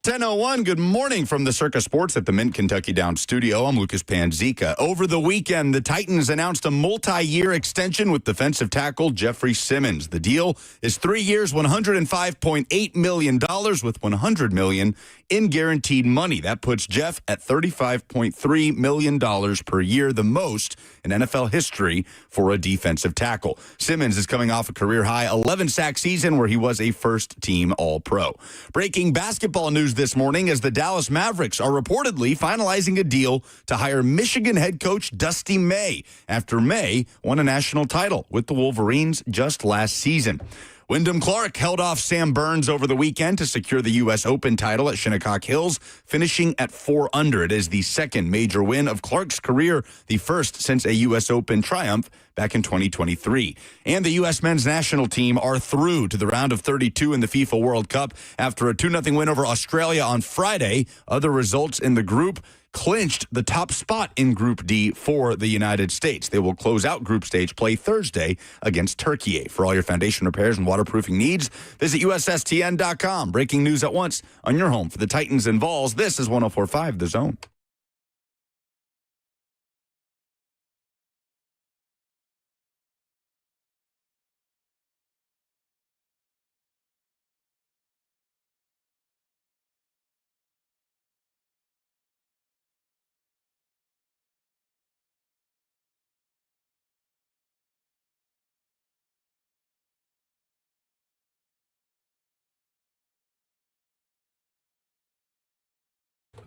10:01, good morning from the Circa Sports at the Mint Kentucky Downs studio. I'm Lucas Panzica. Over the weekend, the Titans announced a multi-year extension with defensive tackle Jeffery Simmons. The deal is 3 years, $105.8 million with $100 million in guaranteed money. That puts Jeff at $35.3 million per year, the most in NFL history for a defensive tackle. Simmons is coming off a career-high 11-sack season where he was a first-team All-Pro. Breaking basketball news this morning as the Dallas Mavericks are reportedly finalizing a deal to hire Michigan head coach Dusty May after May won a national title with the Wolverines just last season. Wyndham Clark held off Sam Burns over the weekend to secure the U.S. Open title at Shinnecock Hills, finishing at 4 under. It is the second major win of Clark's career, the first since a U.S. Open triumph back in 2023. And the U.S. men's national team are through to the round of 32 in the FIFA World Cup after a 2-0 win over Australia on Friday. Other results in the group clinched the top spot in Group D for the United States. They will close out group stage play Thursday against Turkey. For all your foundation repairs and waterproofing needs, visit USSTN.com. Breaking news at once on your home for the Titans and Vols. This is 104.5 The Zone.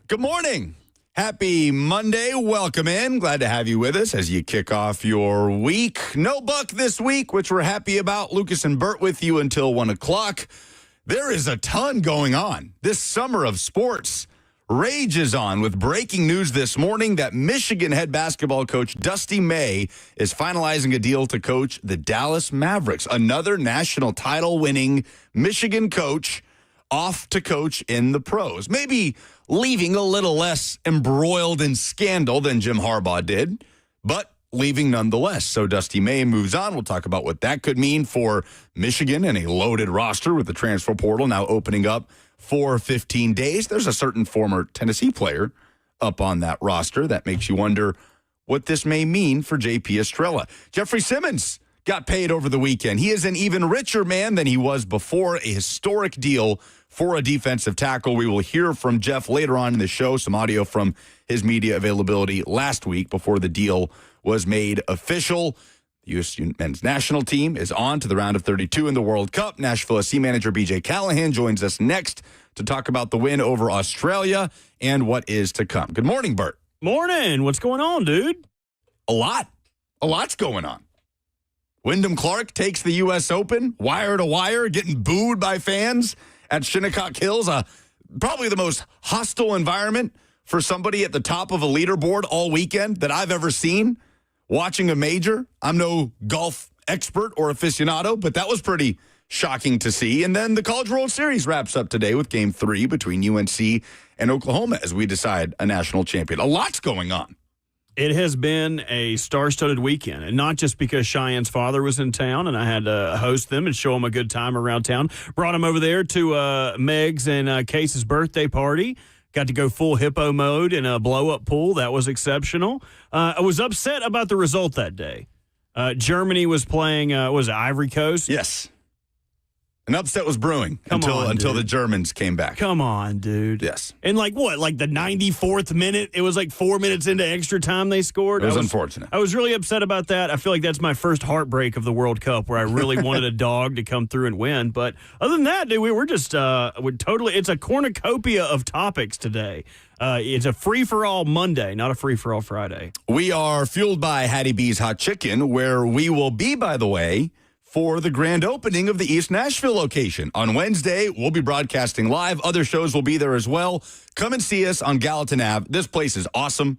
Good morning. Happy Monday. Welcome in. Glad to have you with us as you kick off your week. No Buck this week, which we're happy about. Lucas and Bert with you until 1 o'clock. There is a ton going on. This summer of sports rages on with breaking news this morning that Michigan head basketball coach Dusty May is finalizing a deal to coach the Dallas Mavericks, another national title winning Michigan coach off to coach in the pros. Maybe leaving a little less embroiled in scandal than Jim Harbaugh did, but leaving nonetheless. So Dusty May moves on. We'll talk about what that could mean for Michigan and a loaded roster with the transfer portal now opening up for 15 days. There's a certain former Tennessee player up on that roster that makes you wonder what this may mean for J.P. Estrella. Jeffery Simmons got paid over the weekend. He is an even richer man than he was before, a historic deal for a defensive tackle. We will hear from Jeff later on in the show, some audio from his media availability last week before the deal was made official. The U.S. men's national team is on to the round of 32 in the World Cup. Nashville SC manager B.J. Callahan joins us next to talk about the win over Australia and what is to come. Good morning, Bert. Morning. What's going on, dude? A lot's going on. Wyndham Clark takes the U.S. Open, wire to wire, getting booed by fans at Shinnecock Hills, probably the most hostile environment for somebody at the top of a leaderboard all weekend that I've ever seen watching a major. I'm no golf expert or aficionado, but that was pretty shocking to see. And then the College World Series wraps up today with Game 3 between UNC and Oklahoma as we decide a national champion. A lot's going on. It has been a star-studded weekend, and not just because Cheyenne's father was in town, and I had to host them and show them a good time around town. Brought him over there to Meg's and Case's birthday party. Got to go full hippo mode in a blow-up pool. That was exceptional. I was upset about the result that day. Germany was playing, was it Ivory Coast? Yes. An upset was brewing until the Germans came back. Come on, dude. Yes. And like the 94th minute? It was like 4 minutes into extra time they scored. It was unfortunate. I was really upset about that. I feel like that's my first heartbreak of the World Cup where I really wanted a dog to come through and win. But other than that, dude, we're just it's a cornucopia of topics today. It's a free-for-all Monday, not a free-for-all Friday. We are fueled by Hattie B's Hot Chicken, where we will be, by the way, for the grand opening of the East Nashville location. On Wednesday, we'll be broadcasting live. Other shows will be there as well. Come and see us on Gallatin Ave. This place is awesome.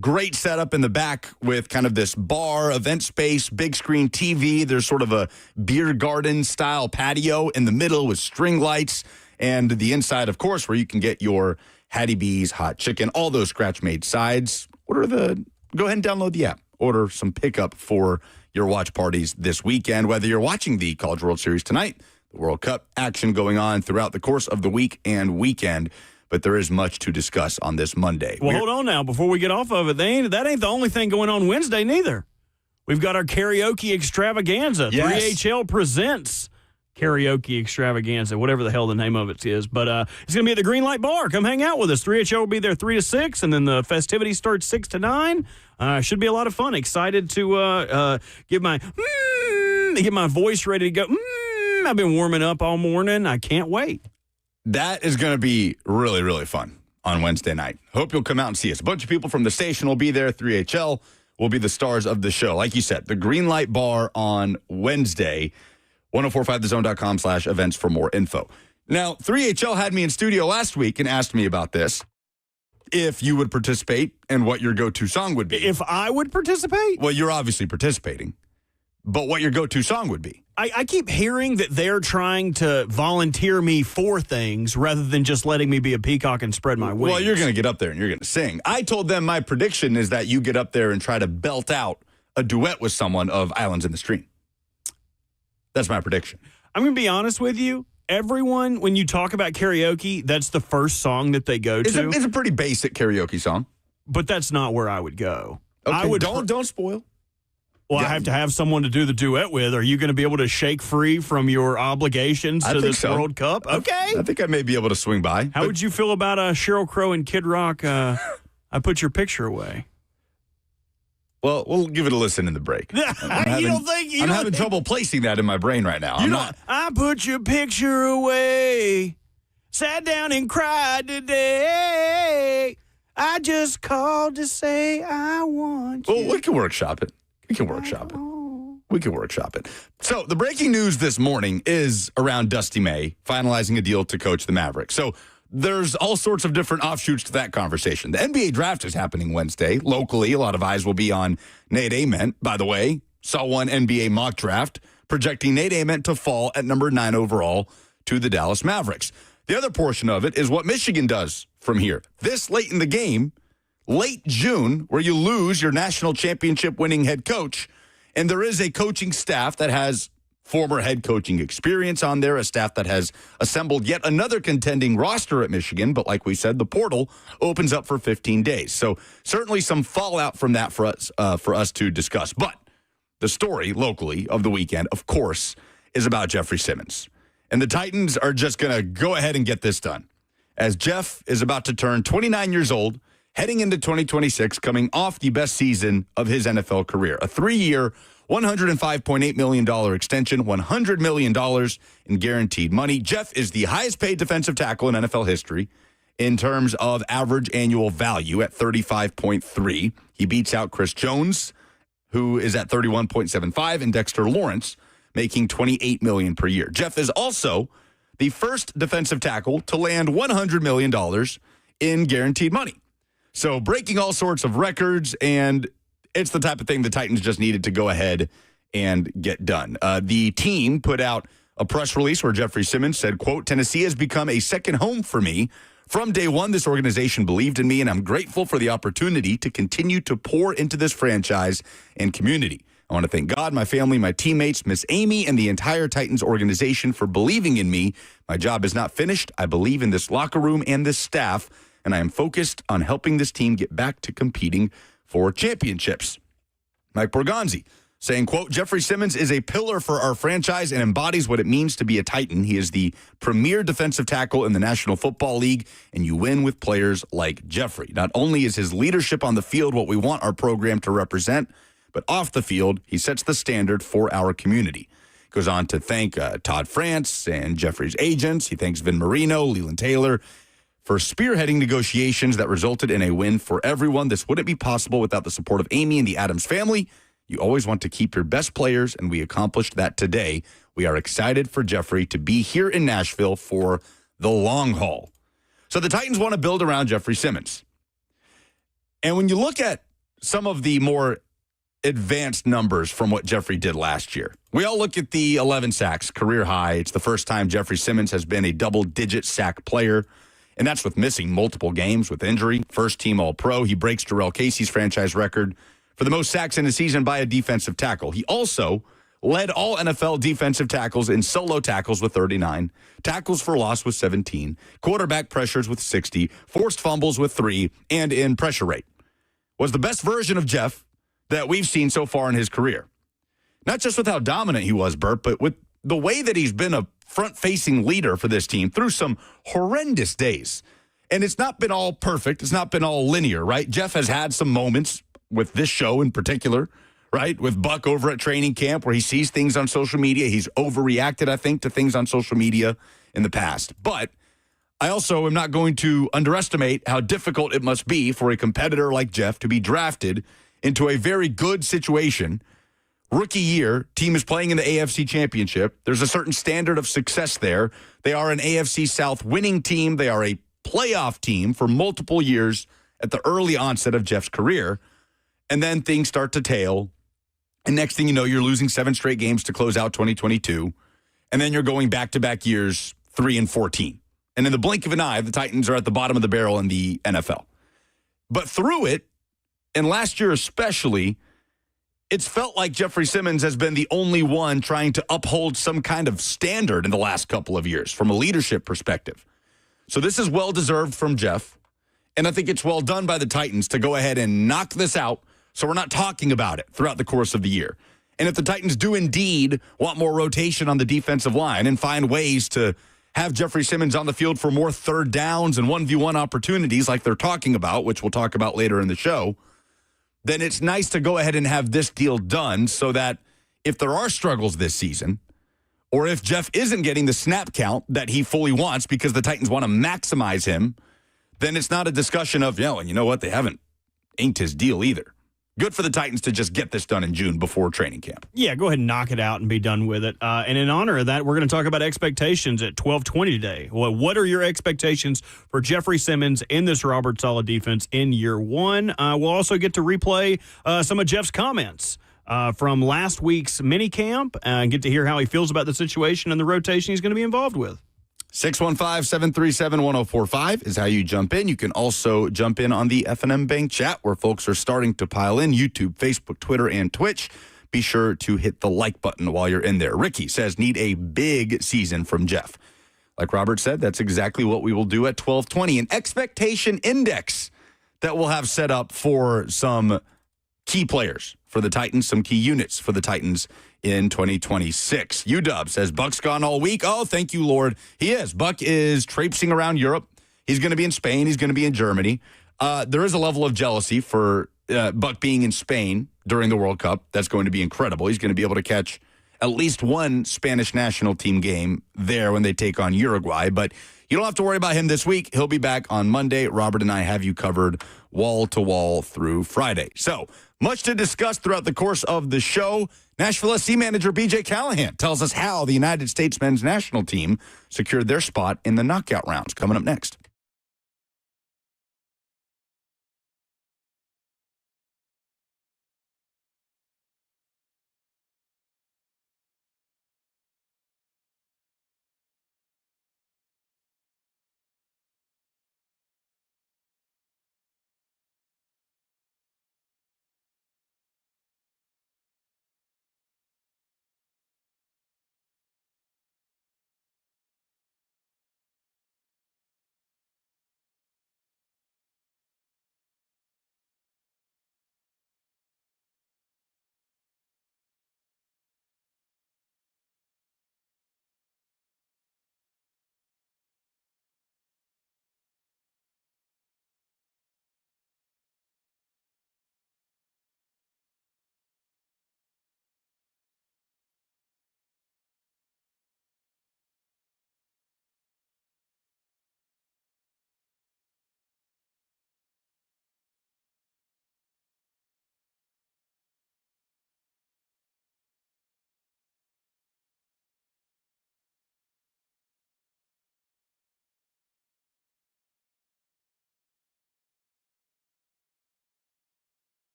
Great setup in the back with kind of this bar, event space, big screen TV. There's sort of a beer garden style patio in the middle with string lights. And the inside, of course, where you can get your Hattie B's Hot Chicken, all those scratch-made sides. Go ahead and download the app. Order some pickup for your watch parties this weekend, whether you're watching the College World Series tonight, the World Cup action going on throughout the course of the week and weekend. but there is much to discuss on this Monday. Well, hold on now. Before we get off of it, that ain't the only thing going on Wednesday neither. We've got our karaoke extravaganza. Yes. 3HL presents karaoke extravaganza, whatever the hell the name of it is. But it's going to be at the Green Light Bar. Come hang out with us. 3HL will be there 3 to 6, and then the festivities start 6 to 9. Should be a lot of fun. Excited to get my voice ready to go. I've been warming up all morning. I can't wait. That is going to be really, really fun on Wednesday night. Hope you'll come out and see us. A bunch of people from the station will be there. 3HL will be the stars of the show. Like you said, the Green Light Bar on Wednesday. 1045thezone.com/events for more info. Now, 3HL had me in studio last week and asked me about this. If you would participate and what your go-to song would be. If I would participate? Well, you're obviously participating. But what your go-to song would be. I keep hearing that they're trying to volunteer me for things rather than just letting me be a peacock and spread my wings. Well, you're going to get up there and you're going to sing. I told them my prediction is that you get up there and try to belt out a duet with someone of Islands in the Stream. That's my prediction. I'm going to be honest with you. Everyone, when you talk about karaoke, that's the first song that they go to. It's a pretty basic karaoke song. But that's not where I would go. Okay, I would don't spoil. Well, I have to have someone to do the duet with. Are you going to be able to shake free from your obligations to this World Cup? Okay. I think I may be able to swing by. How would you feel about Sheryl Crow and Kid Rock, I Put Your Picture Away? Well, we'll give it a listen in the break. I'm having trouble placing that in my brain right now. I put your picture away, sat down and cried today. I just called to say I want you. Well, we can workshop it. So the breaking news this morning is around Dusty May finalizing a deal to coach the Mavericks. So there's all sorts of different offshoots to that conversation. The NBA draft is happening Wednesday. Locally, a lot of eyes will be on Nate Ament. By the way, saw one NBA mock draft projecting Nate Ament to fall at number 9 overall to the Dallas Mavericks. The other portion of it is what Michigan does from here. This late in the game, late June, where you lose your national championship winning head coach, and there is a coaching staff that has former head coaching experience on there, a staff that has assembled yet another contending roster at Michigan. But like we said, the portal opens up for 15 days. So certainly some fallout from that for us to discuss. But the story locally of the weekend, of course, is about Jeffery Simmons. And the Titans are just going to go ahead and get this done. As Jeff is about to turn 29 years old, heading into 2026, coming off the best season of his NFL career. A 3-year, $105.8 million extension, $100 million in guaranteed money. Jeff is the highest paid defensive tackle in NFL history in terms of average annual value at 35.3. He beats out Chris Jones, who is at 31.75, and Dexter Lawrence, making $28 million per year. Jeff is also the first defensive tackle to land $100 million in guaranteed money. So breaking all sorts of records, and it's the type of thing the Titans just needed to go ahead and get done. The team put out a press release where Jeffery Simmons said, quote, "Tennessee has become a second home for me. From day one, this organization believed in me, and I'm grateful for the opportunity to continue to pour into this franchise and community. I want to thank God, my family, my teammates, Miss Amy, and the entire Titans organization for believing in me. My job is not finished. I believe in this locker room and this staff, and I am focused on helping this team get back to competing for championships." Mike Borgonzi saying, quote, "Jeffery Simmons is a pillar for our franchise and embodies what it means to be a Titan. He is the premier defensive tackle in the National Football League, and you win with players like Jeffery. Not only is his leadership on the field what we want our program to represent, but off the field, he sets the standard for our community." Goes on to thank Todd France and Jeffrey's agents. He thanks Vin Marino, Leland Taylor, for spearheading negotiations that resulted in a win for everyone. This wouldn't be possible without the support of Amy and the Adams family. You always want to keep your best players, and we accomplished that today. We are excited for Jeffery to be here in Nashville for the long haul. So the Titans want to build around Jeffery Simmons. And when you look at some of the more advanced numbers from what Jeffery did last year, we all look at the 11 sacks, career high. It's the first time Jeffery Simmons has been a double-digit sack player. And that's with missing multiple games with injury. First team All-Pro. He breaks Jarrell Casey's franchise record for the most sacks in a season by a defensive tackle. He also led all NFL defensive tackles in solo tackles with 39, tackles for loss with 17, quarterback pressures with 60, forced fumbles with 3, and in pressure rate. Was the best version of Jeff that we've seen so far in his career. Not just with how dominant he was, Burt, but with the way that he's been a front-facing leader for this team through some horrendous days. And it's not been all perfect. It's not been all linear, right? Jeff has had some moments with this show in particular, right? With Buck over at training camp where he sees things on social media. He's overreacted, I think, to things on social media in the past. But I also am not going to underestimate how difficult it must be for a competitor like Jeff to be drafted into a very good situation. Rookie year, team is playing in the AFC Championship. There's a certain standard of success there. They are an AFC South winning team. They are a playoff team for multiple years at the early onset of Jeff's career. And then things start to tail. And next thing you know, you're losing 7 straight games to close out 2022. And then you're going back-to-back years, 3-14. And in the blink of an eye, the Titans are at the bottom of the barrel in the NFL. But through it, and last year especially, it's felt like Jeffery Simmons has been the only one trying to uphold some kind of standard in the last couple of years from a leadership perspective. So this is well-deserved from Jeff, and I think it's well done by the Titans to go ahead and knock this out so we're not talking about it throughout the course of the year. And if the Titans do indeed want more rotation on the defensive line and find ways to have Jeffery Simmons on the field for more third downs and 1v1 opportunities like they're talking about, which we'll talk about later in the show, then it's nice to go ahead and have this deal done so that if there are struggles this season, or if Jeff isn't getting the snap count that he fully wants because the Titans want to maximize him, then it's not a discussion of, and you know what, they haven't inked his deal either. Good for the Titans to just get this done in June before training camp. Yeah, go ahead and knock it out and be done with it. And in honor of that, we're going to talk about expectations at 12:20 today. Well, what are your expectations for Jeffery Simmons in this Robert Saleh defense in year one? We'll also get to replay some of Jeff's comments from last week's minicamp and get to hear how he feels about the situation and the rotation he's going to be involved with. 615-737-1045 is how you jump in. You can also jump in on the F&M Bank chat where folks are starting to pile in. YouTube, Facebook, Twitter, and Twitch. Be sure to hit the like button while you're in there. Ricky says, need a big season from Jeff. Like Robert said, that's exactly what we will do at 12:20. An expectation index that we'll have set up for some key players for the Titans, some key units for the Titans in 2026. UW says, Buck's gone all week. Oh, thank you, Lord. He is. Buck is traipsing around Europe. He's going to be in Spain. He's going to be in Germany. There is a level of jealousy for Buck being in Spain during the World Cup. That's going to be incredible. He's going to be able to catch at least one Spanish national team game there when they take on Uruguay. But you don't have to worry about him this week. He'll be back on Monday. Robert and I have you covered wall to wall through Friday. So much to discuss throughout the course of the show. Nashville SC manager B.J. Callahan tells us how the United States men's national team secured their spot in the knockout rounds. Coming up next.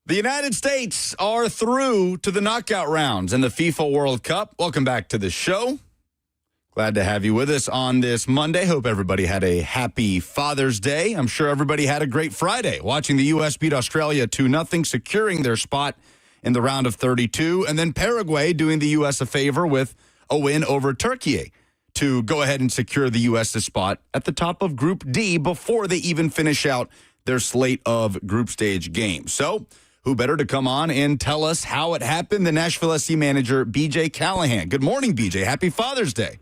The United States are through to the knockout rounds in the FIFA World Cup. Welcome back to the show. Glad to have you with us on this Monday. Hope everybody had a happy Father's Day. I'm sure everybody had a great Friday watching the U.S. beat Australia 2-0, securing their spot in the round of 32, and then Paraguay doing the U.S. a favor with a win over Turkey to go ahead and secure the U.S.'s spot at the top of Group D before they even finish out their slate of group stage games. So, who better to come on and tell us how it happened? The Nashville SC manager, BJ Callahan. Good morning, BJ. Happy Father's Day.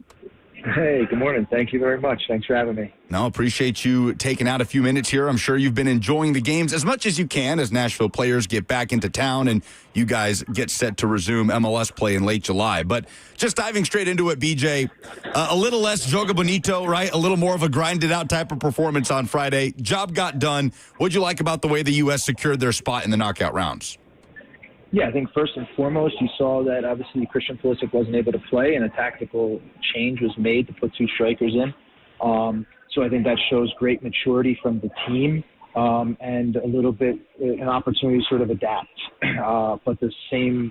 Hey, good morning. Thank you very much. Thanks for having me. No, appreciate you taking out a few minutes here. I'm sure you've been enjoying the games as much as you can as Nashville players get back into town and you guys get set to resume MLS play in late July. But just diving straight into it, BJ, a little less joga bonito, right? A little more of a grinded out type of performance on Friday. Job got done. What'd you like about the way the U.S. secured their spot in the knockout rounds? Yeah, I think first and foremost, you saw that obviously Christian Pulisic wasn't able to play, and a tactical change was made to put two strikers in. So I think that shows great maturity from the team and a little bit an opportunity to sort of adapt. But the same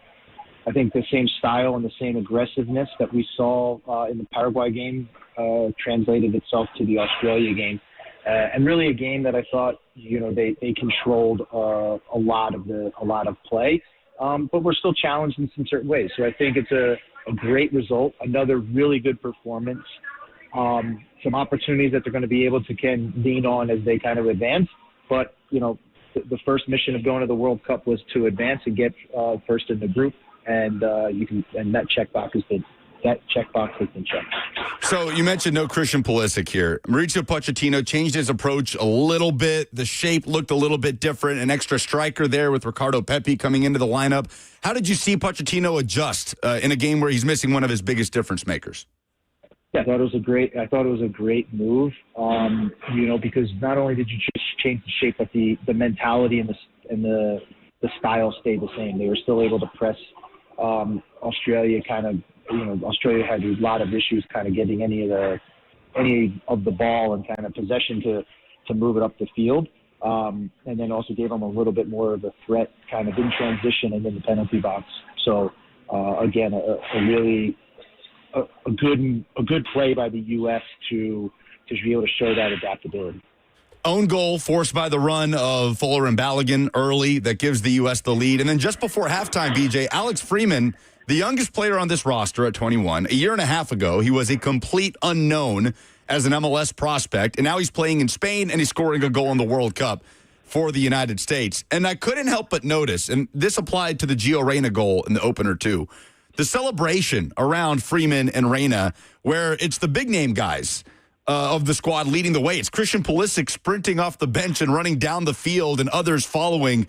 style and the same aggressiveness that we saw in the Paraguay game translated itself to the Australia game. And really a game that I thought, they controlled a lot of play. But we're still challenged in some certain ways. So I think it's a great result, another really good performance, some opportunities that they're going to be able to lean on as they kind of advance. But, the first mission of going to the World Cup was to advance and get first in the group. And that checkbox has been checked. So you mentioned no Christian Pulisic here. Mauricio Pochettino changed his approach a little bit. The shape looked a little bit different. An extra striker there with Ricardo Pepi coming into the lineup. How did you see Pochettino adjust in a game where he's missing one of his biggest difference makers? Yeah, I thought it was a great move. Because not only did you just change the shape, but the mentality and the style stayed the same. They were still able to press Australia kind of. Australia had a lot of issues kind of getting any of the ball and kind of possession to move it up the field. And then also gave them a little bit more of a threat kind of in transition and in the penalty box. So, again, a good play by the U.S. to be able to show that adaptability. Own goal forced by the run of Fuller and Balogun early that gives the U.S. the lead. And then just before halftime, BJ, Alex Freeman, the youngest player on this roster at 21, a year and a half ago, he was a complete unknown as an MLS prospect. And now he's playing in Spain and he's scoring a goal in the World Cup for the United States. And I couldn't help but notice, and this applied to the Gio Reyna goal in the opener too, the celebration around Freeman and Reyna, where it's the big name guys of the squad leading the way. It's Christian Pulisic sprinting off the bench and running down the field and others following.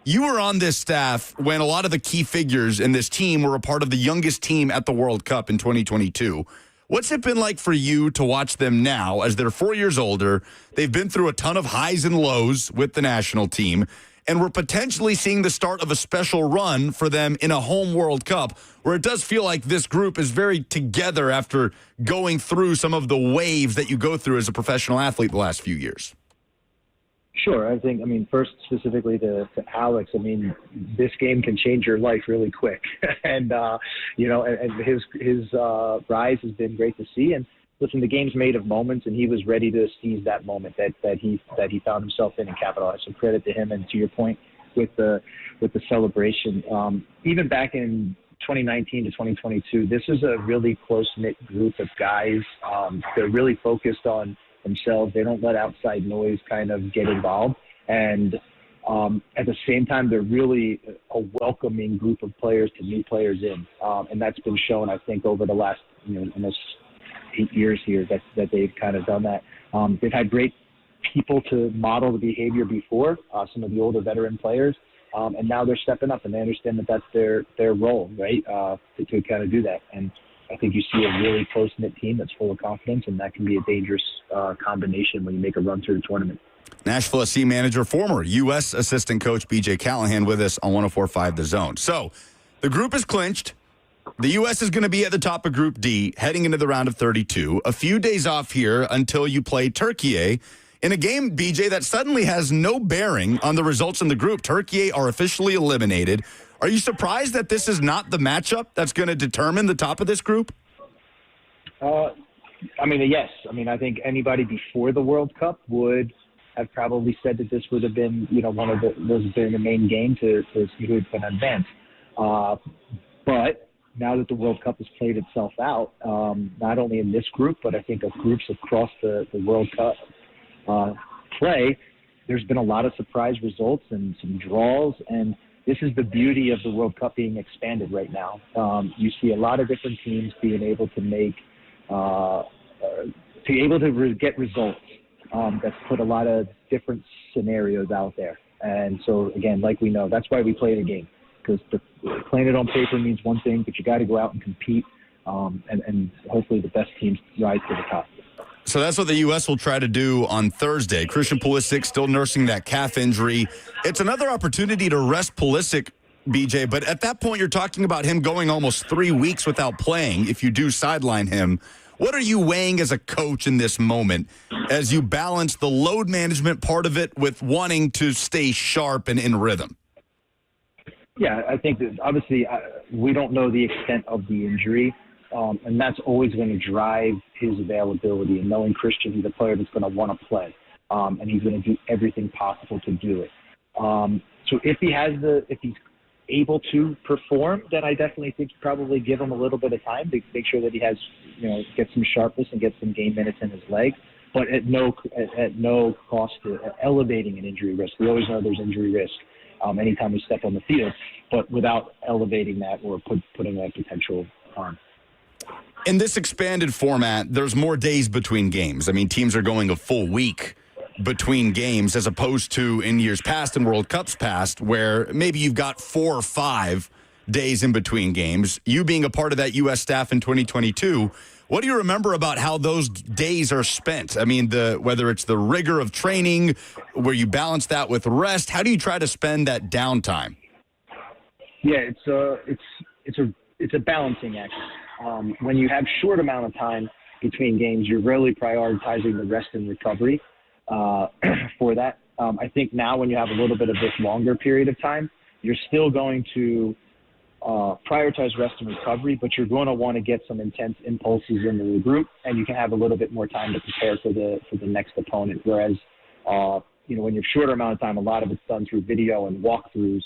You were on this staff when a lot of the key figures in this team were a part of the youngest team at the World Cup in 2022. What's it been like for you to watch them now as they're 4 years older? They've been through a ton of highs and lows with the national team, and we're potentially seeing the start of a special run for them in a home World Cup where it does feel like this group is very together after going through some of the waves that you go through as a professional athlete the last few years. Sure. First specifically to Alex, this game can change your life really quick. And his rise has been great to see. And listen, the game's made of moments, and he was ready to seize that moment that he found himself in and capitalize. So credit to him. And to your point with the celebration, even back in 2019 to 2022, this is a really close-knit group of guys. They're really focused on themselves. They don't let outside noise kind of get involved. And at the same time, they're really a welcoming group of players to meet players in. And that's been shown, I think, over the last almost 8 years here that they've kind of done that. They've had great people to model the behavior before, some of the older veteran players. And now they're stepping up, and they understand that that's their role, right, to kind of do that. And I think you see a really close-knit team that's full of confidence, and that can be a dangerous combination when you make a run through the tournament. Nashville SC manager, former U.S. assistant coach BJ Callahan with us on 104.5 The Zone. So the group is clinched. The U.S. is going to be at the top of Group D heading into the round of 32. A few days off here until you play Turkey In a game, BJ, that suddenly has no bearing on the results in the group. Turkey are officially eliminated. Are you surprised that this is not the matchup that's going to determine the top of this group? Yes. I think anybody before the World Cup would have probably said that this would have been, one of the main game to see who had been advanced. But now that the World Cup has played itself out, not only in this group, but I think of groups across the World Cup play, there's been a lot of surprise results and some draws, and this is the beauty of the World Cup being expanded right now. You see a lot of different teams being able to get results. That's put a lot of different scenarios out there. And so, again, like we know, that's why we play the game, because playing it on paper means one thing, but you got to go out and compete, and hopefully the best teams rise to the top. So that's what the U.S. will try to do on Thursday. Christian Pulisic still nursing that calf injury. It's another opportunity to rest Pulisic, BJ, but at that point you're talking about him going almost 3 weeks without playing if you do sideline him. What are you weighing as a coach in this moment as you balance the load management part of it with wanting to stay sharp and in rhythm? Yeah, I think that obviously we don't know the extent of the injury, and that's always going to drive his availability. And knowing Christian, he's a player that's going to want to play, and he's going to do everything possible to do it. So if he's able to perform, then I definitely think you probably give him a little bit of time to make sure that he has, get some sharpness and get some game minutes in his leg, but at no cost to elevating an injury risk. We always know there's injury risk anytime we step on the field, but without elevating that or putting a potential harm. In this expanded format, there's more days between games. I mean, teams are going a full week between games as opposed to in years past and World Cups past where maybe you've got 4 or 5 days in between games. You being a part of that U.S. staff in 2022, what do you remember about how those days are spent? I mean, whether it's the rigor of training, where you balance that with rest, how do you try to spend that downtime? Yeah, it's a balancing act. When you have short amount of time between games, you're really prioritizing the rest and recovery for that. I think now when you have a little bit of this longer period of time, you're still going to prioritize rest and recovery, but you're going to want to get some intense impulses into the group, and you can have a little bit more time to prepare for the next opponent. Whereas, when you're shorter amount of time, a lot of it's done through video and walkthroughs.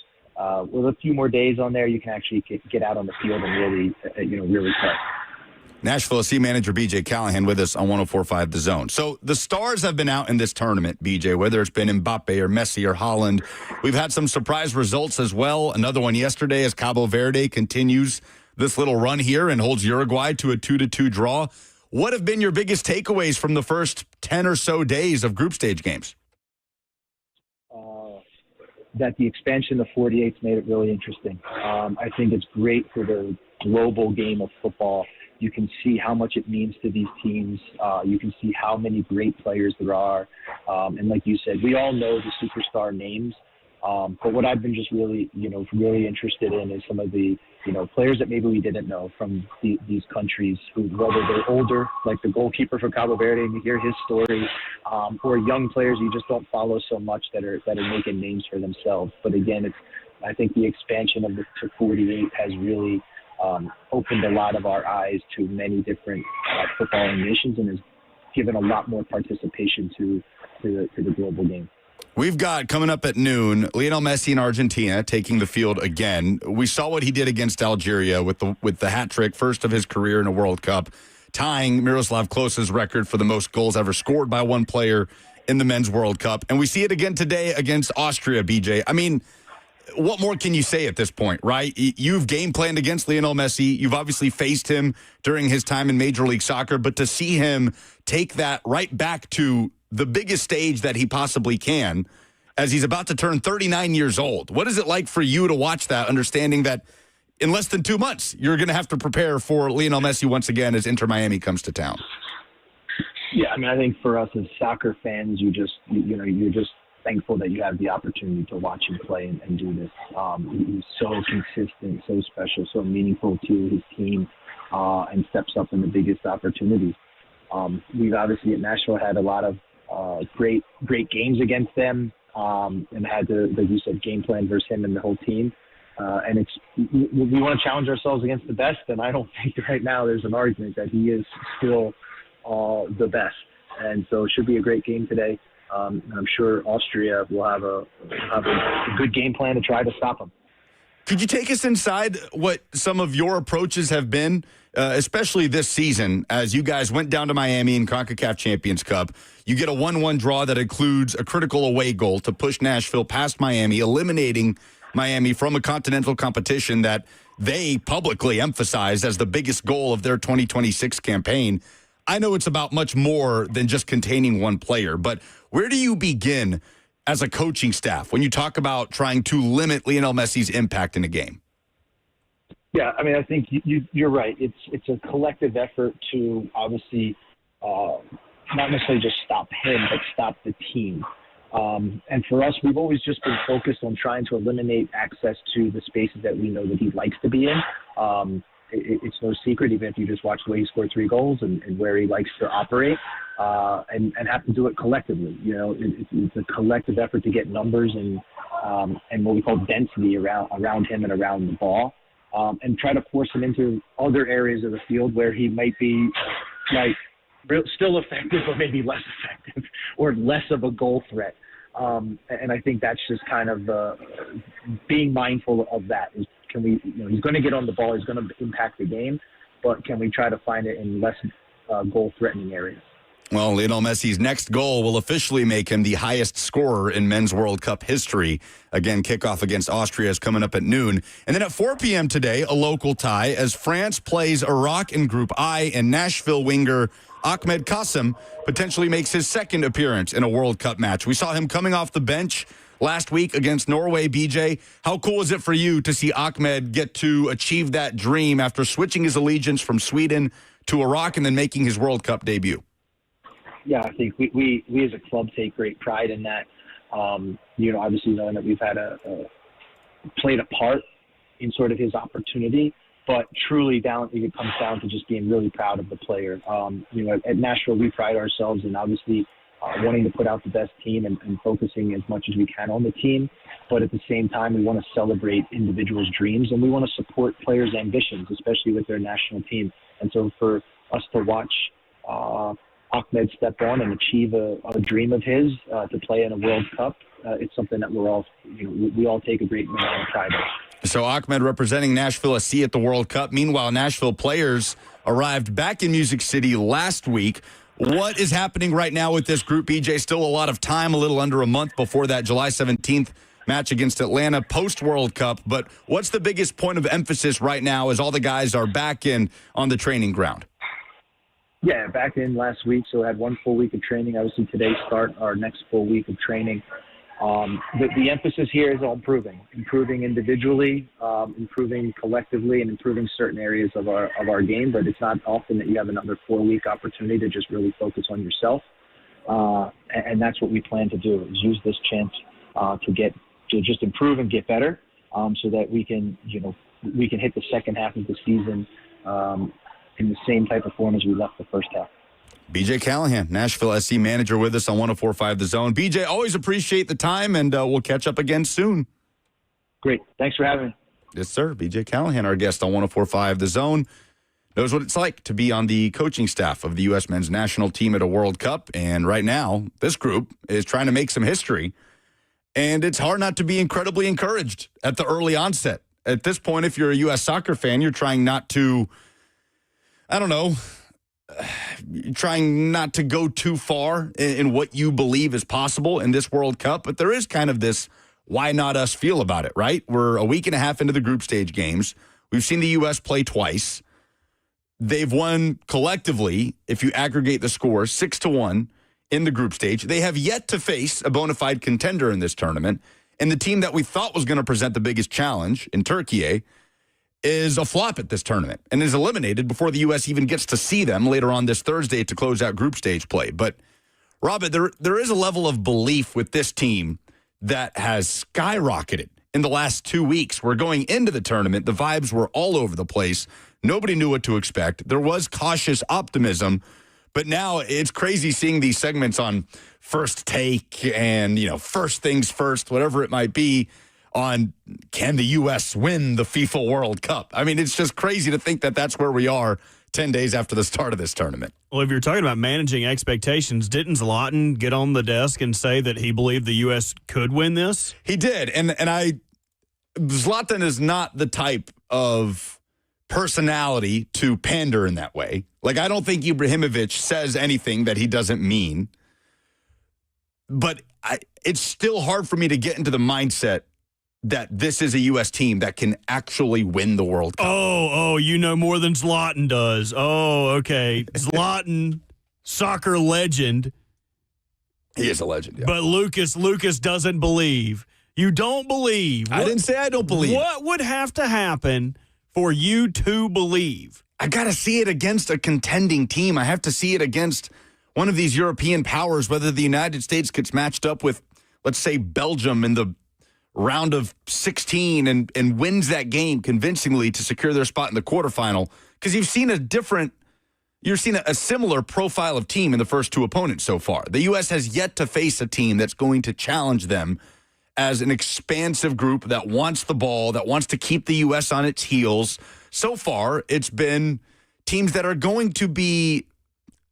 With a few more days on there, you can actually get out on the field and really play. Nashville SC manager BJ Callahan with us on 104.5 The Zone. So the stars have been out in this tournament, BJ, whether it's been Mbappe or Messi or Haaland. We've had some surprise results as well. Another one yesterday as Cabo Verde continues this little run here and holds Uruguay to a 2-2 draw. What have been your biggest takeaways from the first 10 or so days of group stage games? That the expansion of 48's made it really interesting. I think it's great for the global game of football. You can see how much it means to these teams. You can see how many great players there are. And like you said, we all know the superstar names. But what I've been just really interested in is some of the, players that maybe we didn't know from these countries, who, whether they're older, like the goalkeeper for Cabo Verde, and you hear his story, or young players you just don't follow so much that are making names for themselves. But again, I think the expansion of the to 48 has really opened a lot of our eyes to many different footballing nations and has given a lot more participation to the global game. We've got, coming up at noon, Lionel Messi in Argentina taking the field again. We saw what he did against Algeria with the hat trick, first of his career in a World Cup, tying Miroslav Klose's record for the most goals ever scored by one player in the Men's World Cup. And we see it again today against Austria, BJ. I mean, what more can you say at this point, right? You've game planned against Lionel Messi. You've obviously faced him during his time in Major League Soccer, but to see him take that right back to the biggest stage that he possibly can as he's about to turn 39 years old. What is it like for you to watch that, understanding that in less than 2 months, you're going to have to prepare for Lionel Messi once again as Inter Miami comes to town? Yeah, I mean, I think for us as soccer fans, you're just thankful that you have the opportunity to watch him play and do this. He's so consistent, so special, so meaningful to his team, and steps up in the biggest opportunities. We've obviously at Nashville had a lot of great games against them, and had to, like you said, game plan versus him and the whole team. And we want to challenge ourselves against the best, and I don't think right now there's an argument that he is still the best. And so it should be a great game today. And I'm sure Austria will have a good game plan to try to stop him. Could you take us inside what some of your approaches have been, especially this season, as you guys went down to Miami in CONCACAF Champions Cup? You get a 1-1 draw that includes a critical away goal to push Nashville past Miami, eliminating Miami from a continental competition that they publicly emphasized as the biggest goal of their 2026 campaign. I know it's about much more than just containing one player, but where do you begin as a coaching staff when you talk about trying to limit Lionel Messi's impact in a game? Yeah, I mean, I think you're right. It's a collective effort to obviously not necessarily just stop him, but stop the team. And for us, we've always just been focused on trying to eliminate access to the spaces that we know that he likes to be in. It's no secret, even if you just watch the way he scored 3 goals and where he likes to operate, and have to do it collectively. You know, it's a collective effort to get numbers and what we call density around him and around the ball, and try to force him into other areas of the field where he might be like still effective, but maybe less effective or less of a goal threat. And I think that's just kind of being mindful of that. Can we, he's going to get on the ball, he's going to impact the game, but can we try to find it in less goal-threatening areas? Well, Lionel Messi's next goal will officially make him the highest scorer in Men's World Cup history. Again, kickoff against Austria is coming up at noon. And then at 4 p.m. today, a local tie as France plays Iraq in Group I, and Nashville winger Ahmed Qasim potentially makes his second appearance in a World Cup match. We saw him coming off the bench last week against Norway. BJ, how cool is it for you to see Ahmed get to achieve that dream after switching his allegiance from Sweden to Iraq and then making his World Cup debut? Yeah, I think we as a club take great pride in that. Obviously knowing that we've had played a part in sort of his opportunity, but truly it comes down to just being really proud of the player. At Nashville, we pride ourselves in obviously wanting to put out the best team and focusing as much as we can on the team. But at the same time, we want to celebrate individuals' dreams and we want to support players' ambitions, especially with their national team. And so for us to watch Ahmed step on and achieve a dream of his to play in a World Cup, it's something that we all take a great amount of pride in. So Ahmed representing Nashville SC at the World Cup. Meanwhile, Nashville players arrived back in Music City last week. What is happening right now with this group, BJ? Still a lot of time, a little under a month before that July 17th match against Atlanta post-World Cup. But what's the biggest point of emphasis right now as all the guys are back in on the training ground? Yeah, back in last week, so we had 1 full week of training. Obviously, today start our next full week of training. The emphasis here is on improving individually, improving collectively, and improving certain areas of our game. But it's not often that you have another 4-week opportunity to just really focus on yourself, and that's what we plan to do: is use this chance to just improve and get better, so that we can hit the second half of the season in the same type of form as we left the first half. BJ Callahan, Nashville SC manager, with us on 104.5 The Zone. BJ, always appreciate the time, and we'll catch up again soon. Great. Thanks for having me. Yes, sir. BJ Callahan, our guest on 104.5 The Zone, knows what it's like to be on the coaching staff of the U.S. men's national team at a World Cup. And right now, this group is trying to make some history. And it's hard not to be incredibly encouraged at the early onset. At this point, if you're a U.S. soccer fan, you're trying not to, trying not to go too far in what you believe is possible in this World Cup. But there is kind of this why not us feel about it, right? We're a week and a half into the group stage games. We've seen the U.S. play twice. They've won collectively, if you aggregate the score, 6-1 in the group stage. They have yet to face a bona fide contender in this tournament. And the team that we thought was going to present the biggest challenge in Turkey is a flop at this tournament and is eliminated before the U.S. even gets to see them later on this Thursday to close out group stage play. But, Robert, there is a level of belief with this team that has skyrocketed in the last 2 weeks. We're going into the tournament. The vibes were all over the place. Nobody knew what to expect. There was cautious optimism. But now it's crazy seeing these segments on First Take and, First Things First, whatever it might be, on can the U.S. win the FIFA World Cup? I mean, it's just crazy to think that that's where we are 10 days after the start of this tournament. Well, if you're talking about managing expectations, didn't Zlatan get on the desk and say that he believed the U.S. could win this? He did. Zlatan is not the type of personality to pander in that way. Like, I don't think Ibrahimovic says anything that he doesn't mean. But it's still hard for me to get into the mindset that this is a U.S. team that can actually win the World Cup. Oh, you know more than Zlatan does. Oh, okay. Zlatan, soccer legend. He is a legend, yeah. But Lucas doesn't believe. You don't believe. I didn't say I don't believe. What would have to happen for you to believe? I got to see it against a contending team. I have to see it against one of these European powers, whether the United States gets matched up with, let's say, Belgium in the round of 16 and wins that game convincingly to secure their spot in the quarterfinal. Because you've seen a similar profile of team in the first two opponents so far. The U.S. has yet to face a team that's going to challenge them as an expansive group that wants the ball, that wants to keep the U.S. on its heels. So far, it's been teams that are going to be,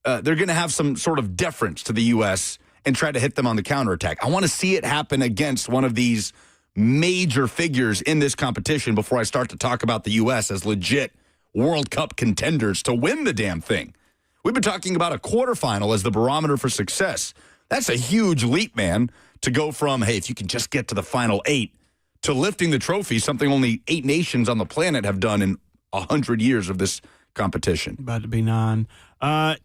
they're going to have some sort of deference to the U.S. and try to hit them on the counterattack. I want to see it happen against one of these major figures in this competition before I start to talk about the U.S. as legit World Cup contenders to win the damn thing. We've been talking about a quarterfinal as the barometer for success. That's a huge leap, man, to go from, hey, if you can just get to the final 8, to lifting the trophy, something only 8 nations on the planet have done in 100 years of this competition. About to be 9.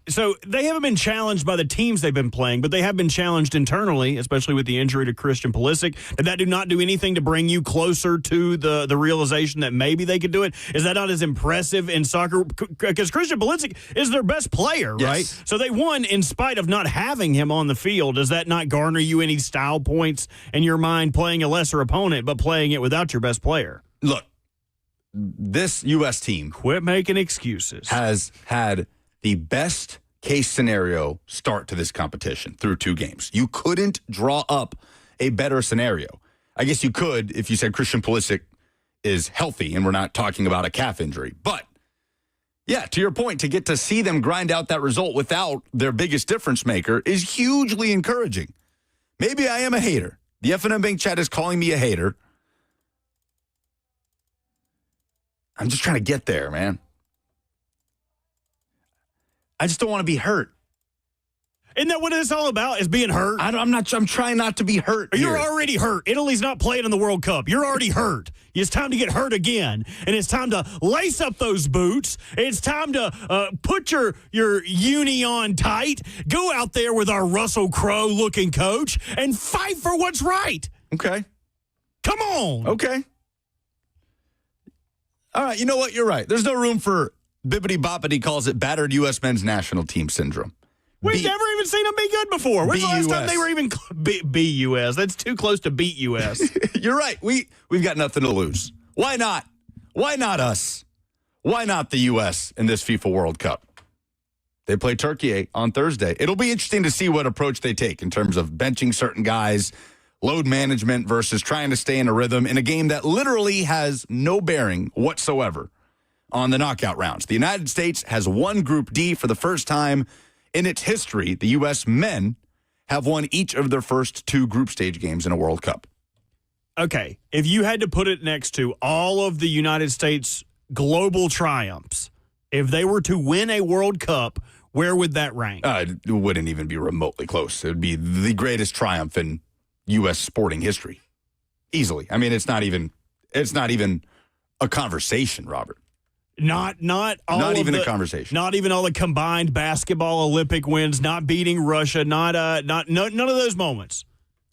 So they haven't been challenged by the teams they've been playing, but they have been challenged internally, especially with the injury to Christian Pulisic. Did that not do anything to bring you closer to the realization that maybe they could do it? Is that not as impressive in soccer? Because Christian Pulisic is their best player, yes. right? So they won in spite of not having him on the field. Does that not garner you any style points in your mind playing a lesser opponent, but playing it without your best player? Look, this U.S. team, quit making excuses, has had the best case scenario start to this competition through 2 games. You couldn't draw up a better scenario. I guess you could if you said Christian Pulisic is healthy and we're not talking about a calf injury. But, yeah, to your point, to get to see them grind out that result without their biggest difference maker is hugely encouraging. Maybe I am a hater. The FNM Bank chat is calling me a hater. I'm just trying to get there, man. I just don't want to be hurt. Isn't that what it's all about, is being hurt? I'm trying not to be hurt. You're here. already hurt. Italy's not playing in the World Cup. You're already hurt. It's time to get hurt again. And it's time to lace up those boots. It's time to put your uni on tight. Go out there with our Russell Crowe-looking coach and fight for what's right. Okay. Come on. Okay. All right, you know what? You're right. There's no room for bibbity-boppity calls it battered U.S. men's national team syndrome. We've never even seen them be good before. When's the last time they were even B-U-S? That's too close to beat U.S. You're right. We've got nothing to lose. Why not? Why not us? Why not the U.S. in this FIFA World Cup? They play Turkey on Thursday. It'll be interesting to see what approach they take in terms of benching certain guys, load management versus trying to stay in a rhythm in a game that literally has no bearing whatsoever on the knockout rounds. The United States has won Group D for the first time in its history. The U.S. men have won each of their first 2 group stage games in a World Cup. Okay, if you had to put it next to all of the United States global triumphs, if they were to win a World Cup, where would that rank? It wouldn't even be remotely close. It would be the greatest triumph in U.S. sporting history. Easily. I mean, it's not even a conversation, Robert. Not even a conversation. Not even all the combined basketball Olympic wins, not beating Russia, none of those moments.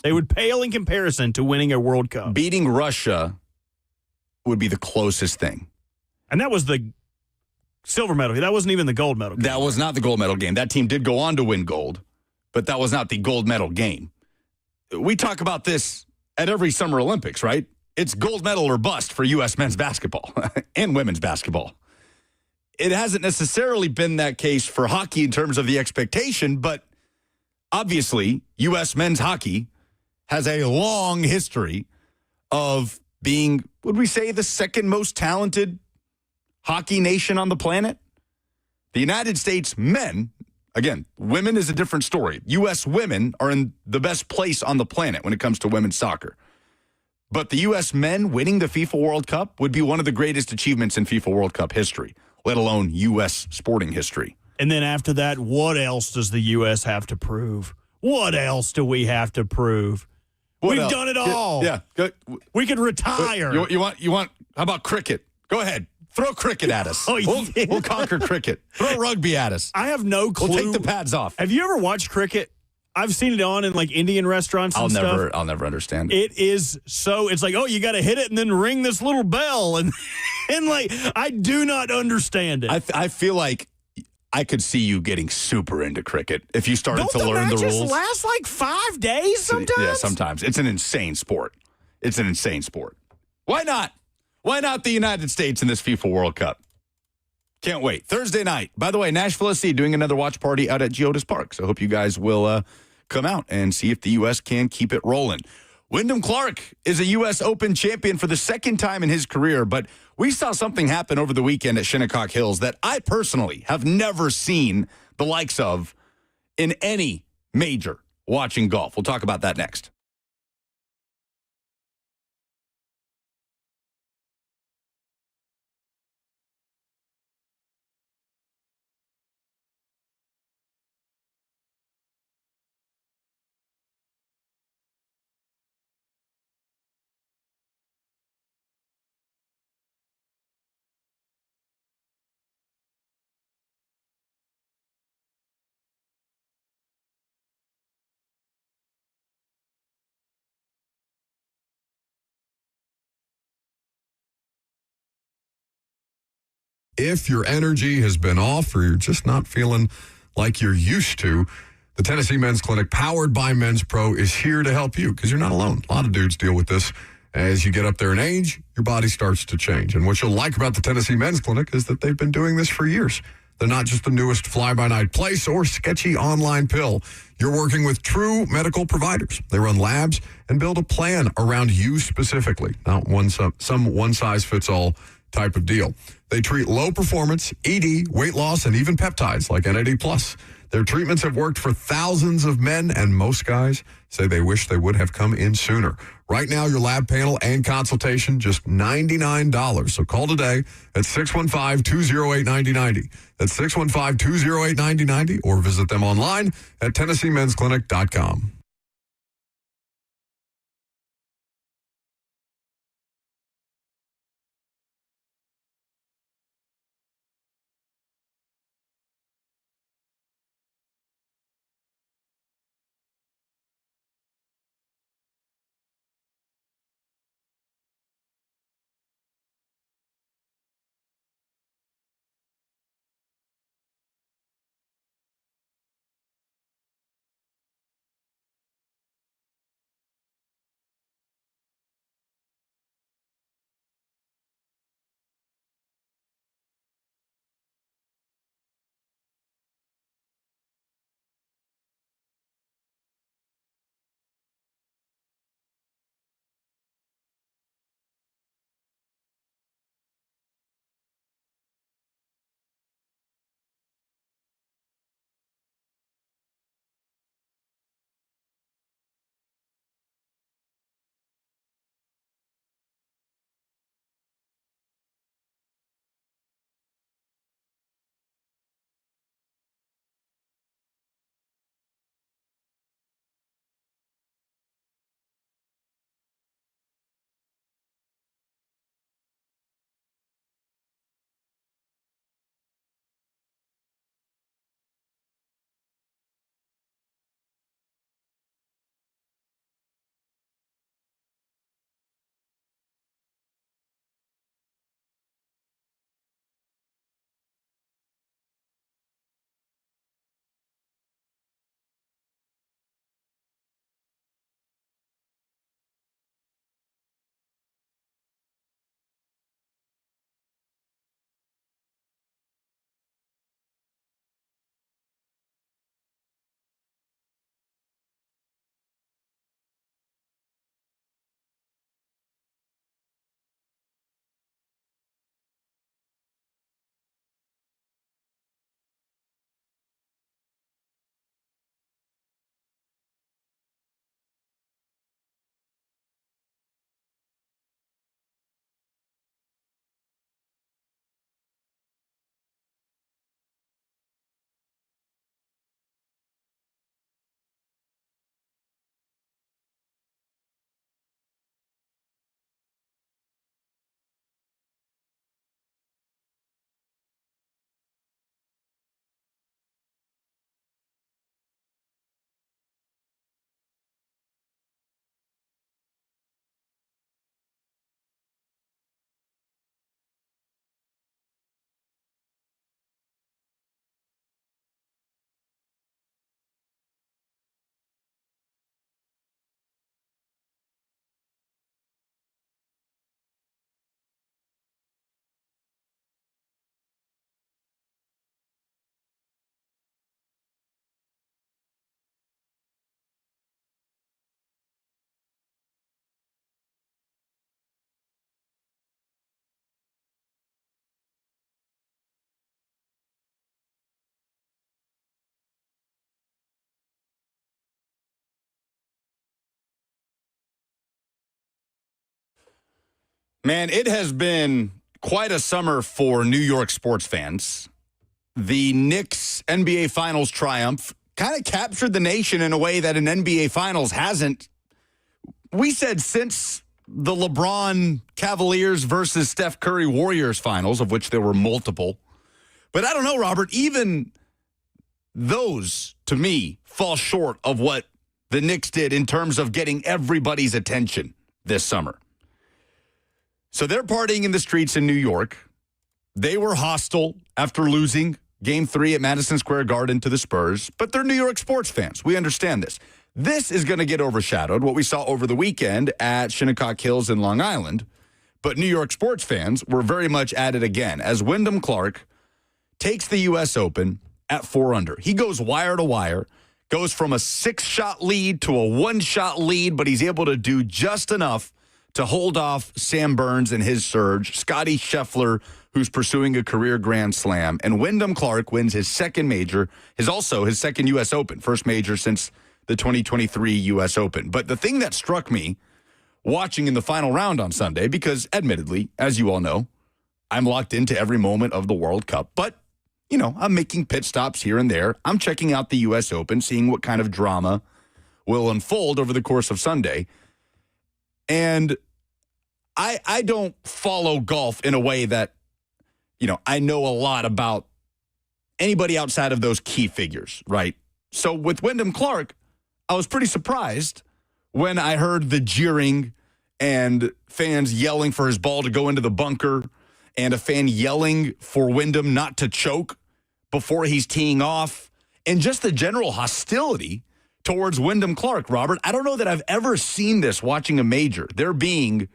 They would pale in comparison to winning a World Cup. Beating Russia would be the closest thing. And that was the silver medal. That wasn't even the gold medal game. That was not the gold medal game. That team did go on to win gold, but that was not the gold medal game. We talk about this at every Summer Olympics, right? It's gold medal or bust for U.S. men's basketball and women's basketball. it hasn't necessarily been that case for hockey in terms of the expectation, but obviously, U.S. men's hockey has a long history of being, would we say, the second most talented hockey nation on the planet? The United States men, again, women is a different story. U.S. women are in the best place on the planet when it comes to women's soccer. But the U.S. men winning the FIFA World Cup would be one of the greatest achievements in FIFA World Cup history, let alone U.S. sporting history. And then after that, what else does the U.S. have to prove? What else do we have to prove? We've done it all. Yeah. We could retire. You want? How about cricket? Go ahead. Throw cricket at us. We'll conquer cricket. Throw rugby at us. I have no clue. We'll take the pads off. Have you ever watched cricket? I've seen it on in like Indian restaurants and stuff. I'll never understand it. It is so, it's like, oh, you got to hit it and then ring this little bell. And like, I do not understand it. I feel like I could see you getting super into cricket if you started to learn the rules. Don't the matches last like 5 days sometimes? Yeah, sometimes. It's an insane sport. Why not? Why not the United States in this FIFA World Cup? Can't wait. Thursday night. By the way, Nashville SC doing another watch party out at Geodis Park. So I hope you guys will come out and see if the U.S. can keep it rolling. Wyndham Clark is a U.S. Open champion for the second time in his career, but we saw something happen over the weekend at Shinnecock Hills that I personally have never seen the likes of in any major watching golf. We'll talk about that next. If your energy has been off or you're just not feeling like you're used to, the Tennessee Men's Clinic, powered by Men's Pro, is here to help you because you're not alone. A lot of dudes deal with this. As you get up there in age, your body starts to change. And what you'll like about the Tennessee Men's Clinic is that they've been doing this for years. They're not just the newest fly-by-night place or sketchy online pill. You're working with true medical providers. They run labs and build a plan around you specifically, not some one-size-fits-all type of deal. They treat low performance, ED, weight loss, and even peptides like NAD+. Their treatments have worked for thousands of men, and most guys say they wish they would have come in sooner. Right now, your lab panel and consultation, just $99. So call today at 615-208-9090. That's 615-208-9090, or visit them online at TennesseeMen'sClinic.com. Man, it has been quite a summer for New York sports fans. The Knicks NBA Finals triumph kind of captured the nation in a way that an NBA Finals hasn't. We said since the LeBron Cavaliers versus Steph Curry Warriors finals, of which there were multiple. But I don't know, Robert, even those, to me, fall short of what the Knicks did in terms of getting everybody's attention this summer. So they're partying in the streets in New York. They were hostile after losing Game 3 at Madison Square Garden to the Spurs, but they're New York sports fans. We understand this. This is going to get overshadowed, what we saw over the weekend at Shinnecock Hills in Long Island. But New York sports fans were very much at it again as Wyndham Clark takes the U.S. Open at 4 under. He goes wire to wire, goes from a 6-shot lead to a 1-shot lead, but he's able to do just enough to hold off Sam Burns and his surge, Scottie Scheffler, who's pursuing a career Grand Slam, and Wyndham Clark wins his second major, his second U.S. Open, first major since the 2023 U.S. Open. But the thing that struck me watching in the final round on Sunday, because admittedly, as you all know, I'm locked into every moment of the World Cup, but you know, I'm making pit stops here and there. I'm checking out the U.S. Open, seeing what kind of drama will unfold over the course of Sunday. And I don't follow golf in a way that, you know, I know a lot about anybody outside of those key figures, right? So with Wyndham Clark, I was pretty surprised when I heard the jeering and fans yelling for his ball to go into the bunker and a fan yelling for Wyndham not to choke before he's teeing off, and just the general hostility towards Wyndham Clark, Robert. I don't know that I've ever seen this watching a major. There being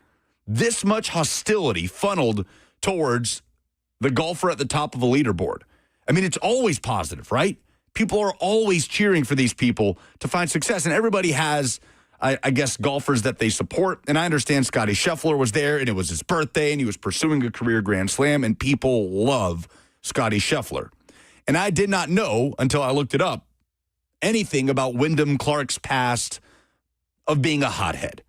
this much hostility funneled towards the golfer at the top of a leaderboard. I mean, it's always positive, right? People are always cheering for these people to find success, and everybody has, I guess, golfers that they support. And I understand Scottie Scheffler was there, and it was his birthday, and he was pursuing a career Grand Slam, and people love Scottie Scheffler. And I did not know, until I looked it up, anything about Wyndham Clark's past of being a hothead,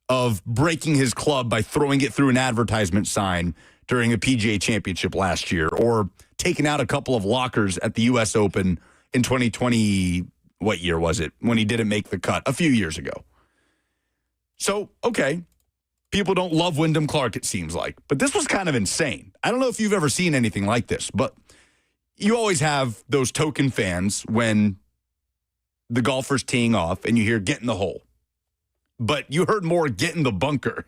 of breaking his club by throwing it through an advertisement sign during a PGA Championship last year, or taking out a couple of lockers at the U.S. Open in 2020, what year was it, when he didn't make the cut a few years ago. So, okay, people don't love Wyndham Clark, it seems like. But this was kind of insane. I don't know if you've ever seen anything like this, but you always have those token fans when the golfer's teeing off and you hear get in the hole. But you heard more get in the bunker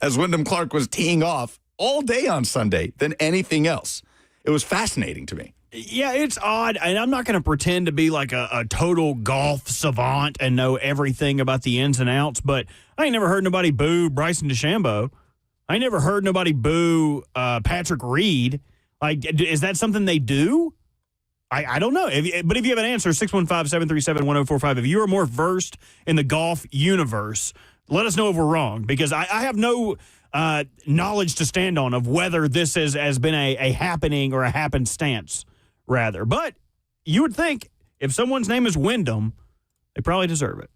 as Wyndham Clark was teeing off all day on Sunday than anything else. It was fascinating to me. Yeah, it's odd, and I'm not going to pretend to be like a total golf savant and know everything about the ins and outs, but I ain't never heard nobody boo Bryson DeChambeau. I ain't never heard nobody boo Patrick Reed. Like, is that something they do? I don't know. But if you have an answer, 615-737-1045. If you are more versed in the golf universe, let us know if we're wrong, because I have no knowledge to stand on of whether this has been a happening or a happenstance, rather. But you would think if someone's name is Wyndham, they probably deserve it.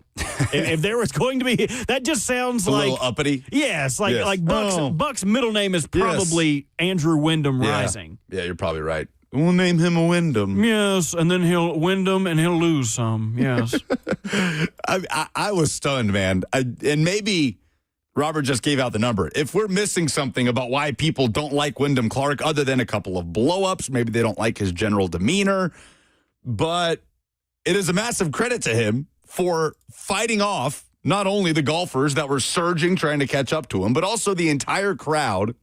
if there was going to be, that just sounds a like little uppity. Yes, like Yes. like Buck's, Oh. Buck's middle name is probably Andrew Wyndham Yeah. Rising. Yeah, you're probably right. We'll name him a Wyndham. Yes, and then he'll Wyndham and he'll lose some. Yes. I was stunned, man. And maybe Robert just gave out the number. If we're missing something about why people don't like Wyndham Clark, other than a couple of blow-ups, maybe they don't like his general demeanor, but it is a massive credit to him for fighting off not only the golfers that were surging trying to catch up to him, but also the entire crowd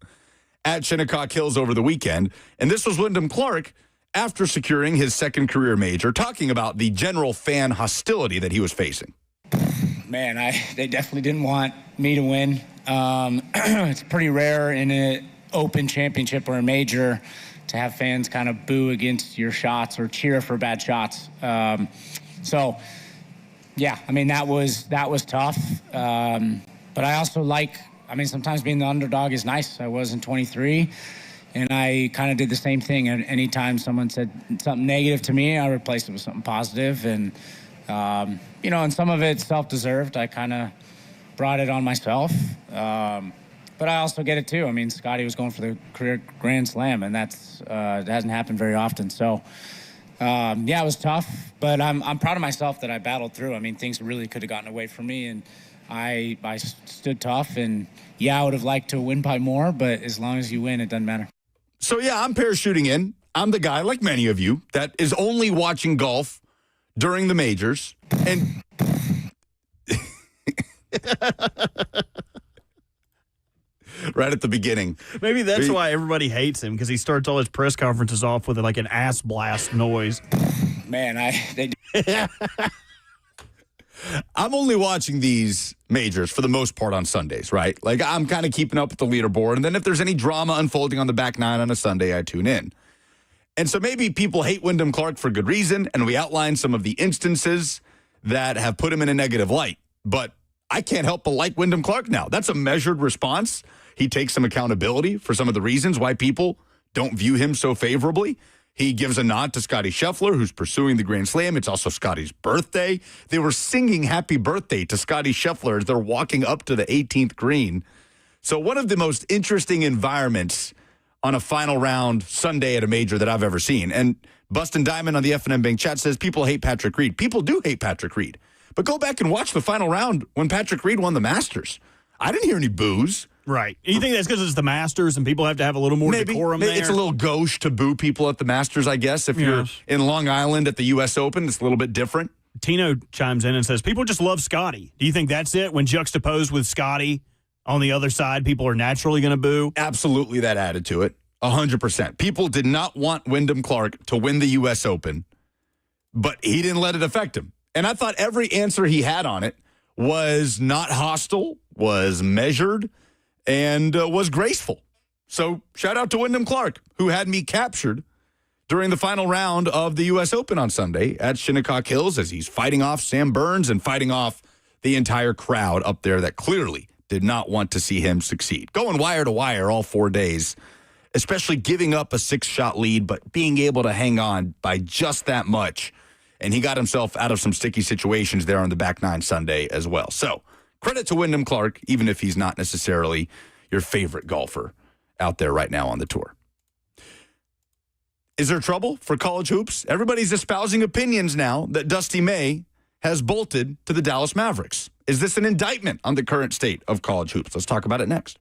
at Shinnecock Hills over the weekend. And this was Wyndham Clark after securing his second career major, talking about the general fan hostility that he was facing. Man, they definitely didn't want me to win. It's pretty rare in an Open Championship or a major to have fans kind of boo against your shots or cheer for bad shots. So, yeah, I mean, that was tough. But I also sometimes being the underdog is nice. I was in 23, and I kind of did the same thing. And anytime someone said something negative to me, I replaced it with something positive. And, and some of it's self-deserved. I kind of brought it on myself. But I also get it too. I mean, Scotty was going for the career Grand Slam, and it hasn't happened very often. So, yeah, it was tough, but I'm proud of myself that I battled through. I mean, things really could have gotten away from me, and I stood tough. And yeah, I would have liked to win by more, but as long as you win, it doesn't matter. So, yeah, I'm parachuting in. I'm the guy, like many of you, that is only watching golf during the majors. And right at the beginning. Maybe that's why everybody hates him, because he starts all his press conferences off with like an ass blast noise. Man, I'm only watching these majors for the most part on Sundays, right? Like, I'm kind of keeping up with the leaderboard. And then if there's any drama unfolding on the back nine on a Sunday, I tune in. And so maybe people hate Wyndham Clark for good reason, and we outlined some of the instances that have put him in a negative light. But I can't help but like Wyndham Clark now. That's a measured response. He takes some accountability for some of the reasons why people don't view him so favorably. He gives a nod to Scotty Scheffler, who's pursuing the Grand Slam. It's also Scotty's birthday. They were singing happy birthday to Scotty Scheffler as they're walking up to the 18th green. So one of the most interesting environments on a final round Sunday at a major that I've ever seen. And Bustin' Diamond on the FNM Bank chat says people hate Patrick Reed. People do hate Patrick Reed. But go back and watch the final round when Patrick Reed won the Masters. I didn't hear any boos. Right. You think that's because it's the Masters and people have to have a little more decorum there? It's a little gauche to boo people at the Masters, I guess. If you're in Long Island at the U.S. Open, it's a little bit different. Tino chimes in and says, people just love Scotty. Do you think that's it? When juxtaposed with Scotty on the other side, people are naturally going to boo? Absolutely, that added to it. 100%. People did not want Wyndham Clark to win the U.S. Open, but he didn't let it affect him. And I thought every answer he had on it was not hostile, was measured, and was graceful. So shout out to Wyndham Clark, who had me captured during the final round of the U.S. Open on Sunday at Shinnecock Hills as he's fighting off Sam Burns and fighting off the entire crowd up there that clearly did not want to see him succeed. Going wire to wire all 4 days, especially giving up a 6-shot lead, but being able to hang on by just that much. And he got himself out of some sticky situations there on the back nine Sunday as well. So credit to Wyndham Clark, even if he's not necessarily your favorite golfer out there right now on the tour. Is there trouble for college hoops? Everybody's espousing opinions now that Dusty May has bolted to the Dallas Mavericks. Is this an indictment on the current state of college hoops? Let's talk about it next.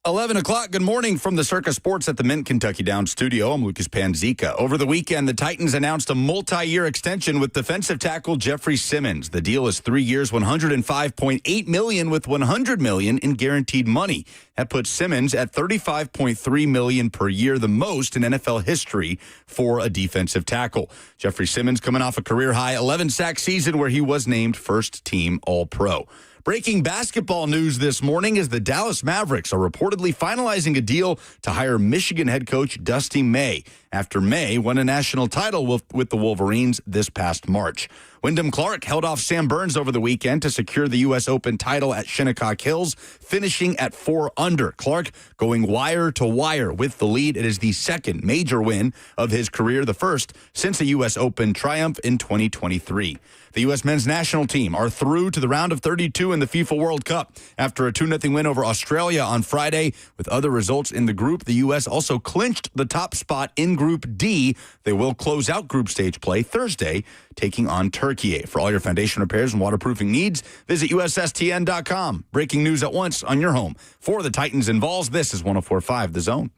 11 o'clock, good morning from the Circa Sports at the Mint Kentucky Downs studio. I'm Lucas Panzica. Over the weekend, the Titans announced a multi-year extension with defensive tackle Jeffery Simmons. The deal is 3 years, $105.8 million with $100 million in guaranteed money. That puts Simmons at $35.3 million per year, the most in NFL history for a defensive tackle. Jeffery Simmons coming off a career-high 11-sack season where he was named first-team All-Pro. Breaking basketball news this morning is the Dallas Mavericks are reportedly finalizing a deal to hire Michigan head coach Dusty May after May won a national title with the Wolverines this past March. Wyndham Clark held off Sam Burns over the weekend to secure the U.S. Open title at Shinnecock Hills, finishing at 4 under. Clark going wire to wire with the lead. It is the second major win of his career, the first since a U.S. Open triumph in 2023. The U.S. men's national team are through to the round of 32 in the FIFA World Cup. After a 2-0 win over Australia on Friday, with other results in the group, the U.S. also clinched the top spot in Group D. They will close out group stage play Thursday, taking on Turkey. For all your foundation repairs and waterproofing needs, visit USSTN.com. Breaking news at once on your home. For the Titans and Vols, this is 104.5 The Zone.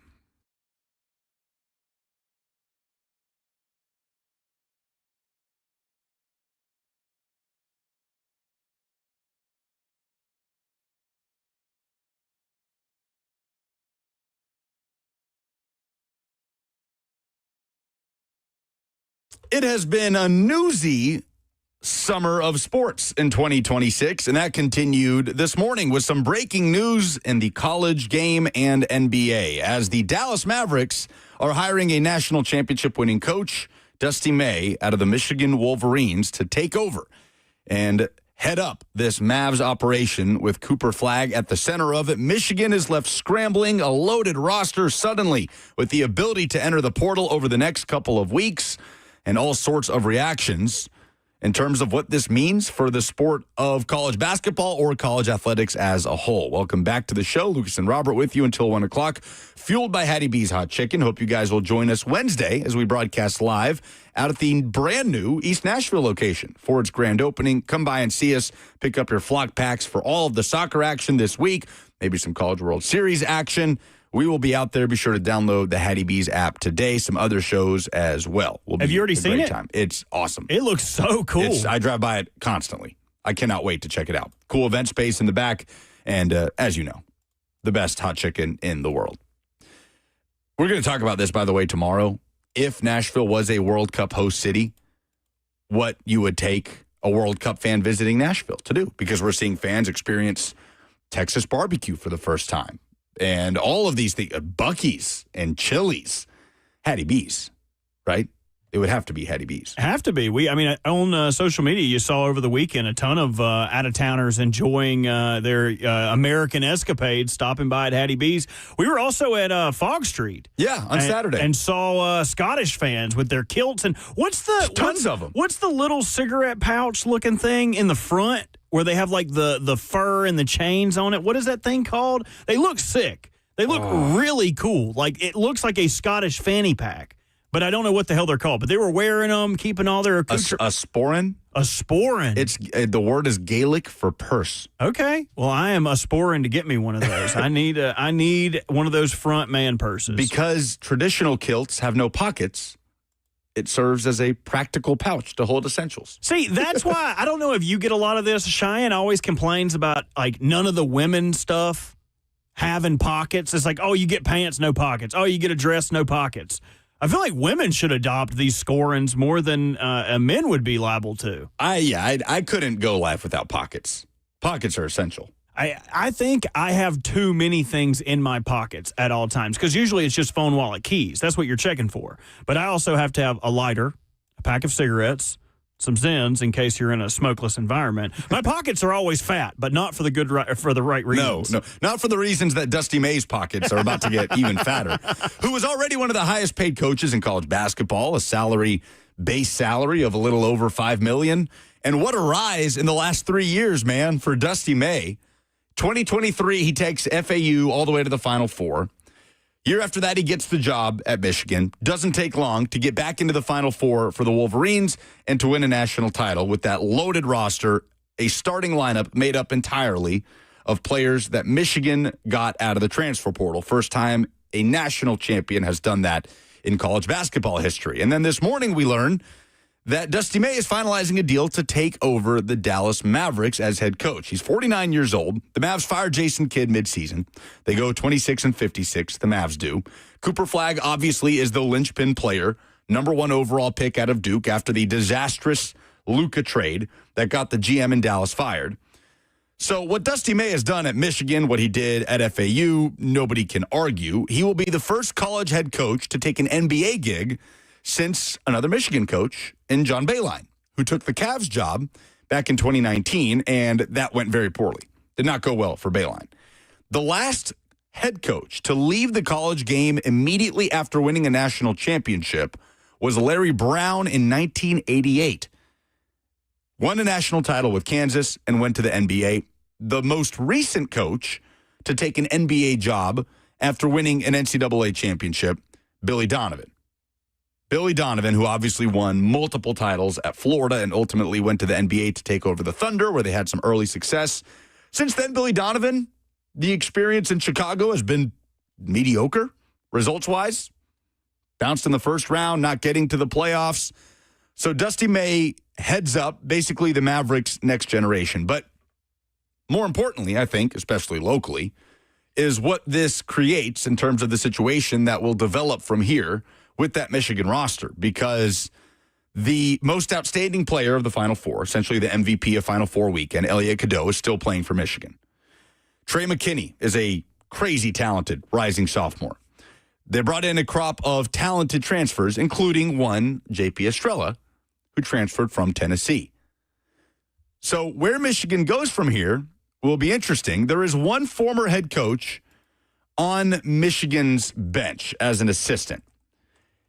It has been a newsy summer of sports in 2026, and that continued this morning with some breaking news in the college game and NBA, as the Dallas Mavericks are hiring a national championship winning coach, Dusty May, out of the Michigan Wolverines to take over and head up this Mavs operation with Cooper Flagg at the center of it. Michigan is left scrambling, a loaded roster suddenly with the ability to enter the portal over the next couple of weeks, and all sorts of reactions in terms of what this means for the sport of college basketball or college athletics as a whole. Welcome back to the show. Lucas and Robert with you until 1 o'clock. Fueled by Hattie B's Hot Chicken. Hope you guys will join us Wednesday as we broadcast live out at the brand new East Nashville location for its grand opening. Come by and see us. Pick up your flock packs for all of the soccer action this week. Maybe some College World Series action. We will be out there. Be sure to download the Hattie B's app today. Some other shows as well. Have you already seen it? Time. It's awesome. It looks so cool. I drive by it constantly. I cannot wait to check it out. Cool event space in the back. And as you know, the best hot chicken in the world. We're going to talk about this, by the way, tomorrow. If Nashville was a World Cup host city, what you would take a World Cup fan visiting Nashville to do. Because we're seeing fans experience Texas barbecue for the first time. And all of these things, Buc-ee's and Chili's, Hattie B's, right? It would have to be Hattie B's. Have to be. On social media, you saw over the weekend a ton of out-of-towners enjoying their American escapades, stopping by at Hattie B's. We were also at Fog Street. Yeah, on Saturday. And saw Scottish fans with their kilts. And tons of them. What's the little cigarette pouch-looking thing in the front where they have like the fur and the chains on it? What is that thing called? They look sick. They look really cool. Like, it looks like a Scottish fanny pack. But I don't know what the hell they're called. But they were wearing them, keeping all their accoutrements. A sporran? A sporran. It's the word is Gaelic for purse. Okay. Well, I am a sporran to get me one of those. I need one of those front man purses. Because traditional kilts have no pockets, it serves as a practical pouch to hold essentials. See, that's why I don't know if you get a lot of this. Cheyenne always complains about like none of the women stuff having pockets. It's like, oh, you get pants, no pockets. Oh, you get a dress, no pockets. I feel like women should adopt these scorings more than men would be liable to. I couldn't go life without pockets. Pockets are essential. I think I have too many things in my pockets at all times because usually it's just phone, wallet, keys. That's what you're checking for. But I also have to have a lighter, a pack of cigarettes, some Zins in case you're in a smokeless environment. My pockets are always fat, but not for the right reasons. No, not for the reasons that Dusty May's pockets are about to get even fatter. Who was already one of the highest paid coaches in college basketball, a base salary of a little over $5 million. And what a rise in the last 3 years, man, for Dusty May. 2023, he takes FAU all the way to the Final Four. Year after that, he gets the job at Michigan. Doesn't take long to get back into the Final Four for the Wolverines and to win a national title with that loaded roster, a starting lineup made up entirely of players that Michigan got out of the transfer portal. First time a national champion has done that in college basketball history. And then this morning we learned that Dusty May is finalizing a deal to take over the Dallas Mavericks as head coach. He's 49 years old. The Mavs fired Jason Kidd midseason. They go 26-56, the Mavs do. Cooper Flagg obviously is the linchpin player, number 1 overall pick out of Duke after the disastrous Luka trade that got the GM in Dallas fired. So what Dusty May has done at Michigan, what he did at FAU, nobody can argue. He will be the first college head coach to take an NBA gig since another Michigan coach in John Beilein, who took the Cavs job back in 2019, and that went very poorly. Did not go well for Beilein. The last head coach to leave the college game immediately after winning a national championship was Larry Brown in 1988. Won a national title with Kansas and went to the NBA. The most recent coach to take an NBA job after winning an NCAA championship, Billy Donovan. Billy Donovan, who obviously won multiple titles at Florida and ultimately went to the NBA to take over the Thunder, where they had some early success. Since then, Billy Donovan, the experience in Chicago has been mediocre, results-wise. Bounced in the first round, not getting to the playoffs. So Dusty May heads up basically the Mavericks' next generation. But more importantly, I think, especially locally, is what this creates in terms of the situation that will develop from here with that Michigan roster, because the most outstanding player of the Final Four, essentially the MVP of Final Four weekend, Elliot Cadeau, is still playing for Michigan. Trey McKinney is a crazy talented rising sophomore. They brought in a crop of talented transfers, including one, J.P. Estrella, who transferred from Tennessee. So where Michigan goes from here will be interesting. There is one former head coach on Michigan's bench as an assistant.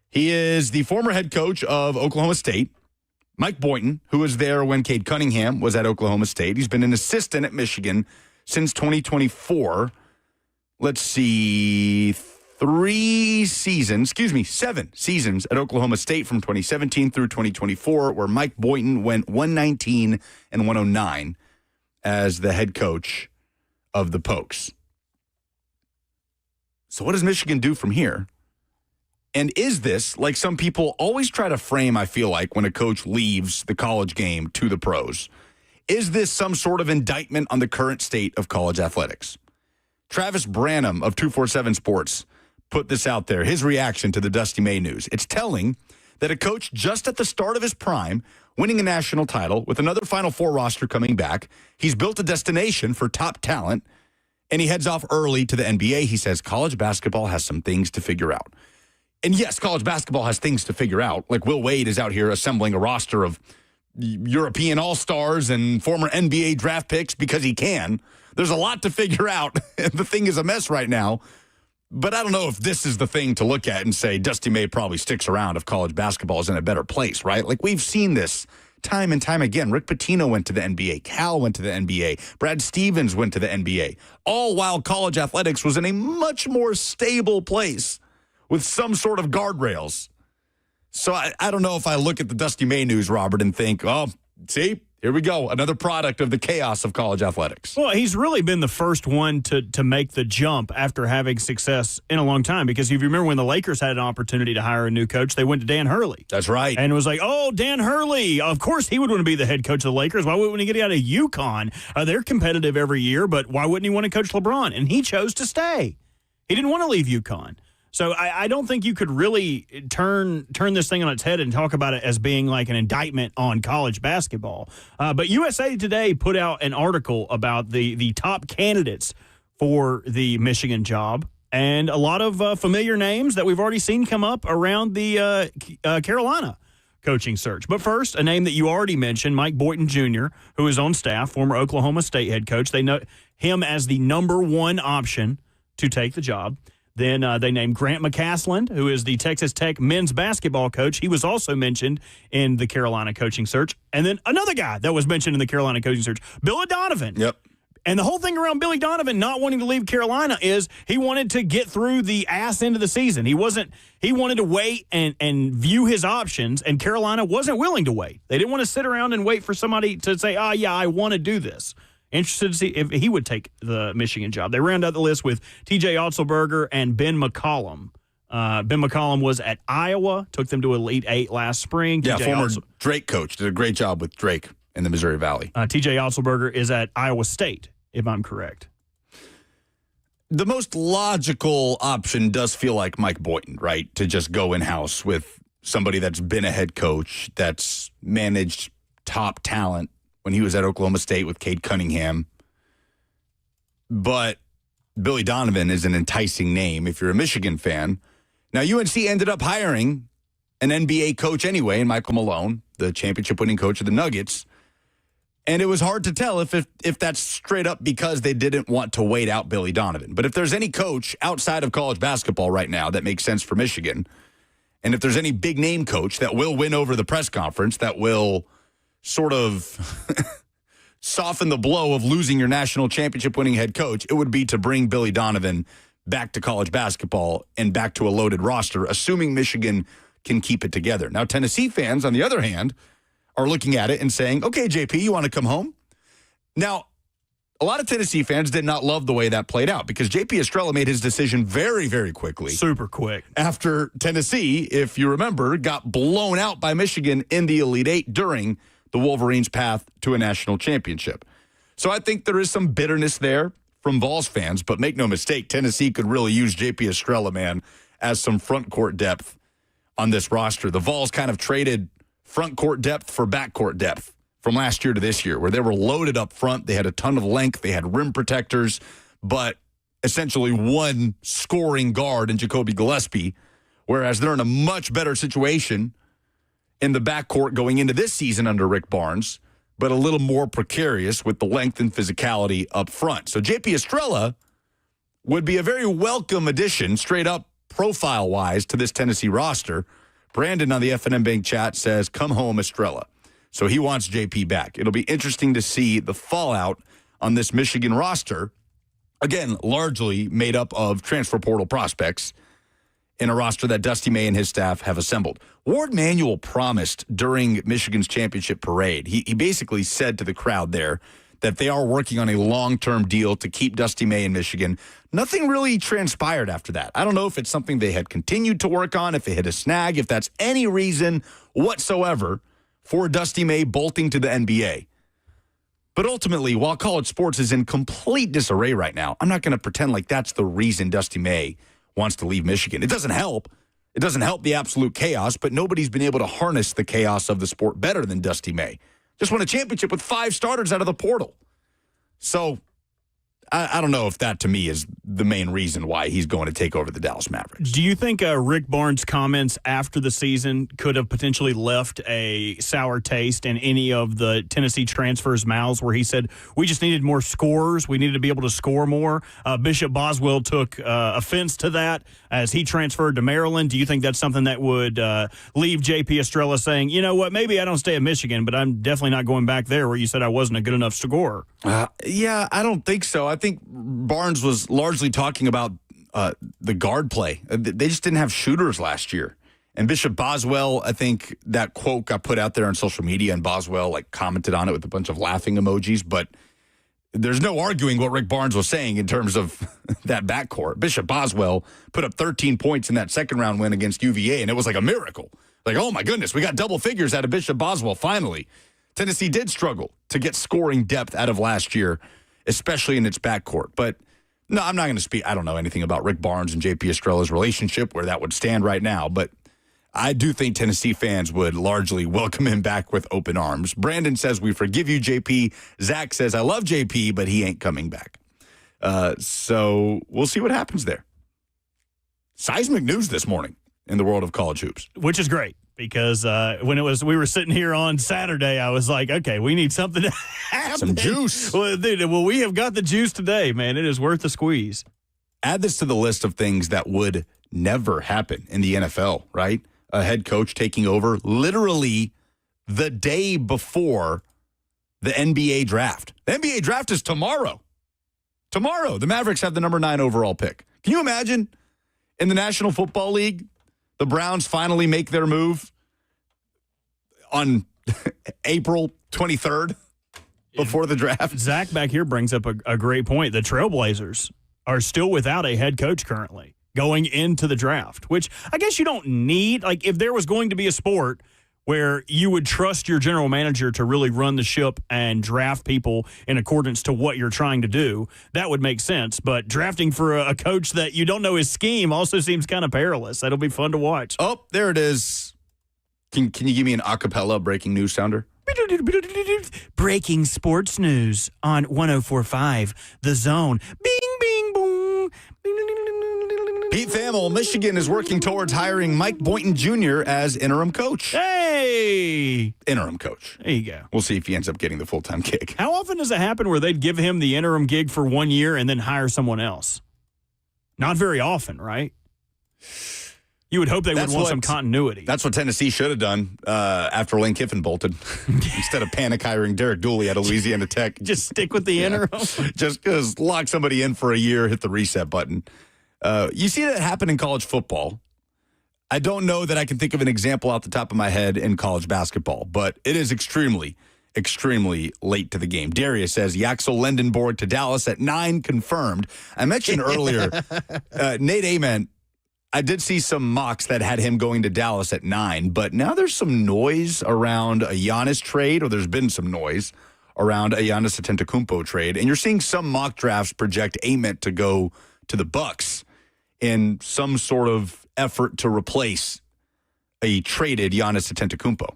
He is the former head coach of Oklahoma State, Mike Boynton, who was there when Cade Cunningham was at Oklahoma State. He's been an assistant at Michigan since 2024. Let's see, 7 seasons at Oklahoma State from 2017 through 2024, where Mike Boynton went 119 and 109 as the head coach of the Pokes. So what does Michigan do from here? And is this, like some people always try to frame, I feel like, when a coach leaves the college game to the pros, is this some sort of indictment on the current state of college athletics? Travis Branham of 247 Sports put this out there, his reaction to the Dusty May news. It's telling that a coach just at the start of his prime, winning a national title with another Final Four roster coming back, he's built a destination for top talent, and he heads off early to the NBA. He says college basketball has some things to figure out. And yes, college basketball has things to figure out. Like Will Wade is out here assembling a roster of European All-Stars and former NBA draft picks because he can. There's a lot to figure out. The thing is a mess right now. But I don't know if this is the thing to look at and say Dusty May probably sticks around if college basketball is in a better place, right? Like we've seen this time and time again. Rick Pitino went to the NBA. Cal went to the NBA. Brad Stevens went to the NBA. All while college athletics was in a much more stable place with some sort of guardrails. So I don't know if I look at the Dusty May news, Robert, and think, oh, see, here we go. Another product of the chaos of college athletics. Well, he's really been the first one to make the jump after having success in a long time. Because if you remember when the Lakers had an opportunity to hire a new coach, they went to Dan Hurley. That's right. And it was like, oh, Dan Hurley. Of course he would want to be the head coach of the Lakers. Why wouldn't he get out of UConn? They're competitive every year, but why wouldn't he want to coach LeBron? And he chose to stay. He didn't want to leave UConn. So I don't think you could really turn this thing on its head and talk about it as being like an indictment on college basketball. But USA Today put out an article about the top candidates for the Michigan job, and a lot of familiar names that we've already seen come up around the Carolina coaching search. But first, a name that you already mentioned, Mike Boynton Jr., who is on staff, former Oklahoma State head coach. They know him as the number one option to take the job. Then they named Grant McCasland, who is the Texas Tech men's basketball coach. He was also mentioned in the Carolina coaching search. And then another guy that was mentioned in the Carolina coaching search, Billy Donovan. Yep. And the whole thing around Billy Donovan not wanting to leave Carolina is he wanted to get through the ass end of the season. He wanted to wait and view his options, and Carolina wasn't willing to wait. They didn't want to sit around and wait for somebody to say, yeah, I want to do this. Interested to see if he would take the Michigan job. They round out the list with T.J. Otzelberger and Ben McCollum. Ben McCollum was at Iowa, took them to Elite Eight last spring. Yeah, former Drake coach. Did a great job with Drake in the Missouri Valley. T.J. Otzelberger is at Iowa State, if I'm correct. The most logical option does feel like Mike Boynton, right? To just go in-house with somebody that's been a head coach, that's managed top talent when he was at Oklahoma State with Cade Cunningham. But Billy Donovan is an enticing name if you're a Michigan fan. Now, UNC ended up hiring an NBA coach anyway, and Michael Malone, the championship-winning coach of the Nuggets. And it was hard to tell if that's straight up because they didn't want to wait out Billy Donovan. But if there's any coach outside of college basketball right now that makes sense for Michigan, and if there's any big-name coach that will win over the press conference, that will sort of soften the blow of losing your national championship-winning head coach, it would be to bring Billy Donovan back to college basketball and back to a loaded roster, assuming Michigan can keep it together. Now, Tennessee fans, on the other hand, are looking at it and saying, okay, JP, you want to come home? Now, a lot of Tennessee fans did not love the way that played out because JP Estrella made his decision very, very quickly. Super quick. After Tennessee, if you remember, got blown out by Michigan in the Elite Eight during the Wolverines' path to a national championship. So I think there is some bitterness there from Vols fans, but make no mistake, Tennessee could really use JP Estrella, man, as some front court depth on this roster. The Vols kind of traded front court depth for back court depth from last year to this year, where they were loaded up front. They had a ton of length. They had rim protectors, but essentially one scoring guard in Jacoby Gillespie, whereas they're in a much better situation in the backcourt going into this season under Rick Barnes, but a little more precarious with the length and physicality up front. So JP Estrella would be a very welcome addition, straight up profile-wise, to this Tennessee roster. Brandon on the FNM Bank chat says, come home, Estrella. So he wants JP back. It'll be interesting to see the fallout on this Michigan roster. Again, largely made up of transfer portal prospects in a roster that Dusty May and his staff have assembled. Ward Manuel promised during Michigan's championship parade, he basically said to the crowd there that they are working on a long-term deal to keep Dusty May in Michigan. Nothing really transpired after that. I don't know if it's something they had continued to work on, if it hit a snag, if that's any reason whatsoever for Dusty May bolting to the NBA. But ultimately, while college sports is in complete disarray right now, I'm not going to pretend like that's the reason Dusty May wants to leave Michigan. It doesn't help. It doesn't help the absolute chaos, but nobody's been able to harness the chaos of the sport better than Dusty May. Just won a championship with 5 starters out of the portal. So I don't know if that, to me, is the main reason why he's going to take over the Dallas Mavericks. Do you think Rick Barnes' comments after the season could have potentially left a sour taste in any of the Tennessee transfers' mouths where he said, we just needed more scorers, we needed to be able to score more? Bishop Boswell took offense to that as he transferred to Maryland. Do you think that's something that would leave JP Estrella saying, you know what, maybe I don't stay at Michigan, but I'm definitely not going back there where you said I wasn't a good enough scorer? Yeah, I don't think so. I think Barnes was largely talking about the guard play. They just didn't have shooters last year. And Bishop Boswell, I think that quote got put out there on social media, and Boswell commented on it with a bunch of laughing emojis. But there's no arguing what Rick Barnes was saying in terms of that backcourt. Bishop Boswell put up 13 points in that second-round win against UVA, and it was like a miracle. Like, oh, my goodness, we got double figures out of Bishop Boswell finally. Tennessee did struggle to get scoring depth out of last year, especially in its backcourt. But no, I'm not going to speak. I don't know anything about Rick Barnes and JP Estrella's relationship, where that would stand right now. But I do think Tennessee fans would largely welcome him back with open arms. Brandon says, we forgive you, JP. Zach says, I love JP, but he ain't coming back. So we'll see what happens there. Seismic news this morning in the world of college hoops. Which is great. Because when we were sitting here on Saturday, I was like, okay, we need something to happen. Some juice. Well, dude, we have got the juice today, man. It is worth the squeeze. Add this to the list of things that would never happen in the NFL, right? A head coach taking over literally the day before the NBA draft. The NBA draft is tomorrow. Tomorrow, the Mavericks have the number 9 overall pick. Can you imagine in the National Football League, the Browns finally make their move on April 23rd? before the draft. Zach back here brings up a great point. The Trailblazers are still without a head coach currently going into the draft, which I guess you don't need. Like, if there was going to be a sport where you would trust your general manager to really run the ship and draft people in accordance to what you're trying to do, that would make sense. But drafting for a coach that you don't know his scheme also seems kind of perilous. That'll be fun to watch. Oh, there it is. Can you give me an a cappella breaking news sounder? Breaking sports news on 104.5 The Zone. Bing, bing, boom. Pete Thamel, Michigan is working towards hiring Mike Boynton Jr. as interim coach. Hey! Interim coach. There you go. We'll see if he ends up getting the full-time gig. How often does it happen where they'd give him the interim gig for 1 year and then hire someone else? Not very often, right? You would hope they would want some continuity. That's what Tennessee should have done after Lane Kiffin bolted. Instead of panic hiring Derek Dooley out of Louisiana Tech. Just stick with the interim. Just because lock somebody in for a year, hit the reset button. You see that happen in college football. I don't know that I can think of an example off the top of my head in college basketball, but it is extremely, extremely late to the game. Darius says Yaxel Lendenborg to Dallas at 9, confirmed. I mentioned earlier, Nate Ament, I did see some mocks that had him going to Dallas at 9, but now there's some noise around a Giannis trade, or there's been some noise around a Giannis Antetokounmpo trade, and you're seeing some mock drafts project Ament to go to the Bucks in some sort of effort to replace a traded Giannis Antetokounmpo.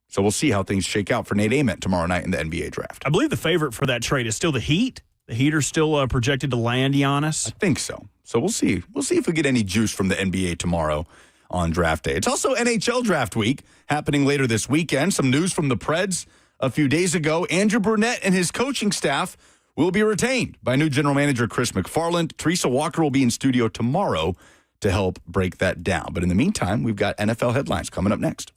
So we'll see how things shake out for Nate Ament tomorrow night in the NBA draft. I believe the favorite for that trade is still the Heat. The Heat are still projected to land Giannis. I think so. So we'll see. We'll see if we get any juice from the NBA tomorrow on draft day. It's also NHL draft week happening later this weekend. Some news from the Preds a few days ago. Andrew Brunette and his coaching staff will be retained by new general manager Chris McFarland. Teresa Walker will be in studio tomorrow to help break that down. But in the meantime, we've got NFL headlines coming up next.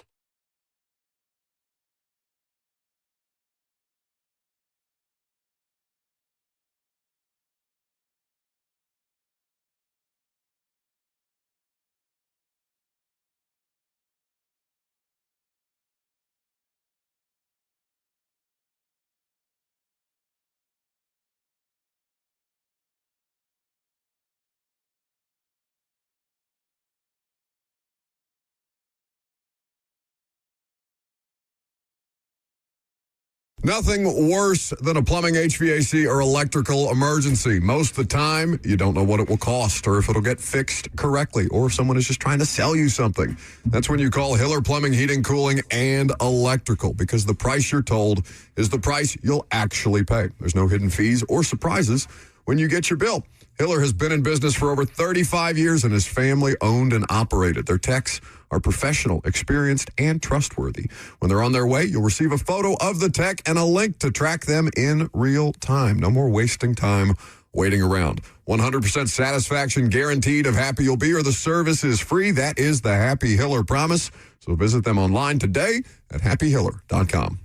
Nothing worse than a plumbing, HVAC, or electrical emergency. Most of the time, you don't know what it will cost or if it'll get fixed correctly or if someone is just trying to sell you something. That's when you call Hiller Plumbing, Heating, Cooling, and Electrical, because the price you're told is the price you'll actually pay. There's no hidden fees or surprises when you get your bill. Hiller has been in business for over 35 years and is family-owned and operated. Their techs are professional, experienced, and trustworthy. When they're on their way, you'll receive a photo of the tech and a link to track them in real time. No more wasting time waiting around. 100% satisfaction guaranteed of happy you'll be, or the service is free. That is the Happy Hiller promise. So visit them online today at happyhiller.com.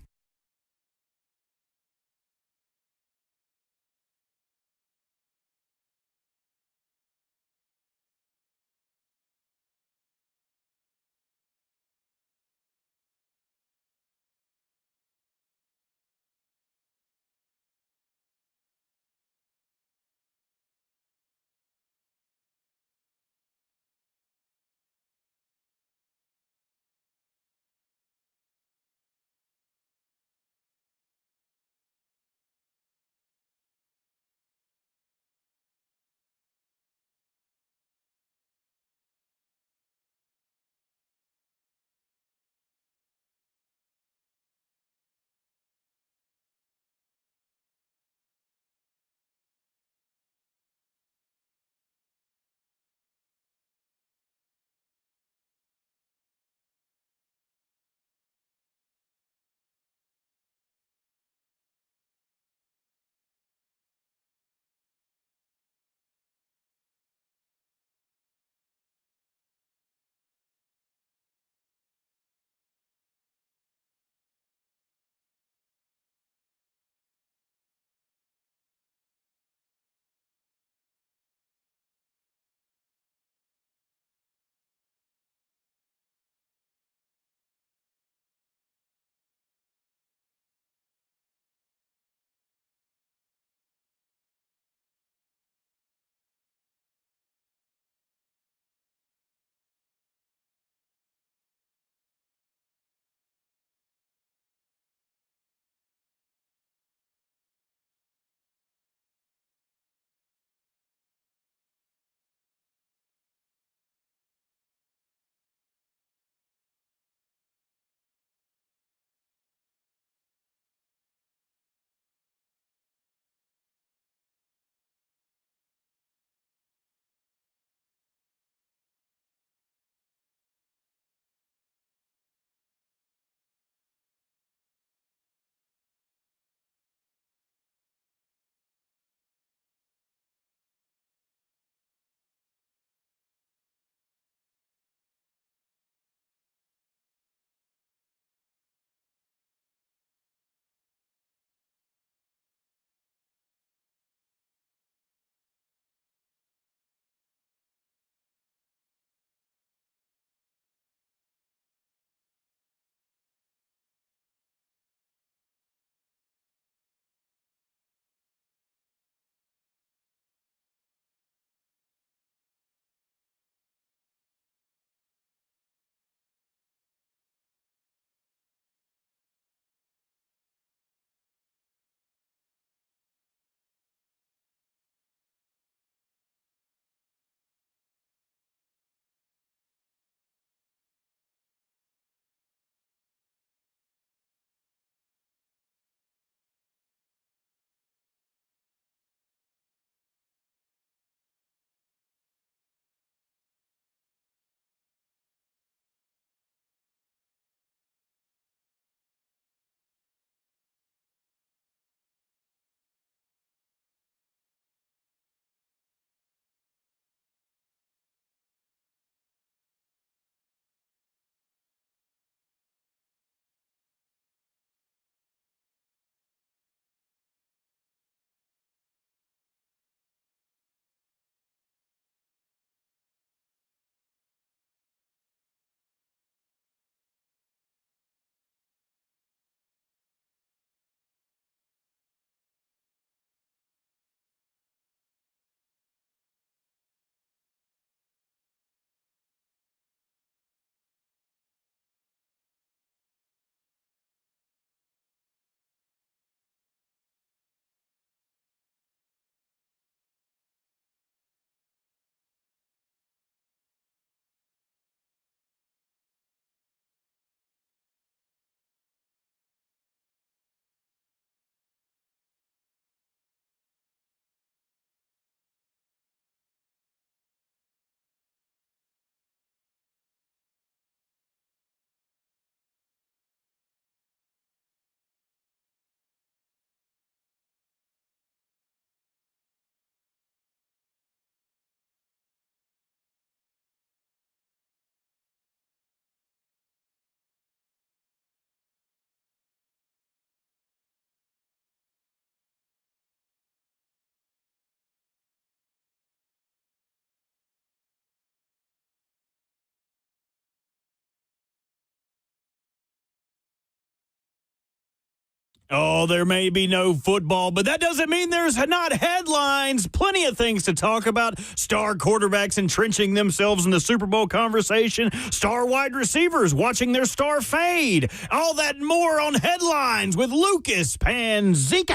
Oh, there may be no football, but that doesn't mean there's not headlines. Plenty of things to talk about. Star quarterbacks entrenching themselves in the Super Bowl conversation. Star wide receivers watching their star fade. All that and more on Headlines with Lucas Panzica.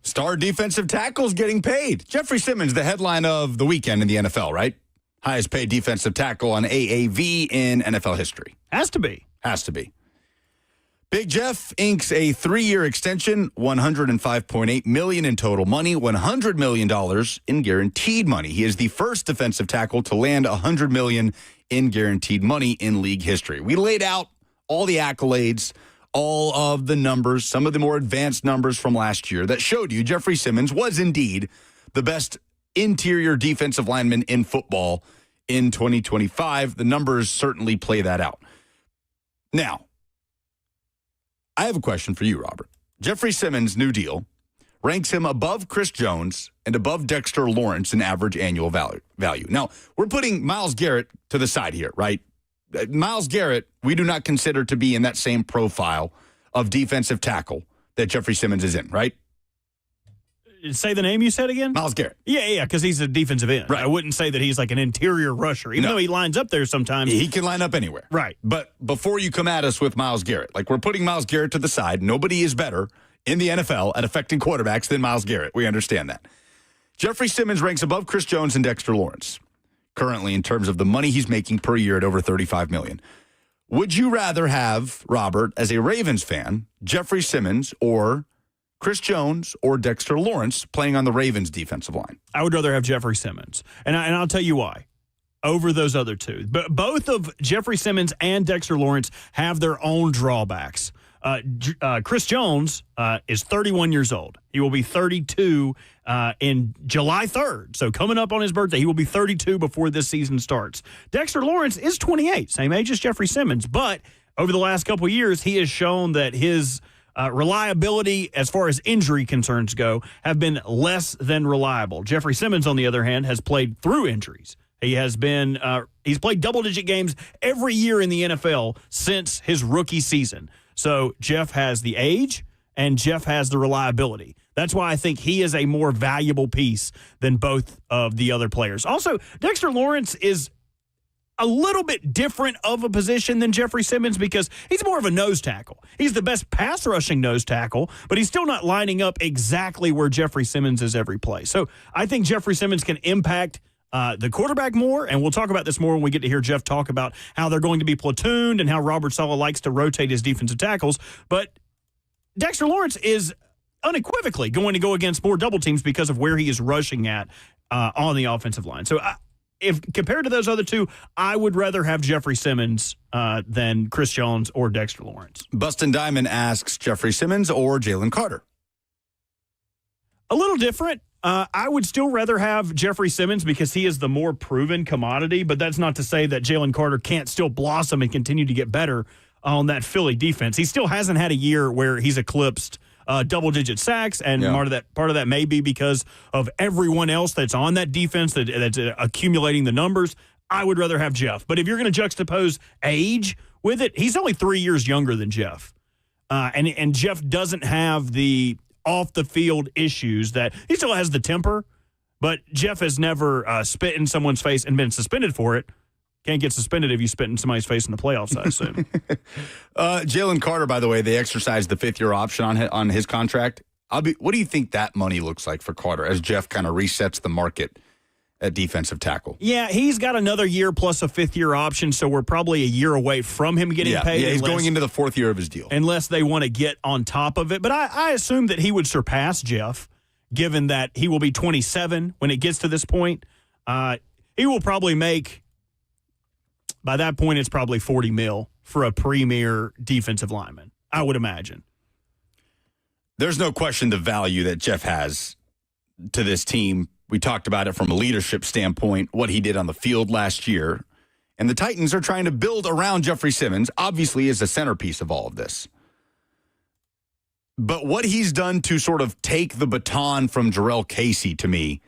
Star defensive tackles getting paid. Jeffery Simmons, the headline of the weekend in the NFL, right? Highest paid defensive tackle on AAV in NFL history. Has to be. Has to be. Big Jeff inks a 3-year extension, $105.8 million in total money, $100 million in guaranteed money. He is the first defensive tackle to land $100 million in guaranteed money in league history. We laid out all the accolades, all of the numbers, some of the more advanced numbers from last year that showed you Jeffery Simmons was indeed the best interior defensive lineman in football in 2025. The numbers certainly play that out. Now, I have a question for you, Robert. Jeffery Simmons' new deal ranks him above Chris Jones and above Dexter Lawrence in average annual value. Now, we're putting Myles Garrett to the side here, right? Myles Garrett, we do not consider to be in that same profile of defensive tackle that Jeffery Simmons is in, right? Say the name you said again? Myles Garrett. Yeah, because he's a defensive end. Right. I wouldn't say that he's like an interior rusher, even though he lines up there sometimes. He can line up anywhere. Right. But before you come at us with Myles Garrett, like we're putting Myles Garrett to the side. Nobody is better in the NFL at affecting quarterbacks than Myles Garrett. We understand that. Jeffery Simmons ranks above Chris Jones and Dexter Lawrence currently in terms of the money he's making per year at over $35 million. Would you rather have, Robert, as a Ravens fan, Jeffery Simmons or Chris Jones or Dexter Lawrence playing on the Ravens defensive line? I would rather have Jeffery Simmons. And I'll tell you why. Over those other two. But both of Jeffery Simmons and Dexter Lawrence have their own drawbacks. Chris Jones is 31 years old. He will be 32 in July 3rd. So coming up on his birthday, he will be 32 before this season starts. Dexter Lawrence is 28, same age as Jeffery Simmons. But over the last couple of years, he has shown that his reliability as far as injury concerns go have been less than reliable. Jeffery Simmons, on the other hand, has played through injuries. He has been he's played double-digit games every year in the NFL since his rookie season. So Jeff has the age and Jeff has the reliability. That's why I think he is a more valuable piece than both of the other players. Also, Dexter Lawrence is a little bit different of a position than Jeffery Simmons because he's more of a nose tackle. He's the best pass rushing nose tackle, but he's still not lining up exactly where Jeffery Simmons is every play. So I think Jeffery Simmons can impact the quarterback more, and we'll talk about this more when we get to hear Jeff talk about how they're going to be platooned and how Robert Saleh likes to rotate his defensive tackles. But Dexter Lawrence is unequivocally going to go against more double teams because of where he is rushing at on the offensive line. So if compared to those other two, I would rather have Jeffery Simmons than Chris Jones or Dexter Lawrence. Bustin' Diamond asks Jeffery Simmons or Jalen Carter. A little different. I would still rather have Jeffery Simmons because he is the more proven commodity, but that's not to say that Jalen Carter can't still blossom and continue to get better on that Philly defense. He still hasn't had a year where he's eclipsed double-digit sacks, and part of that may be because of everyone else that's on that defense that's accumulating the numbers. I would rather have Jeff. But if you're going to juxtapose age with it, he's only 3 years younger than Jeff. And Jeff doesn't have the off-the-field issues that – he still has the temper, but Jeff has never spit in someone's face and been suspended for it. Can't get suspended if you spit in somebody's face in the playoffs, I assume. Jalen Carter, by the way, they exercised the fifth-year option on his contract. What do you think that money looks like for Carter as Jeff kind of resets the market at defensive tackle? Yeah, he's got another year plus a fifth-year option, so we're probably a year away from him getting paid. Yeah, he's going into the fourth year of his deal. Unless they want to get on top of it. But I assume that he would surpass Jeff, given that he will be 27 when it gets to this point. He will probably make, by that point, it's probably $40 million for a premier defensive lineman, I would imagine. There's no question the value that Jeff has to this team. We talked about it from a leadership standpoint, what he did on the field last year. And the Titans are trying to build around Jeffery Simmons, obviously as the centerpiece of all of this. But what he's done to sort of take the baton from Jarrell Casey, to me,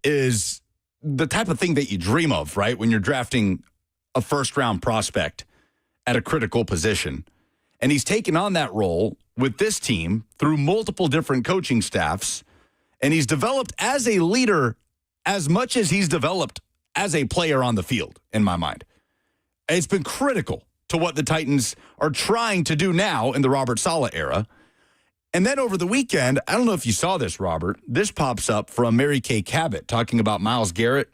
is the type of thing that you dream of, right? When you're drafting a first-round prospect at a critical position. And he's taken on that role with this team through multiple different coaching staffs. And he's developed as a leader as much as he's developed as a player on the field, in my mind. It's been critical to what the Titans are trying to do now in the Robert Saleh era. And then over the weekend, I don't know if you saw this, Robert, this pops up from Mary Kay Cabot talking about Myles Garrett,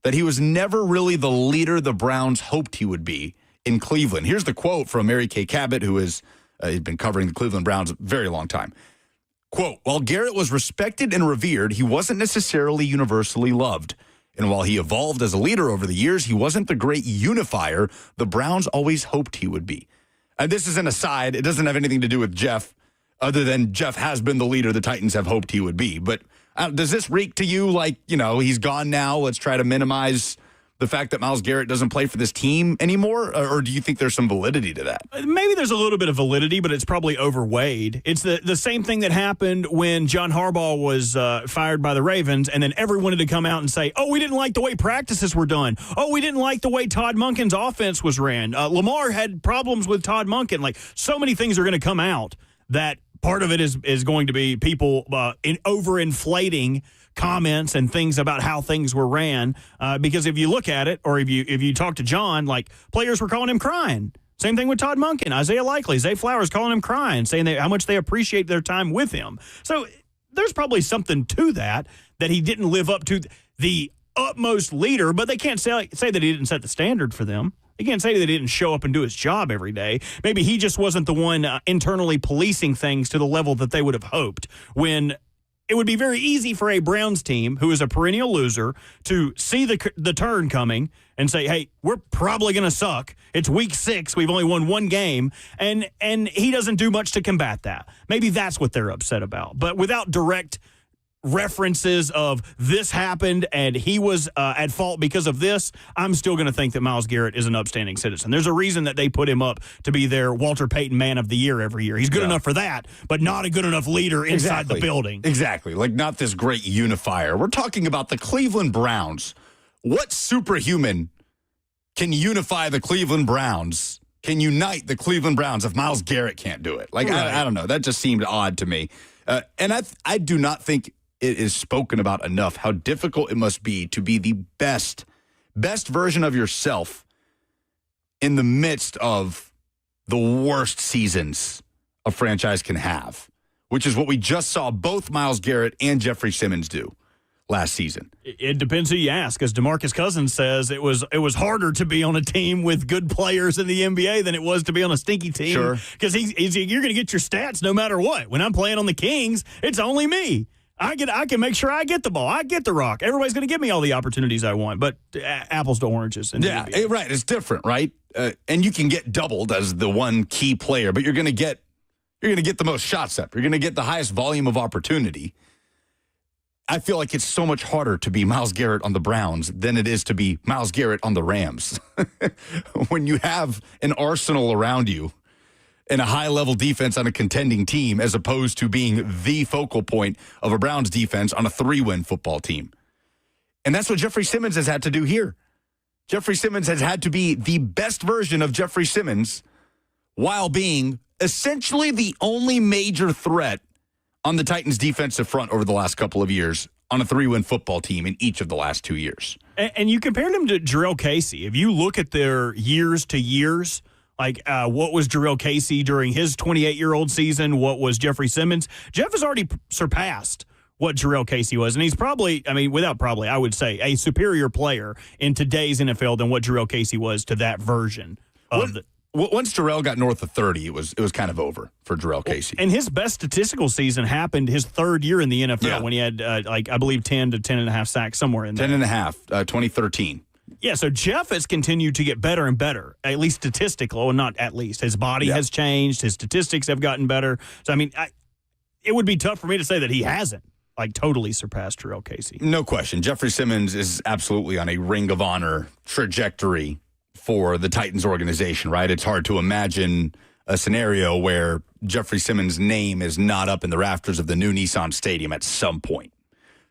that he was never really the leader the Browns hoped he would be in Cleveland. Here's the quote from Mary Kay Cabot, who has been covering the Cleveland Browns a very long time. Quote, while Garrett was respected and revered, he wasn't necessarily universally loved. And while he evolved as a leader over the years, he wasn't the great unifier the Browns always hoped he would be. And this is an aside. It doesn't have anything to do with Jeff, other than Jeff has been the leader the Titans have hoped he would be. But does this reek to you like, he's gone now, let's try to minimize the fact that Myles Garrett doesn't play for this team anymore? Or do you think there's some validity to that? Maybe there's a little bit of validity, but it's probably overweighed. It's the same thing that happened when John Harbaugh was fired by the Ravens, and then everyone had to come out and say, oh, we didn't like the way practices were done. Oh, we didn't like the way Todd Monken's offense was ran. Lamar had problems with Todd Monken. Like, so many things are going to come out that part of it is going to be people overinflating comments and things about how things were ran. Because if you look at it, or if you talk to John, like, players were calling him crying. Same thing with Todd Monken, Isaiah Likely, Zay Flowers calling him crying, saying how much they appreciate their time with him. So there's probably something to that he didn't live up to the utmost leader, but they can't say that he didn't set the standard for them. They can't say that he didn't show up and do his job every day. Maybe he just wasn't the one internally policing things to the level that they would have hoped, when it would be very easy for a Browns team who is a perennial loser to see the turn coming and say, hey, we're probably going to suck. It's week 6. We've only won one game. And he doesn't do much to combat that. Maybe that's what they're upset about. But without direct references of this happened and he was at fault because of this, I'm still going to think that Myles Garrett is an upstanding citizen. There's a reason that they put him up to be their Walter Payton Man of the Year every year. He's good enough for that, but not a good enough leader inside the building. Exactly. Like, not this great unifier. We're talking about the Cleveland Browns. What superhuman can unify the Cleveland Browns, can unite the Cleveland Browns if Myles Garrett can't do it? Like, right. I don't know. That just seemed odd to me. And I do not think it is spoken about enough how difficult it must be to be the best version of yourself in the midst of the worst seasons a franchise can have, which is what we just saw both Myles Garrett and Jeffery Simmons do last season. It depends who you ask. As DeMarcus Cousins says, it was harder to be on a team with good players in the NBA than it was to be on a stinky team. Sure. Because you're going to get your stats no matter what. When I'm playing on the Kings, it's only me. I can make sure I get the ball. I get the rock. Everybody's going to give me all the opportunities I want, but apples to oranges. Right. It's different, right? And you can get doubled as the one key player, but you're going to get the most shots up. You're going to get the highest volume of opportunity. I feel like it's so much harder to be Myles Garrett on the Browns than it is to be Myles Garrett on the Rams. When you have an arsenal around you and a high-level defense on a contending team, as opposed to being the focal point of a Browns defense on a 3-win football team. And that's what Jeffery Simmons has had to do here. Jeffery Simmons has had to be the best version of Jeffery Simmons while being essentially the only major threat on the Titans' defensive front over the last couple of years on a 3-win football team in each of the last 2 years. And you compared him to Jarrell Casey. If you look at their years to years, like what was Jarrell Casey during his 28-year-old season? What was Jeffery Simmons? Jeff has already surpassed what Jarrell Casey was. And he's probably, I would say, a superior player in today's NFL than what Jarrell Casey was to that version of the. Once Jarrell got north of 30, it was kind of over for Jarrell Casey. And his best statistical season happened his third year in the NFL when he had, I believe, 10 to 10.5 sacks, somewhere in there. 10.5, 2013. Yeah, so Jeff has continued to get better and better, at least statistical, well, not at least. His body has changed. His statistics have gotten better. So, it would be tough for me to say that he hasn't, totally surpassed Jarrell Casey. No question. Jeffery Simmons is absolutely on a Ring of Honor trajectory for the Titans organization, right? It's hard to imagine a scenario where Jeffery Simmons' name is not up in the rafters of the new Nissan Stadium at some point.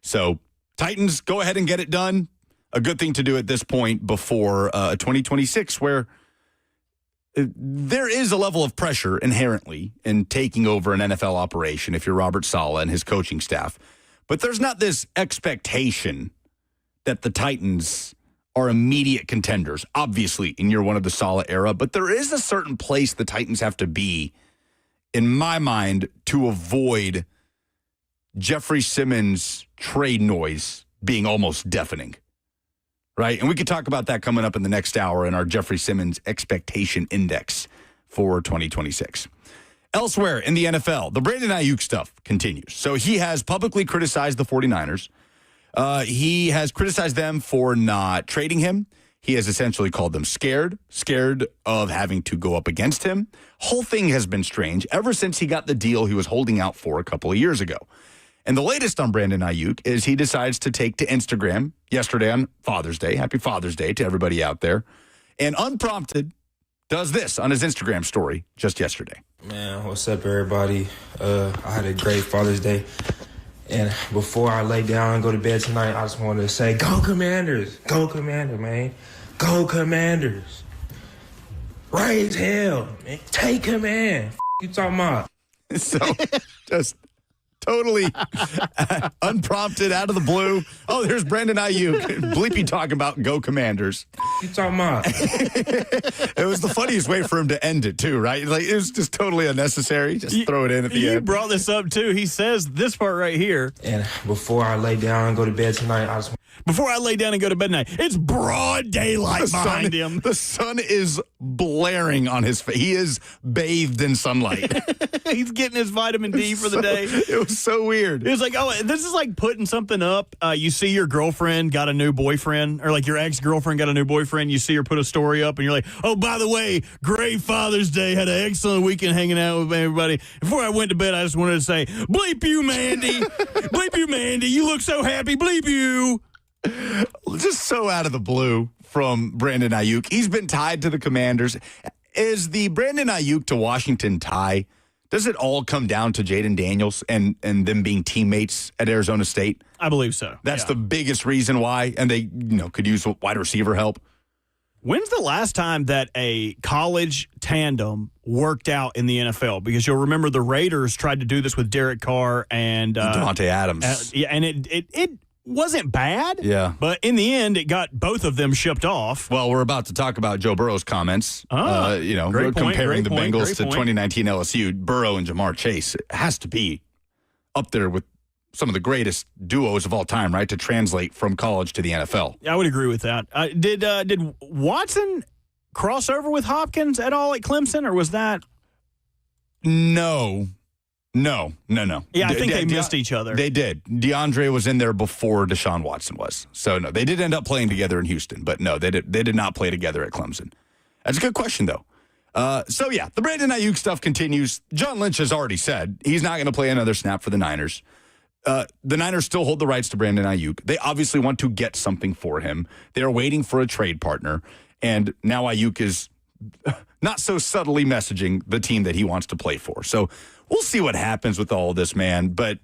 So, Titans, go ahead and get it done. A good thing to do at this point before 2026, where there is a level of pressure inherently in taking over an NFL operation if you're Robert Saleh and his coaching staff. But there's not this expectation that the Titans are immediate contenders, obviously, in year one of the Saleh era. But there is a certain place the Titans have to be, in my mind, to avoid Jeffery Simmons' trade noise being almost deafening. Right? And we could talk about that coming up in the next hour in our Jeffery Simmons expectation index for 2026. Elsewhere in the NFL, the Brandon Ayuk stuff continues. So he has publicly criticized the 49ers. He has criticized them for not trading him. He has essentially called them scared of having to go up against him. Whole thing has been strange ever since he got the deal he was holding out for a couple of years ago. And the latest on Brandon Ayuk is he decides to take to Instagram yesterday on Father's Day. Happy Father's Day to everybody out there. And unprompted does this on his Instagram story just yesterday. Man, what's up, everybody? I had a great Father's Day. And before I lay down and go to bed tonight, I just wanted to say, go Commanders! Go Commanders, man. Go Commanders. Raise hell, man. Take command. You talking about? So, just totally unprompted, out of the blue. Oh, there's Brandon Ayuk. Bleepy talking about go Commanders. You talking about? It was the funniest way for him to end it, too, right? Like, it was just totally unnecessary. Just throw it in at the end. You brought this up, too. He says this part right here. And before I lay down and go to bed tonight, I just Before I lay down and go to bed tonight, it's broad daylight behind him. The sun is blaring on his face. He is bathed in sunlight. He's getting his vitamin D for the day. It was so weird. It was like, oh, this is like putting something up. You see your girlfriend got a new boyfriend, or like your ex-girlfriend got a new boyfriend. You see her put a story up, and you're like, oh, by the way, great Father's Day. Had an excellent weekend hanging out with everybody. Before I went to bed, I just wanted to say, bleep you, Mandy. Bleep you, Mandy. You look so happy. Bleep you. Just so out of the blue from Brandon Ayuk. He's been tied to the Commanders. Is the Brandon Ayuk to Washington tie, does it all come down to Jaden Daniels and them being teammates at Arizona State? I believe so. That's the biggest reason why, and they could use wide receiver help. When's the last time that a college tandem worked out in the NFL? Because you'll remember the Raiders tried to do this with Derek Carr and Devontae Adams. And it wasn't bad. Yeah. But in the end, it got both of them shipped off. Well, we're about to talk about Joe Burrow's comments. Great point, comparing the great Bengals to point. 2019 LSU. Burrow and Jamar Chase has to be up there with some of the greatest duos of all time, right? To translate from college to the NFL. Yeah, I would agree with that. Did Watson cross over with Hopkins at all at Clemson, or was that? No. Yeah, I think they missed each other. They did. DeAndre was in there before Deshaun Watson was. So, no, they did end up playing together in Houston. But, no, they did not play together at Clemson. That's a good question, though. The Brandon Ayuk stuff continues. John Lynch has already said he's not going to play another snap for the Niners. The Niners still hold the rights to Brandon Ayuk. They obviously want to get something for him. They are waiting for a trade partner. And now Ayuk is not so subtly messaging the team that he wants to play for. So we'll see what happens with all of this, man. But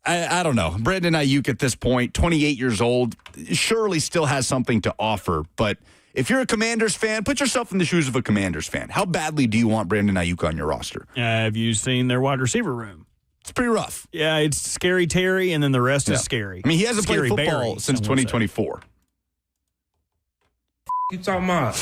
I don't know. Brandon Ayuk at this point, 28 years old, surely still has something to offer. But if you're a Commanders fan, put yourself in the shoes of a Commanders fan. How badly do you want Brandon Ayuk on your roster? Have you seen their wide receiver room? It's pretty rough. Yeah, it's Scary Terry, and then the rest is scary. I mean, he hasn't Scary played football Barry, since 2024. you talking about?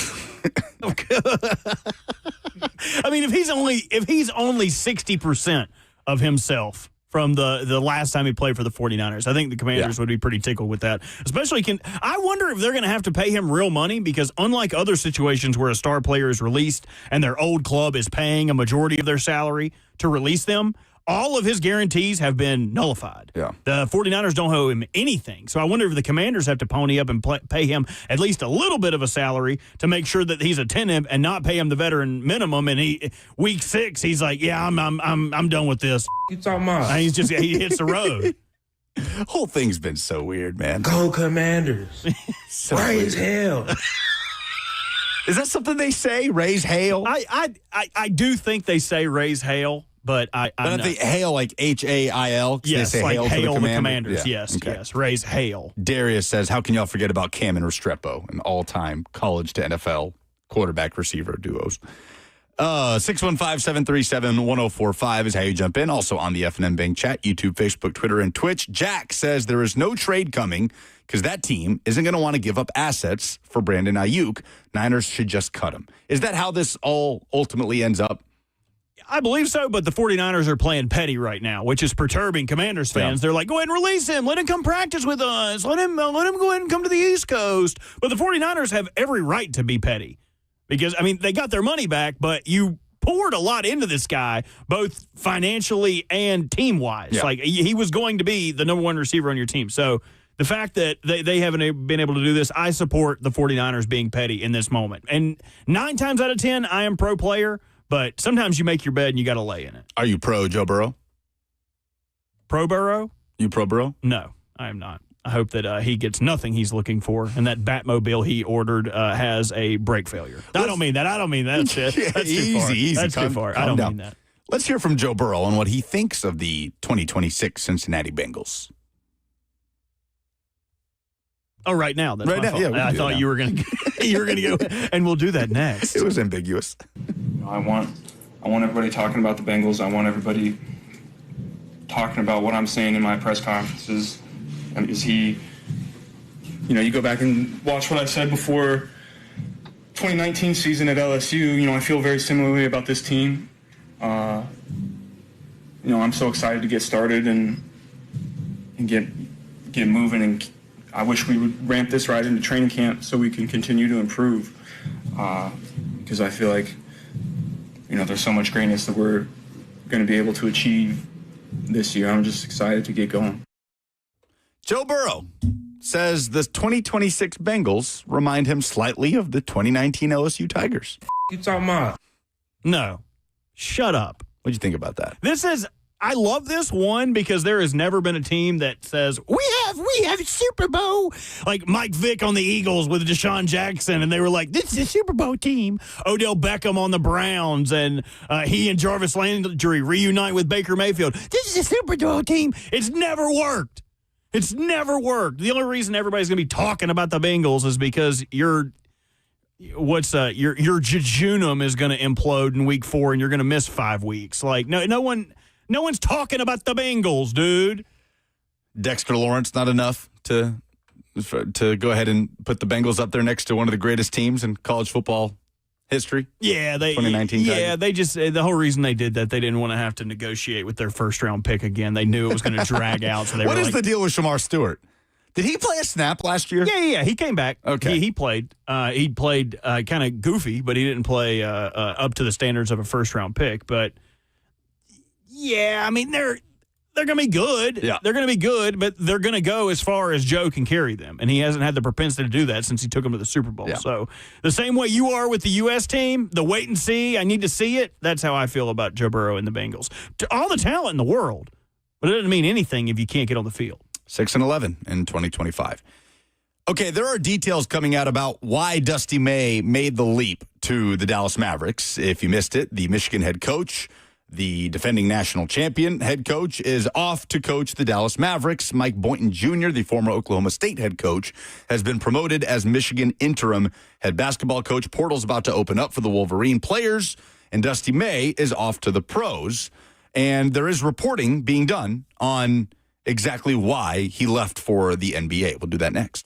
I mean, if he's only 60% of himself from the last time he played for the 49ers, I think the Commanders would be pretty tickled with that. Especially, I wonder if they're going to have to pay him real money, because unlike other situations where a star player is released and their old club is paying a majority of their salary to release them, all of his guarantees have been nullified. Yeah. The 49ers don't owe him anything. So I wonder if the Commanders have to pony up and pay him at least a little bit of a salary to make sure that he's attentive and not pay him the veteran minimum. And week 6, he's like, yeah, I'm done with this. You talking about? And he hits the road. Whole thing's been so weird, man. Go Commanders. So Raise hell. Is that something they say? Raise hail? I do think they say raise hail. But I don't think hail like H-A-I-L? Yes, they say like hail to the Commanders. Yeah. Yes, Okay. yes. Raise hail. Darius says, how can y'all forget about Cam and Restrepo, an all-time college to NFL quarterback receiver duos. 615-737-1045 is how you jump in. Also on the F&M Bank chat, YouTube, Facebook, Twitter, and Twitch. Jack says there is no trade coming because that team isn't going to want to give up assets for Brandon Ayuk. Niners should just cut him. Is that how this all ultimately ends up? I believe so, but the 49ers are playing petty right now, which is perturbing Commanders fans. Yeah. They're like, go ahead and release him. Let him come practice with us. Let him go ahead and come to the East Coast. But the 49ers have every right to be petty because, I mean, they got their money back, but you poured a lot into this guy, both financially and team-wise. Yeah. Like, he was going to be the number one receiver on your team. So the fact that they haven't been able to do this, I support the 49ers being petty in this moment. And 9 times out of 10, I am pro player. But sometimes you make your bed and you got to lay in it. Are you pro Joe Burrow? Pro Burrow? You pro Burrow? No, I am not. I hope that he gets nothing he's looking for, and that Batmobile he ordered has a brake failure. I don't mean that. That's it. That's too far. Easy. That's too far. I don't mean that. Let's hear from Joe Burrow on what he thinks of the 2026 Cincinnati Bengals. Oh, right now. That's right my now. fault. Yeah, I thought you were going to go, and we'll do that next. It was ambiguous. I want everybody talking about the Bengals. I want everybody talking about what I'm saying in my press conferences. And you go back and watch what I said before 2019 season at LSU. I feel very similarly about this team. I'm so excited to get started and get moving, and I wish we would ramp this right into training camp so we can continue to improve. Because I feel like there's so much greatness that we're going to be able to achieve this year. I'm just excited to get going. Joe Burrow says the 2026 Bengals remind him slightly of the 2019 LSU Tigers. You talking about? No. Shut up. What'd you think about that? I love this one because there has never been a team that says, we have Super Bowl. Like Mike Vick on the Eagles with Deshaun Jackson, and they were like, this is a Super Bowl team. Odell Beckham on the Browns, and he and Jarvis Landry reunite with Baker Mayfield. This is a Super Bowl team. It's never worked. The only reason everybody's going to be talking about the Bengals is because your jejunum is going to implode in week 4, and you're going to miss 5 weeks. Like, no one's talking about the Bengals, dude. Dexter Lawrence, not enough to go ahead and put the Bengals up there next to one of the greatest teams in college football history. Yeah, 2019. Yeah, they just the whole reason they did that, they didn't want to have to negotiate with their first round pick again. They knew it was going to drag out. So what is the deal with Shamar Stewart? Did he play a snap last year? Yeah. He came back. Okay. He played. He played kind of goofy, but he didn't play up to the standards of a first round pick. But yeah, I mean they're going to be good. Yeah. They're going to be good, but they're going to go as far as Joe can carry them, and he hasn't had the propensity to do that since he took them to the Super Bowl. Yeah. So the same way you are with the U.S. team, the wait and see, I need to see it. That's how I feel about Joe Burrow and the Bengals. All the talent in the world, but it doesn't mean anything if you can't get on the field. 6-11 in 2025. Okay, there are details coming out about why Dusty May made the leap to the Dallas Mavericks. If you missed it, the Michigan head coach, the defending national champion head coach, is off to coach the Dallas Mavericks. Mike Boynton Jr., the former Oklahoma State head coach, has been promoted as Michigan interim head basketball coach. Portal's about to open up for the Wolverine players, and Dusty May is off to the pros. And there is reporting being done on exactly why he left for the NBA. We'll do that next.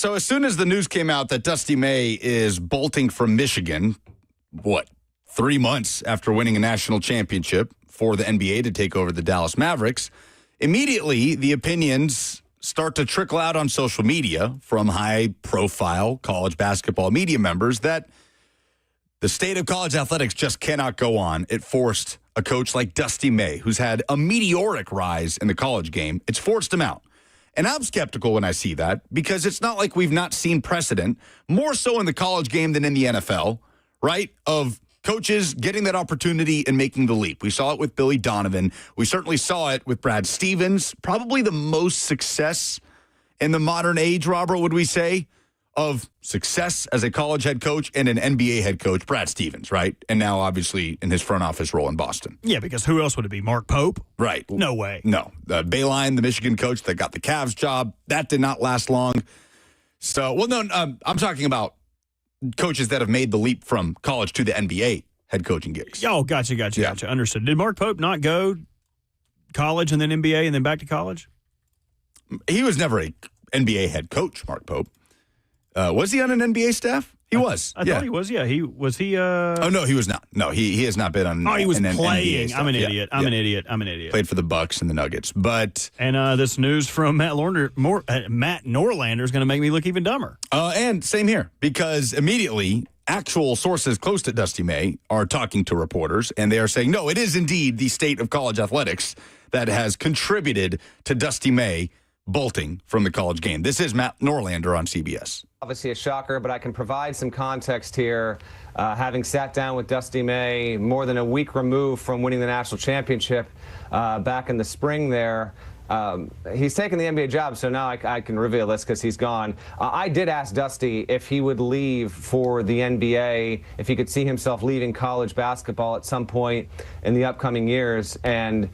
So as soon as the news came out that Dusty May is bolting from Michigan, 3 months after winning a national championship for the NBA to take over the Dallas Mavericks, immediately the opinions start to trickle out on social media from high-profile college basketball media members that the state of college athletics just cannot go on. It forced a coach like Dusty May, who's had a meteoric rise in the college game, it's forced him out. And I'm skeptical when I see that because it's not like we've not seen precedent, more so in the college game than in the NFL, right, of coaches getting that opportunity and making the leap. We saw it with Billy Donovan. We certainly saw it with Brad Stevens. Probably the most success in the modern age, Robert, would we say, of success as a college head coach and an NBA head coach, Brad Stevens, right? And now, obviously, in his front office role in Boston. Yeah, because who else would it be? Mark Pope? Right. No way. No. Bayline, the Michigan coach that got the Cavs job, that did not last long. So, I'm talking about coaches that have made the leap from college to the NBA head coaching gigs. Oh, gotcha. Understood. Did Mark Pope not go college and then NBA and then back to college? He was never a NBA head coach, Mark Pope. Was he on an NBA staff? He was. I thought he was. Yeah, he was. Oh no, he was not. No, he has not been on. Oh, he was an playing. NBA staff. I'm an idiot. I'm an idiot. Played for the Bucks and the Nuggets, but this news from Matt Norlander is going to make me look even dumber. And same here because immediately actual sources close to Dusty May are talking to reporters, and they are saying, no, it is indeed the state of college athletics that has contributed to Dusty May bolting from the college game. This is Matt Norlander on CBS. Obviously a shocker, but I can provide some context here. Having sat down with Dusty May more than a week removed from winning the national championship back in the spring there, he's taken the NBA job, so now I can reveal this because he's gone. I did ask Dusty if he would leave for the NBA, if he could see himself leaving college basketball at some point in the upcoming years, and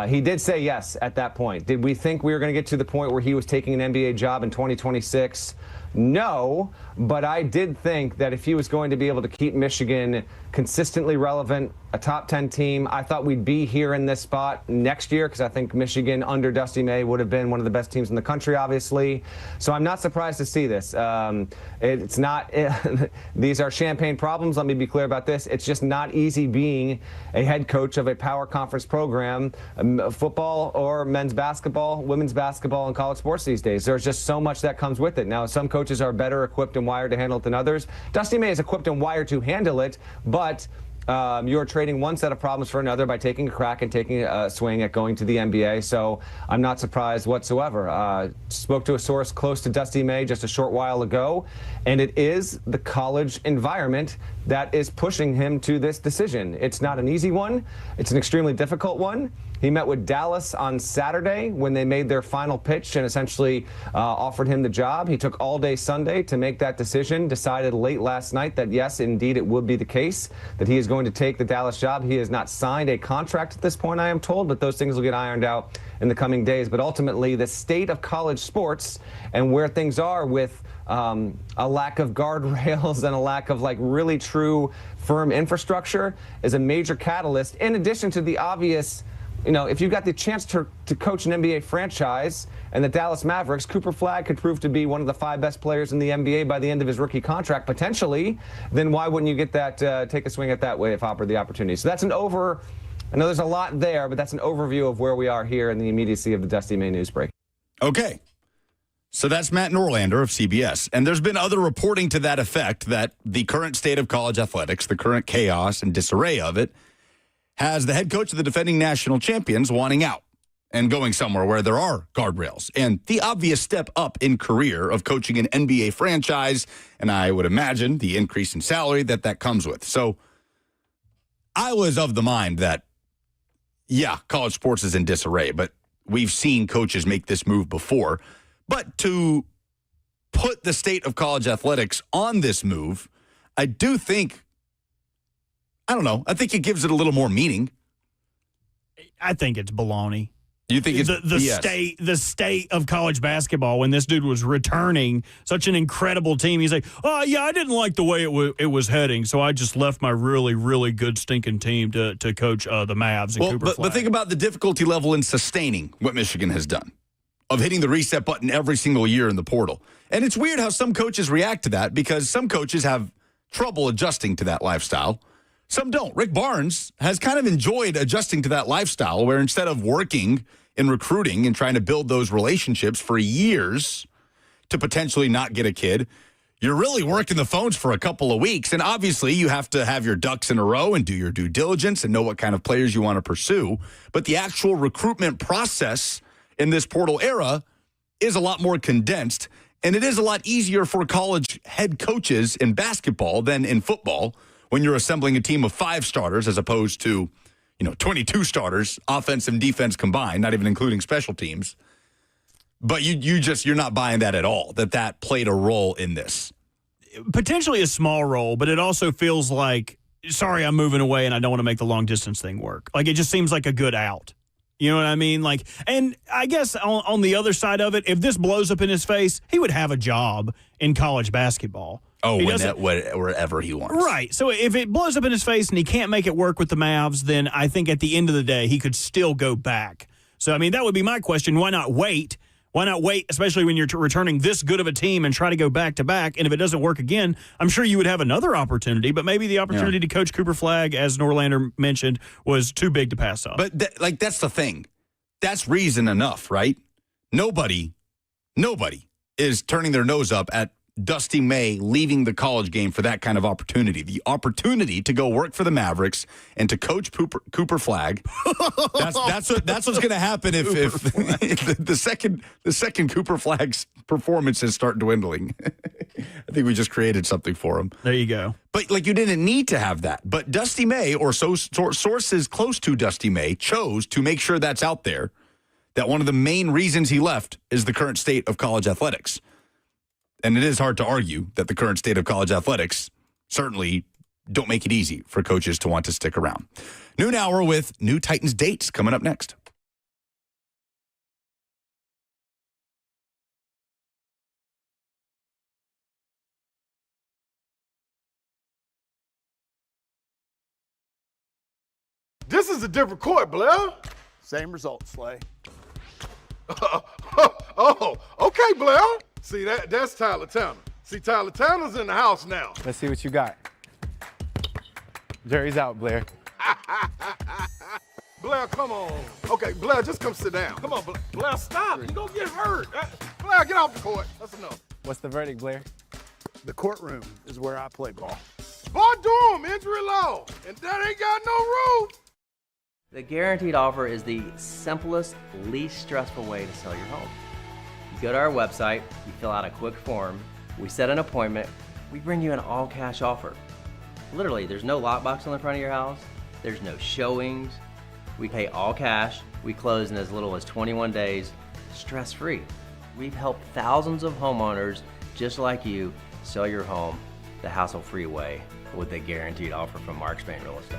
he did say yes at that point. Did we think we were going to get to the point where he was taking an NBA job in 2026? No, but I did think that if he was going to be able to keep Michigan consistently relevant, a top 10 team, I thought we'd be here in this spot next year because I think Michigan under Dusty May would have been one of the best teams in the country, obviously. So I'm not surprised to see this. It's not, these are champagne problems. Let me be clear about this. It's just not easy being a head coach of a power conference program, football or men's basketball, women's basketball, and college sports these days. There's just so much that comes with it. Now, some coaches are better equipped and wired to handle it than others. Dusty May is equipped and wired to handle it, but you're trading one set of problems for another by taking a crack and taking a swing at going to the NBA. So I'm not surprised whatsoever. Spoke to a source close to Dusty May just a short while ago, and it is the college environment that is pushing him to this decision. It's not an easy one. It's an extremely difficult one. He met with Dallas on Saturday when they made their final pitch and essentially offered him the job. He took all day Sunday to make that decision, decided late last night that, yes, indeed, it would be the case, that he is going to take the Dallas job. He has not signed a contract at this point, I am told, but those things will get ironed out in the coming days. But ultimately, the state of college sports and where things are with a lack of guardrails and a lack of really true firm infrastructure is a major catalyst, in addition to the obvious. If you've got the chance to coach an NBA franchise and the Dallas Mavericks, Cooper Flagg could prove to be one of the 5 best players in the NBA by the end of his rookie contract, potentially, then why wouldn't you get that, take a swing at that way if offered the opportunity? So that's I know there's a lot there, but that's an overview of where we are here in the immediacy of the Dusty May news break. Okay. So that's Matt Norlander of CBS. And there's been other reporting to that effect that the current state of college athletics, the current chaos and disarray of it, has the head coach of the defending national champions wanting out and going somewhere where there are guardrails and the obvious step up in career of coaching an NBA franchise, and I would imagine the increase in salary that comes with. So I was of the mind that, yeah, college sports is in disarray, but we've seen coaches make this move before. But to put the state of college athletics on this move, I do think, I don't know, I think it gives it a little more meaning. I think it's baloney. You think it's the state of college basketball when this dude was returning such an incredible team? He's like, oh yeah, I didn't like the way it was heading, so I just left my really, really good stinking team to coach the Mavs and Cooper Flagg. But think about the difficulty level in sustaining what Michigan has done. of hitting the reset button every single year in the portal. And it's weird how some coaches react to that because some coaches have trouble adjusting to that lifestyle. Some don't. Rick Barnes has kind of enjoyed adjusting to that lifestyle where instead of working in recruiting and trying to build those relationships for years to potentially not get a kid, you're really working the phones for a couple of weeks. And obviously you have to have your ducks in a row and do your due diligence and know what kind of players you want to pursue. But the actual recruitment process in this portal era is a lot more condensed. And it is a lot easier for college head coaches in basketball than in football when you're assembling a team of 5 starters as opposed to, 22 starters, offense and defense combined, not even including special teams. But you're not buying that at all, that played a role in this. Potentially a small role, but it also feels like, sorry, I'm moving away and I don't want to make the long distance thing work. Like, it just seems like a good out. You know what I mean? Like, and I guess on the other side of it, if this blows up in his face, he would have a job in college basketball. Oh, wherever he wants. Right. So if it blows up in his face and he can't make it work with the Mavs, then I think at the end of the day, he could still go back. So, I mean, that would be my question. Why not wait? Why not wait, especially when you're returning this good of a team and try to go back-to-back? And if it doesn't work again, I'm sure you would have another opportunity. But maybe the opportunity to coach Cooper Flagg, as Norlander mentioned, was too big to pass up. But, that's the thing. That's reason enough, right? Nobody is turning their nose up at Dusty May leaving the college game for that kind of opportunity. The opportunity to go work for the Mavericks and to coach Cooper Flagg. That's what's going to happen if the second Cooper Flagg's performances start dwindling. I think we just created something for him. There you go. But you didn't need to have that. But Dusty May, or sources close to Dusty May, chose to make sure that's out there. That one of the main reasons he left is the current state of college athletics. And it is hard to argue that the current state of college athletics certainly don't make it easy for coaches to want to stick around. Noon hour with new Titans dates coming up next. This is a different court, Blair. Same result, Slay. Oh, okay, Blair. See, that's Tyler Tanner. See, Tyler Tanner's in the house now. Let's see what you got. Jerry's out, Blair. Blair, come on. Okay, Blair, just come sit down. Come on, Blair, stop. You're going to get hurt. Blair, get off the court. That's enough. What's the verdict, Blair? The courtroom is where I play ball. Boy, Durham, injury law, and that ain't got no rules. The guaranteed offer is the simplest, least stressful way to sell your home. You go to our website, you fill out a quick form, we set an appointment, we bring you an all-cash offer. Literally, there's no lockbox on the front of your house, there's no showings, we pay all cash, we close in as little as 21 days, stress-free. We've helped thousands of homeowners just like you sell your home the hassle-free way with a guaranteed offer from Mark Spain Real Estate.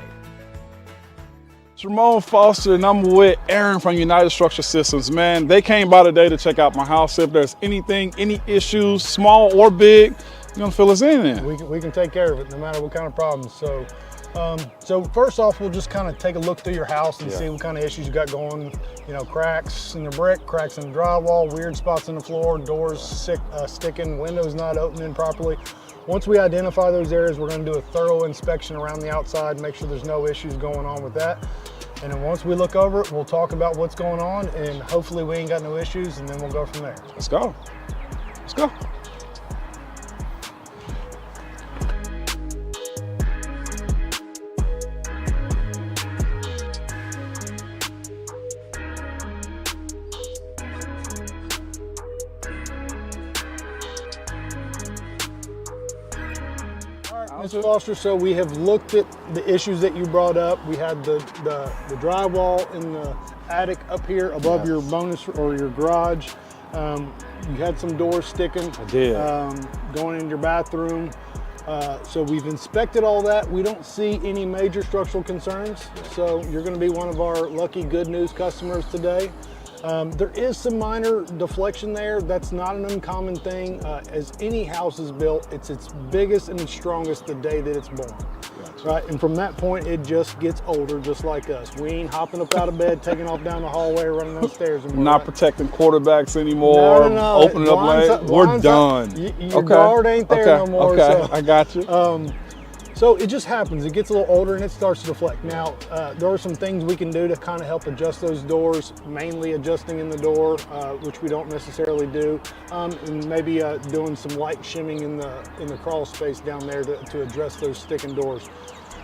It's Ramon Foster, and I'm with Aaron from United Structure Systems. Man, they came by today to check out my house. If there's anything, any issues, small or big, you're gonna fill us in there. We can take care of it no matter what kind of problems. So first off, we'll just kind of take a look through your house and see what kind of issues you got going. You know, cracks in the brick, cracks in the drywall, weird spots in the floor, doors sticking, windows not opening properly. Once we identify those areas, we're going to do a thorough inspection around the outside, make sure there's no issues going on with that. And then once we look over it, we'll talk about what's going on, and hopefully we ain't got no issues, and then we'll go from there. Let's go. Let's go. Ms. Foster, so we have looked at the issues that you brought up. We had the drywall in the attic up here above your bonus or your garage. You had some doors sticking. I did. Going in your bathroom. So we've inspected all that. We don't see any major structural concerns. So you're going to be one of our lucky good news customers today. There is some minor deflection there. That's not an uncommon thing. As any house is built, it's its biggest and its strongest the day that it's born. Right, and from that point, it just gets older, just like us. We ain't hopping up out of bed, taking off down the hallway, running downstairs anymore. Not protecting quarterbacks anymore. No. Opening up late. We're done. Your guard ain't there no more. Okay, so, I got you. So it just happens. It gets a little older and it starts to deflect. Now, there are some things we can do to kind of help adjust those doors, mainly adjusting in the door, which we don't necessarily do, and maybe doing some light shimming in the crawl space down there to address those sticking doors.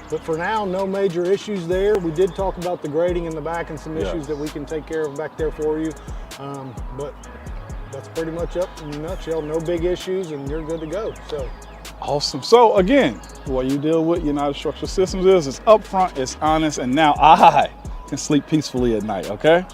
But for now, no major issues there. We did talk about the grading in the back and some issues that we can take care of back there for you. But that's pretty much up in a nutshell. No big issues and you're good to go. So. Awesome. So again, what you deal with United Structural Systems is it's upfront, it's honest, and now I can sleep peacefully at night, okay?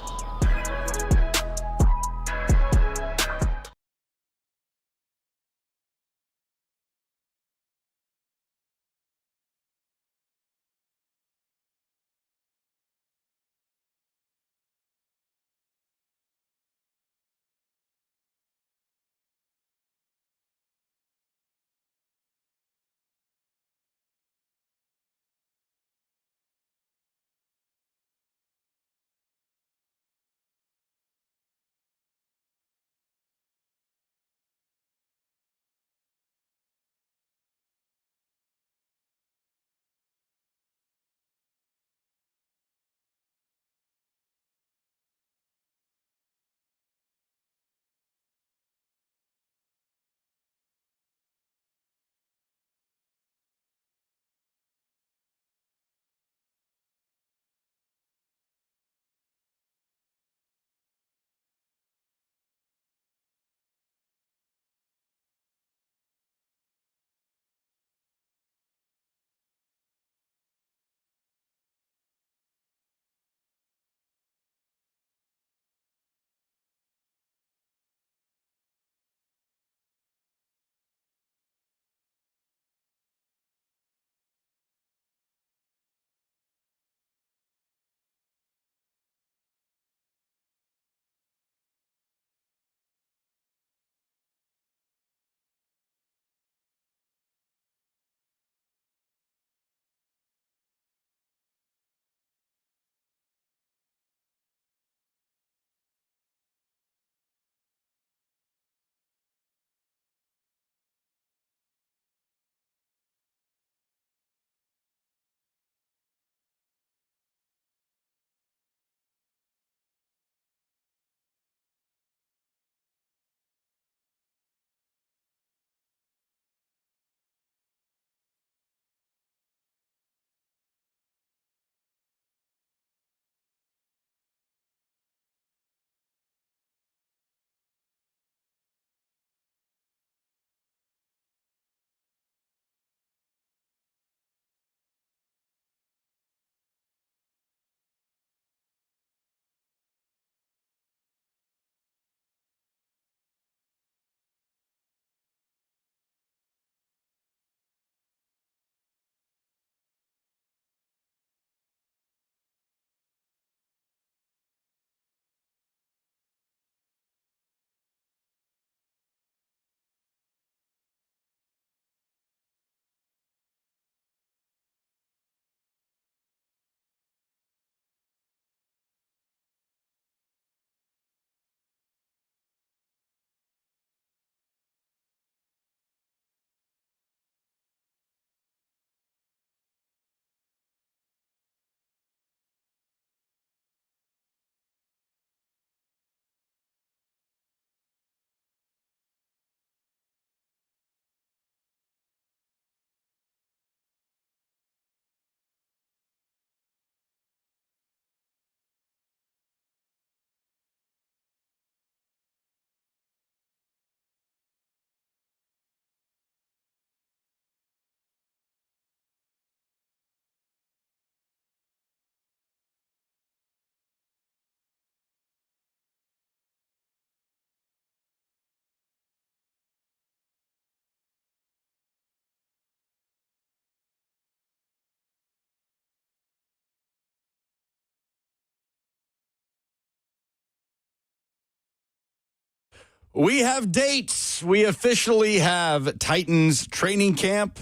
We have dates. We officially have Titans training camp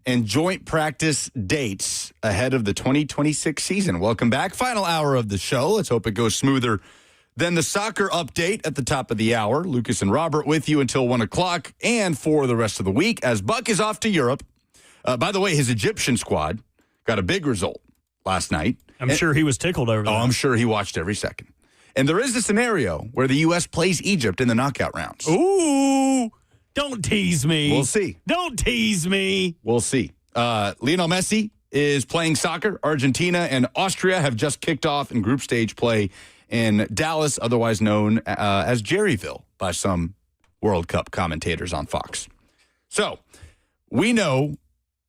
and joint practice dates ahead of the 2026 season. Welcome back. Final hour of the show. Let's hope it goes smoother than the soccer update at the top of the hour. Lucas and Robert with you until 1 o'clock and for the rest of the week as Buck is off to Europe. By the way, his Egyptian squad got a big result last night. I'm sure he was tickled over that. Oh, I'm sure he watched every second. And there is a scenario where the U.S. plays Egypt in the knockout rounds. Ooh, don't tease me. We'll see. Don't tease me. We'll see. Lionel Messi is playing soccer. Argentina and Austria have just kicked off in group stage play in Dallas, otherwise known as Jerryville by some World Cup commentators on Fox. So we know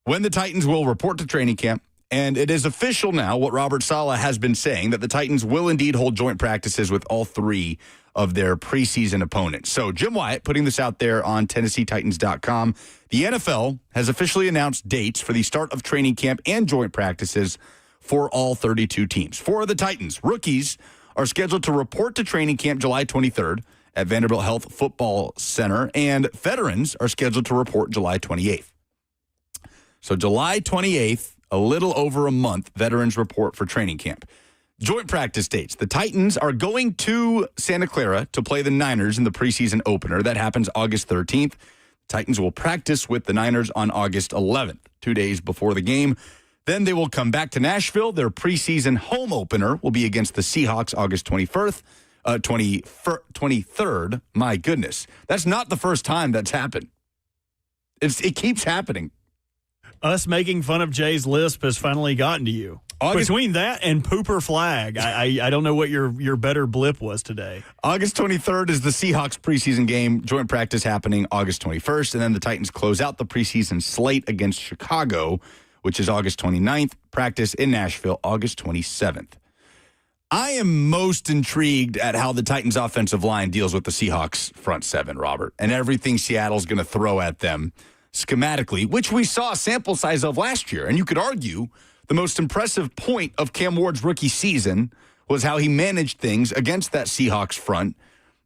when the Titans will report to training camp. And it is official now, what Robert Saleh has been saying, that the Titans will indeed hold joint practices with all three of their preseason opponents. So Jim Wyatt putting this out there on TennesseeTitans.com. The NFL has officially announced dates for the start of training camp and joint practices for all 32 teams. For the Titans, rookies are scheduled to report to training camp July 23rd at Vanderbilt Health Football Center, and veterans are scheduled to report July 28th. So July 28th, a little over a month, veterans report for training camp. Joint practice dates. The Titans are going to Santa Clara to play the Niners in the preseason opener. That happens August 13th. Titans will practice with the Niners on August 11th, 2 days before the game. Then they will come back to Nashville. Their preseason home opener will be against the Seahawks August 23rd. My goodness. That's not the first time that's happened. It keeps happening. Us making fun of Jay's lisp has finally gotten to you. Between that and pooper flag, I don't know what your better blip was today. August 23rd is the Seahawks preseason game. Joint practice happening August 21st. And then the Titans close out the preseason slate against Chicago, which is August 29th. Practice in Nashville, August 27th. I am most intrigued at how the Titans offensive line deals with the Seahawks front seven, Robert, and everything Seattle's going to throw at them schematically, which we saw a sample size of last year. And you could argue the most impressive point of Cam Ward's rookie season was how he managed things against that Seahawks front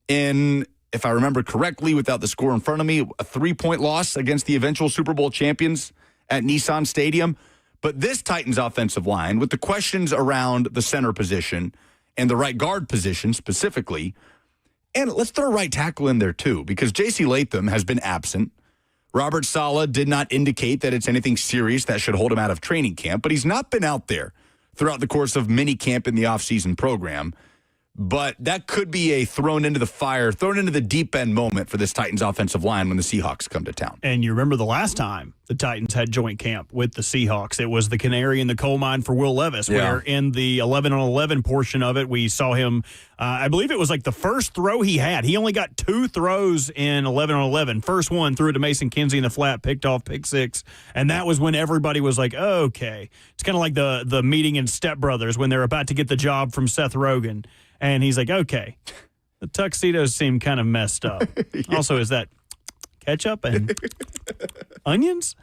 in, if I remember correctly, without the score in front of me, a 3-point loss against the eventual Super Bowl champions at Nissan Stadium. But this Titans offensive line, with the questions around the center position and the right guard position specifically, and let's throw right tackle in there too, because J.C. Latham has been absent. Robert Saleh did not indicate that it's anything serious that should hold him out of training camp, but he's not been out there throughout the course of mini camp in the offseason program. But that could be a thrown into the fire, thrown into the deep end moment for this Titans offensive line when the Seahawks come to town. And you remember the last time the Titans had joint camp with the Seahawks. It was the canary in the coal mine for Will Levis, where in the 11-on-11 portion of it, we saw him, I believe it was like the first throw he had. He only got 2 throws in 11-on-11. First one threw it to Mason Kinsey in the flat, picked off pick 6. And that was when everybody was like, oh, okay. It's kind of like the meeting in Step Brothers when they're about to get the job from Seth Rogen. And he's like, okay, the tuxedos seem kind of messed up. Also, is that ketchup and onions?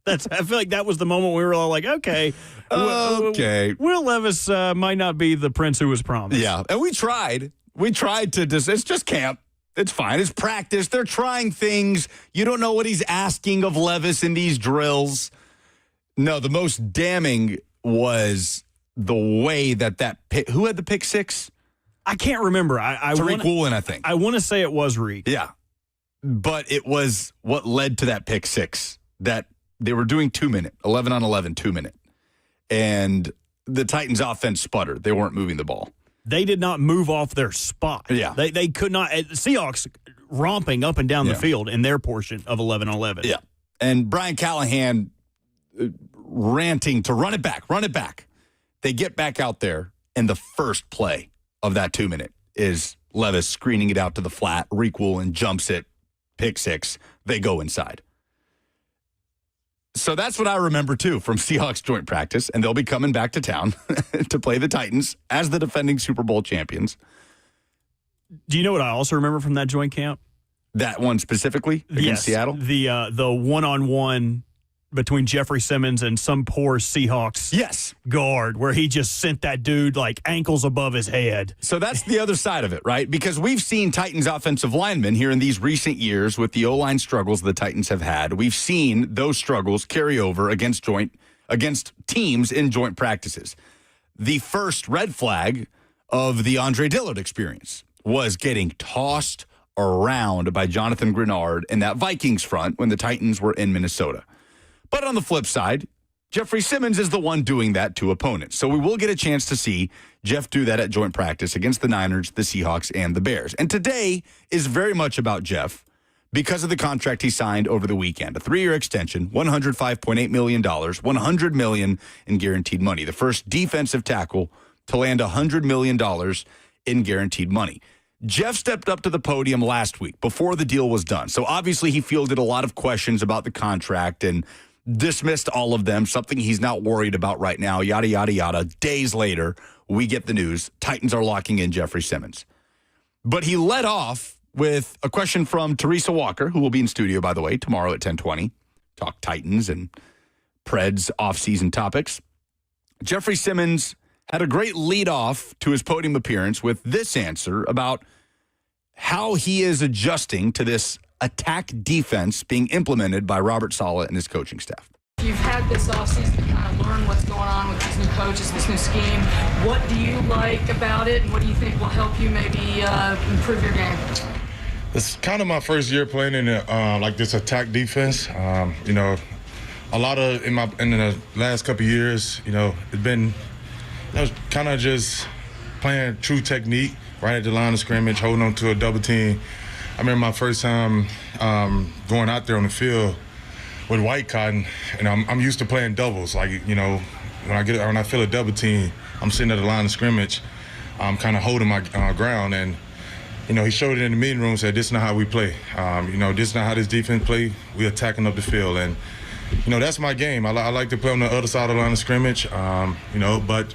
I feel like that was the moment we were all like, okay. Will Levis might not be the prince who was promised. Yeah, and we tried. It's just camp. It's fine. It's practice. They're trying things. You don't know what he's asking of Levis in these drills. No, the most damning was the way that pick, who had the pick 6? I can't remember. Tariq Woolen, I think. I want to say it was Reek. Yeah. But it was what led to that pick 6, that they were doing 2-minute, 11-on-11, 2-minute. And the Titans offense sputtered. They weren't moving the ball. They did not move off their spot. Yeah. They could not. Seahawks romping up and down the field in their portion of 11-on-11. Yeah. And Brian Callahan ranting to run it back. They get back out there, and the first play of that 2-minute is Levis screening it out to the flat. Reek Woolen jumps it, pick 6. They go inside. So that's what I remember, too, from Seahawks joint practice, and they'll be coming back to town to play the Titans as the defending Super Bowl champions. Do you know what I also remember from that joint camp? That one specifically against Seattle? The one-on-one between Jeffery Simmons and some poor Seahawks guard where he just sent that dude like ankles above his head. So that's the other side of it, right? Because we've seen Titans offensive linemen here in these recent years with the O-line struggles the Titans have had. We've seen those struggles carry over against teams in joint practices. The first red flag of the Andre Dillard experience was getting tossed around by Jonathan Grenard in that Vikings front when the Titans were in Minnesota. But on the flip side, Jeffery Simmons is the one doing that to opponents. So we will get a chance to see Jeff do that at joint practice against the Niners, the Seahawks, and the Bears. And today is very much about Jeff because of the contract he signed over the weekend. A 3-year extension, $105.8 million, $100 million in guaranteed money. The first defensive tackle to land $100 million in guaranteed money. Jeff stepped up to the podium last week before the deal was done. So obviously he fielded a lot of questions about the contract and dismissed all of them, something he's not worried about right now, yada, yada, yada. Days later, we get the news. Titans are locking in Jeffery Simmons. But he led off with a question from Teresa Walker, who will be in studio, by the way, tomorrow at 10:20. Talk Titans and Preds offseason topics. Jeffery Simmons had a great lead off to his podium appearance with this answer about how he is adjusting to this attack defense being implemented by Robert Saleh and his coaching staff. You've had this offseason to kind of learn what's going on with these new coaches, this new scheme. What do you like about it, and what do you think will help you maybe improve your game? It's kind of my first year playing in like this attack defense. A lot of in the last couple of years, it's been kind of just playing true technique right at the line of scrimmage, holding on to a double team. I remember my first time going out there on the field with White Cotton, and I'm used to playing doubles. Like, when I feel a double team, I'm sitting at the line of scrimmage, I'm kind of holding my ground. And, he showed it in the meeting room, said, this is not how we play. This is not how this defense play. We attacking up the field. And, that's my game. I like to play on the other side of the line of scrimmage, but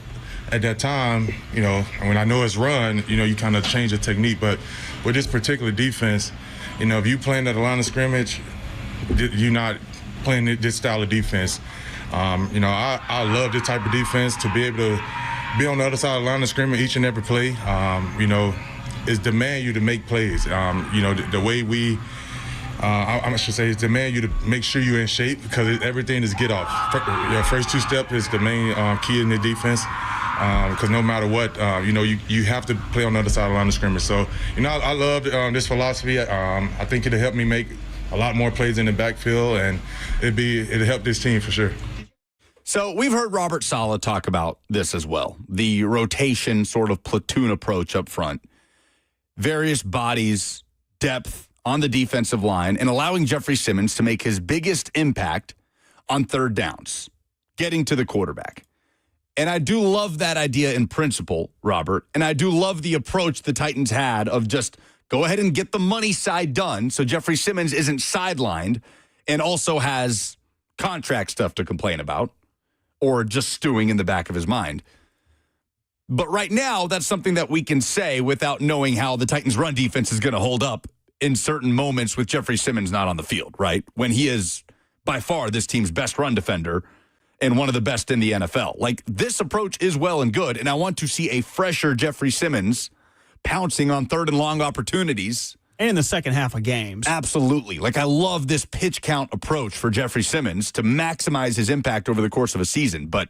at that time, when I know it's run, you kind of change the technique. But with this particular defense, if you playing at the line of scrimmage, you're not playing this style of defense. I love this type of defense, to be able to be on the other side of the line of scrimmage each and every play. Is demand you to make plays. The way we, I should say, is demand you to make sure you're in shape, because everything is get off. Your first two steps is the main key in the defense. Because no matter what, you have to play on the other side of the line of scrimmage. So, I love this philosophy. I think it'll help me make a lot more plays in the backfield, and it'll help this team for sure. So we've heard Robert Saleh talk about this as well, the rotation sort of platoon approach up front, various bodies, depth on the defensive line, and allowing Jeffery Simmons to make his biggest impact on third downs, getting to the quarterback. And I do love that idea in principle, Robert. And I do love the approach the Titans had of just go ahead and get the money side done so Jeffery Simmons isn't sidelined and also has contract stuff to complain about or just stewing in the back of his mind. But right now, that's something that we can say without knowing how the Titans' run defense is going to hold up in certain moments with Jeffery Simmons not on the field, right? When he is by far this team's best run defender and one of the best in the NFL. Like, this approach is well and good, and I want to see a fresher Jeffery Simmons pouncing on third and long opportunities. And in the second half of games. Absolutely. Like, I love this pitch count approach for Jeffery Simmons to maximize his impact over the course of a season. But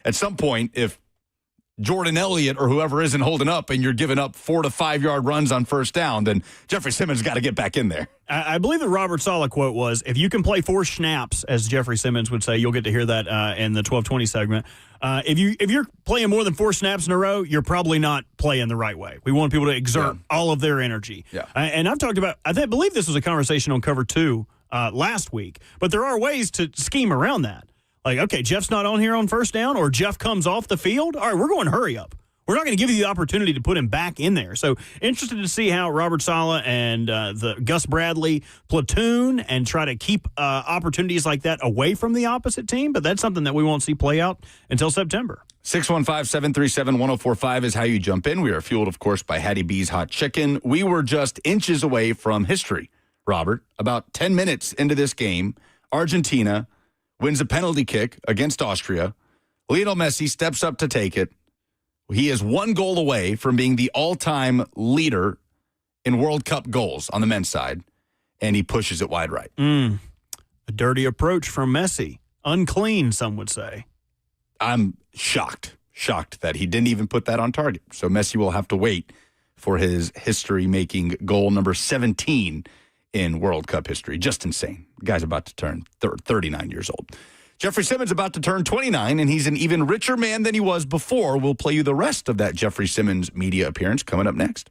at some point, if Jordan Elliott or whoever isn't holding up and you're giving up 4 to 5 yard runs on first down, then Jeffery Simmons got to get back in there. I believe the Robert Saleh quote was, if you can play 4 snaps, as Jeffery Simmons would say, you'll get to hear that in the 12:20 segment. If you're playing more than 4 snaps in a row, you're probably not playing the right way. We want people to exert all of their energy. Yeah. And I've talked about, I believe this was a conversation on Cover 2 last week, but there are ways to scheme around that. Like, okay, Jeff's not on here on first down, or Jeff comes off the field. All right, we're going hurry up. We're not going to give you the opportunity to put him back in there. So interested to see how Robert Saleh and the Gus Bradley platoon and try to keep opportunities like that away from the opposite team. But that's something that we won't see play out until September. 615-737-1045 is how you jump in. We are fueled, of course, by Hattie B's Hot Chicken. We were just inches away from history, Robert. About 10 minutes into this game, Argentina wins a penalty kick against Austria. Lionel Messi steps up to take it. He is one goal away from being the all-time leader in World Cup goals on the men's side, and he pushes it wide right. A dirty approach from Messi. Unclean, some would say. I'm shocked that he didn't even put that on target. So Messi will have to wait for his history-making goal number 17 in World Cup history. Just insane. The guy's about to turn 39 years old. Jeffery Simmons about to turn 29, and he's an even richer man than he was before. We'll play you the rest of that Jeffery Simmons media appearance coming up next.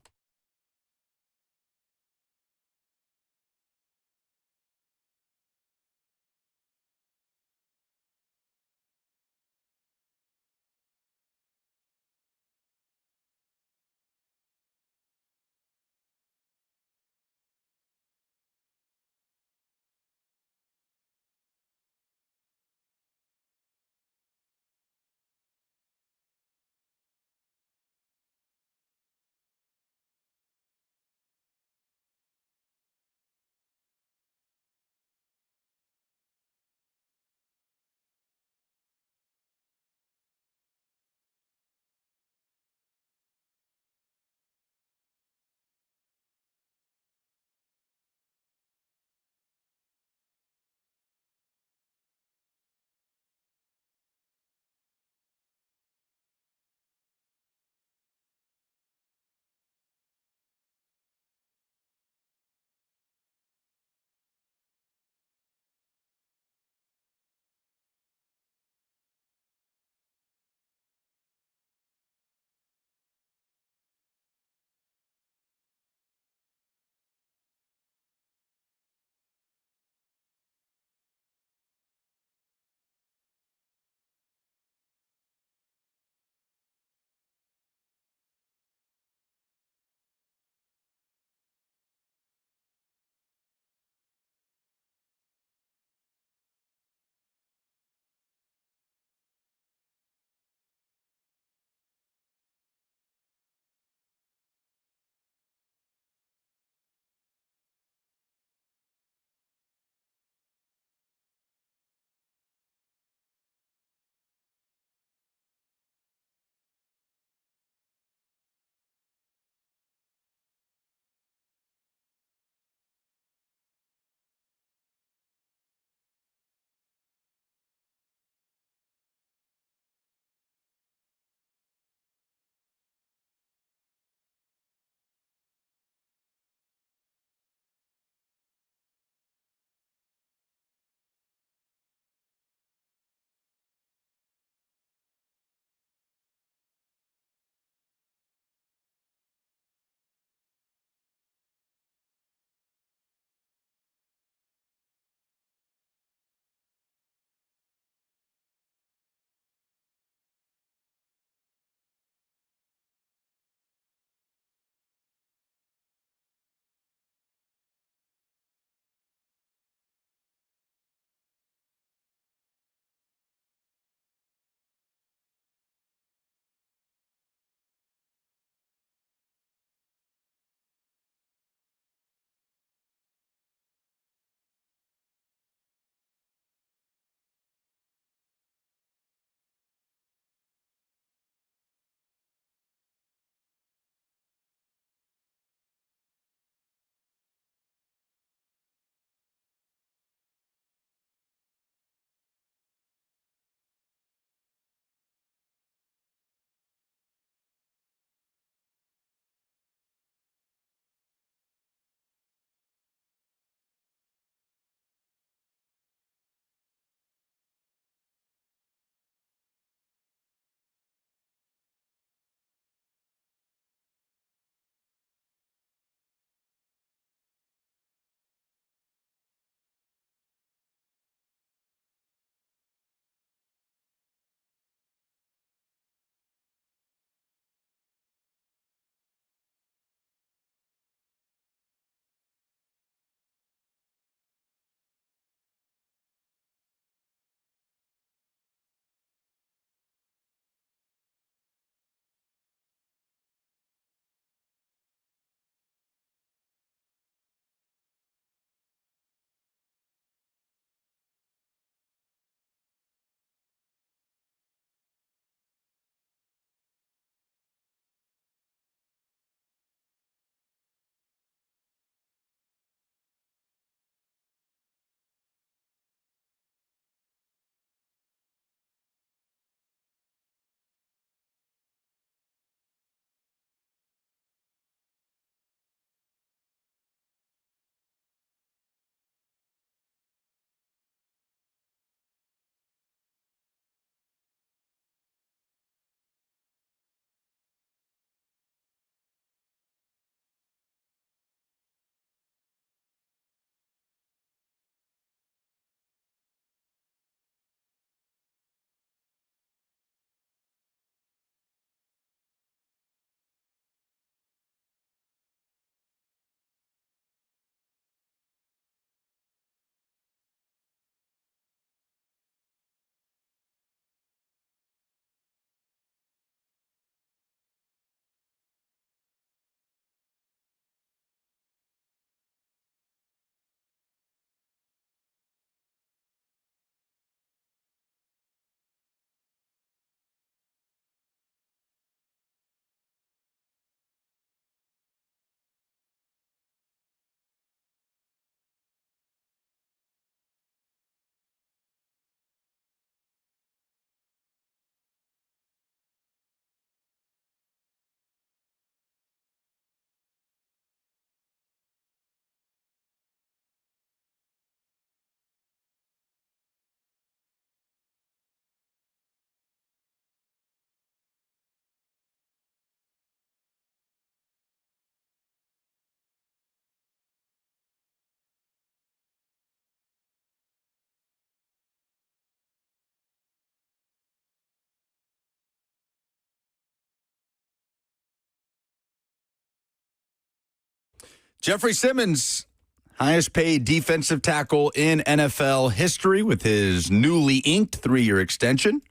Jeffery Simmons, highest paid defensive tackle in NFL history with his newly inked 3-year extension.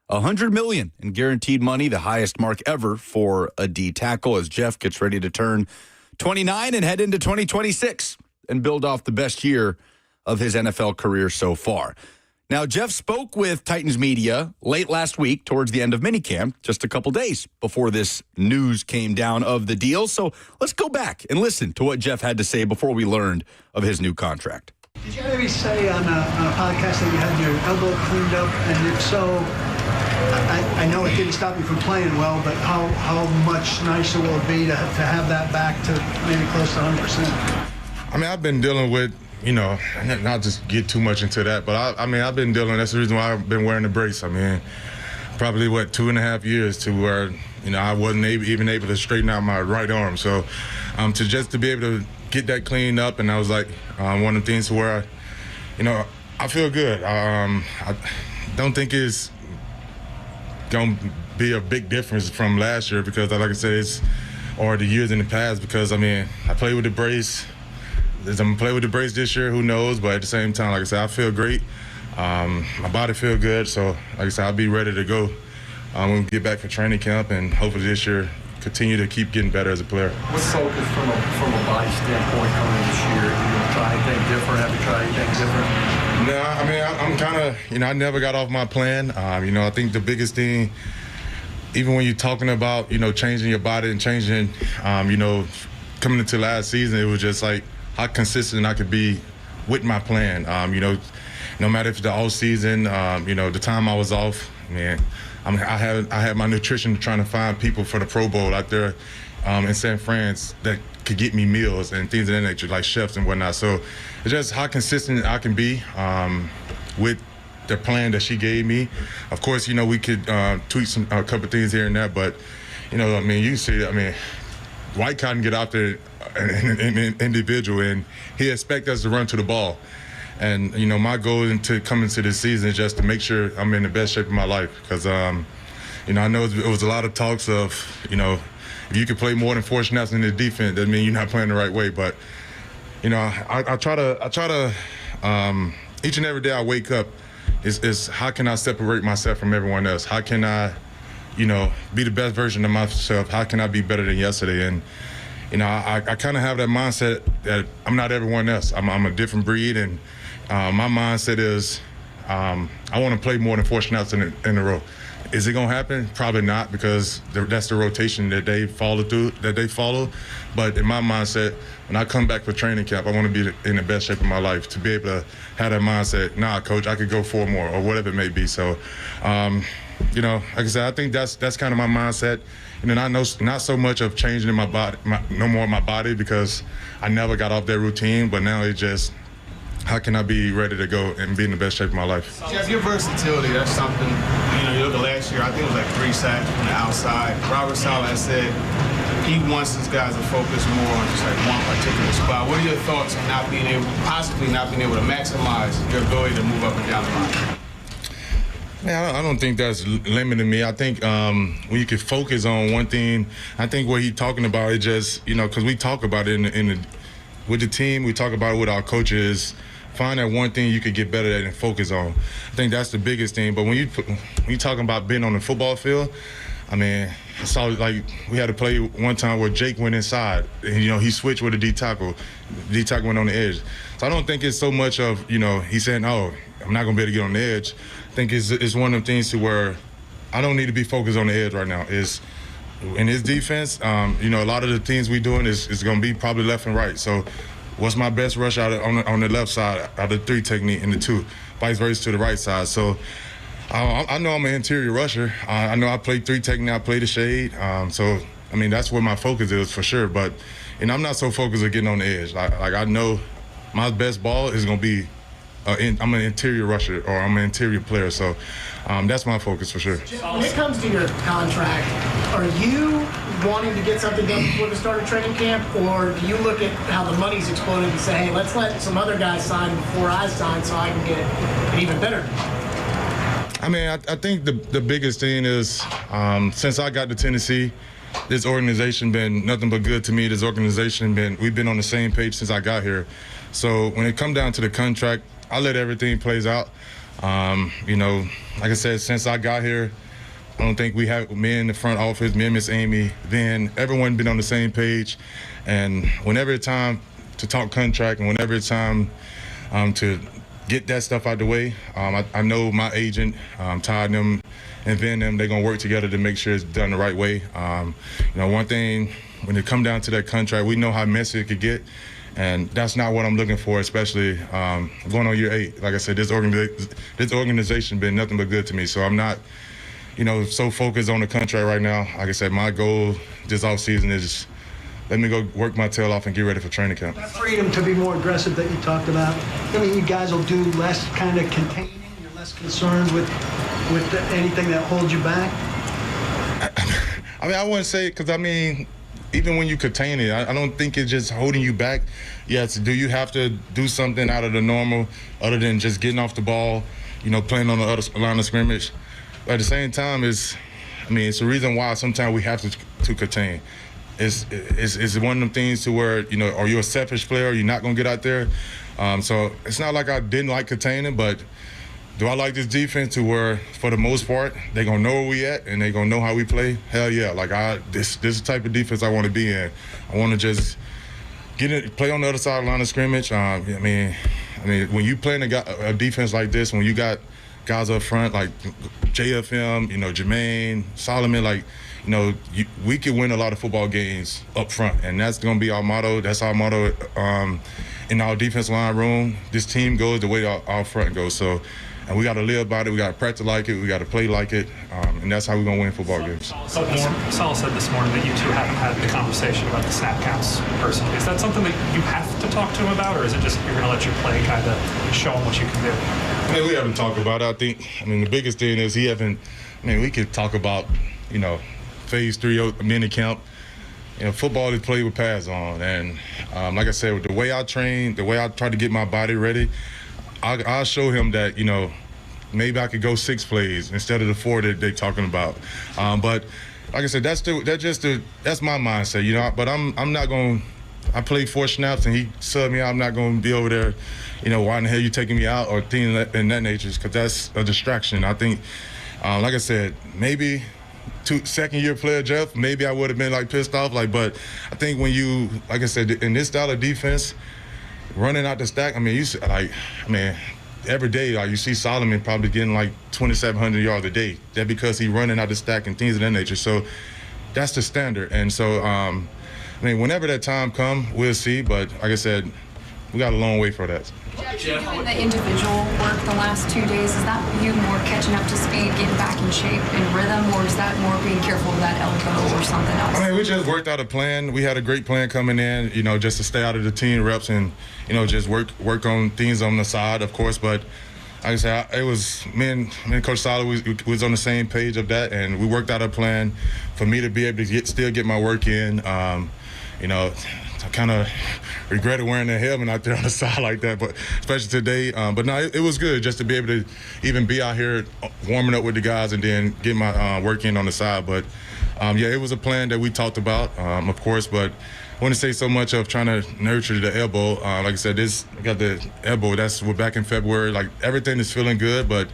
$100 million in guaranteed money, the highest mark ever for a D tackle as Jeff gets ready to turn 29 and head into 2026 and build off the best year of his NFL career so far. Now, Jeff spoke with Titans media late last week towards the end of minicamp, just a couple days before this news came down of the deal. So let's go back and listen to what Jeff had to say before we learned of his new contract. Did you maybe say on a podcast that you had your elbow cleaned up? And if so, I know it didn't stop you from playing well, but how much nicer will it be to have that back to maybe close to 100%? I mean, I've been dealing with, not just get too much into that, but I've been dealing, that's the reason why I've been wearing the brace. I mean, probably 2.5 years to where, I wasn't even able to straighten out my right arm. So to be able to get that cleaned up, and I was like, one of the things where, I feel good. I don't think it's going to be a big difference from last year because, like I said, or the years in the past because, I played with the brace. I'm going to play with the brace this year, who knows? But at the same time, like I said, I feel great. My body feels good. So, like I said, I'll be ready to go when we get back for training camp and hopefully this year continue to keep getting better as a player. What's focus from a body standpoint coming in this year? You going to try anything different? Have you tried anything different? No, I'm kind of, I never got off my plan. I think the biggest thing, even when you're talking about, changing your body and changing, coming into last season, it was just like how consistent I could be with my plan. No matter if the off season, the time I was off, man, I had my nutrition trying to find people for the Pro Bowl out there in San Fran that could get me meals and things of that nature, like chefs and whatnot. So it's just how consistent I can be with the plan that she gave me. Of course, we could tweak a couple things here and there, but, you see, White Cotton get out there an individual, and he expects us to run to the ball. And, my goal into coming to this season is just to make sure I'm in the best shape of my life because, I know it was a lot of talks of, if you could play more than 4 snaps in the defense, that means you're not playing the right way. But, I try to each and every day I wake up is how can I separate myself from everyone else? How can I, be the best version of myself? How can I be better than yesterday? And, I kind of have that mindset that I'm not everyone else. I'm a different breed, and my mindset is I want to play more than 4 snaps in a row. Is it going to happen? Probably not, because that's the rotation that they follow. But in my mindset, when I come back for training camp, I want to be in the best shape of my life to be able to have that mindset. Nah, coach, I could go 4 more or whatever it may be. So, like I said, I think that's kind of my mindset. Not so much of changing my body, no more my body, because I never got off that routine. But now it's just, how can I be ready to go and be in the best shape of my life? Jeff, your versatility, that's something, you look at last year, I think it was like 3 sacks from the outside. Robert Saleh has said he wants his guys to focus more on just like one particular spot. What are your thoughts on possibly not being able to maximize your ability to move up and down the line? Man, I don't think that's limiting me. I think when you can focus on one thing, I think what he's talking about is just, because we talk about it with the team, we talk about it with our coaches. Find that one thing you could get better at and focus on. I think that's the biggest thing. But when you talking about being on the football field, I saw like we had to play one time where Jake went inside and he switched with a D tackle. D tackle went on the edge. So I don't think it's so much of he's saying, oh, I'm not gonna be able to get on the edge. I think it's one of them things to where I don't need to be focused on the edge right now. Is in his defense, a lot of the things we doing is gonna be probably left and right. So what's my best rush on the left side out of the 3 technique and the 2, vice versa to the right side. So I know I'm an interior rusher. I know I play 3 technique, I play the shade. So that's where my focus is for sure. But I'm not so focused on getting on the edge. Like I know my best ball is gonna be. I'm an interior rusher or I'm an interior player. So that's my focus for sure. When it comes to your contract, are you wanting to get something done before the start of training camp, or do you look at how the money's exploded and say, hey, let's let some other guys sign before I sign so I can get an even better? I think the biggest thing is since I got to Tennessee, this organization been nothing but good to me. This organization we've been on the same page since I got here. So when it come down to the contract, I let everything plays out. Like I said, since I got here, I don't think we have, me in the front office, me and Miss Amy, then everyone been on the same page. And whenever it's time to talk contract and whenever it's time to get that stuff out the way, I know my agent, Todd, them, and Vin, them, they're going to work together to make sure it's done the right way. One thing, when it come down to that contract, we know how messy it could get. And that's not what I'm looking for, especially going on year 8. Like I said, this organization been nothing but good to me. So I'm not, so focused on the contract right now. Like I said, my goal this offseason is let me go work my tail off and get ready for training camp. That freedom to be more aggressive that you talked about, I mean, you guys will do less kind of containing. You're less concerned with anything that holds you back? I wouldn't say, because, even when you contain it, I don't think it's just holding you back. Yes, do you have to do something out of the normal other than just getting off the ball, playing on the other line of scrimmage? But at the same time, it's the reason why sometimes we have to contain. It's one of them things to where, are you a selfish player? You're not going to get out there. So it's not like I didn't like containing, but do I like this defense to where, for the most part, they're going to know where we at and they're going to know how we play? Hell yeah. This is the type of defense I want to be in. I want to just play on the other side of the line of scrimmage. When you play a defense like this, when you got guys up front like JFM, Jermaine, Solomon, we can win a lot of football games up front, and that's going to be our motto. That's our motto in our defense line room. This team goes the way our front goes. So. And we got to live by it. We got to practice like it. We got to play like it. And that's how we're going to win football games. Saul said this morning that you two haven't had the conversation about the snap counts personally. Is that something that you have to talk to him about, or is it just you're going to let you play, kind of show him what you can do? We haven't talked about it. I think, the biggest thing is we could talk about, phase 3 mini camp. Football is played with pads on. And like I said, with the way I train, the way I try to get my body ready, I'll show him that, maybe I could go 6 plays instead of the 4 that they're talking about. But like I said, that's my mindset, But I'm not going. I played 4 snaps and he subbed me out. I'm not going to be over there, why in the hell you taking me out or things in that nature? Because that's a distraction. I think, like I said, maybe second-year player Jeff, maybe I would have been pissed off. But I think when you, like I said, in this style of defense, running out the stack, every day, you see Solomon probably getting 2,700 yards a day. That's because he's running out the stack and things of that nature. So that's the standard. And so, whenever that time comes, we'll see. But like I said, we got a long way for that. Jeff, doing the individual work the last 2 days, is that you more catching up to speed, getting back in shape and rhythm, or is that more being careful of that elbow or something else? We just worked out a plan. We had a great plan coming in, just to stay out of the team reps and, just work on things on the side, of course. But like I said, it was me and Coach Sala was on the same page of that, and we worked out a plan for me to be able to still get my work in. I kind of regretted wearing that helmet out there on the side like that, but especially today. But no, it was good just to be able to even be out here warming up with the guys and then get my work in on the side. But it was a plan that we talked about, of course. But I want to say so much of trying to nurture the elbow. Like I said, I got the elbow. We're back in February. Everything is feeling good, but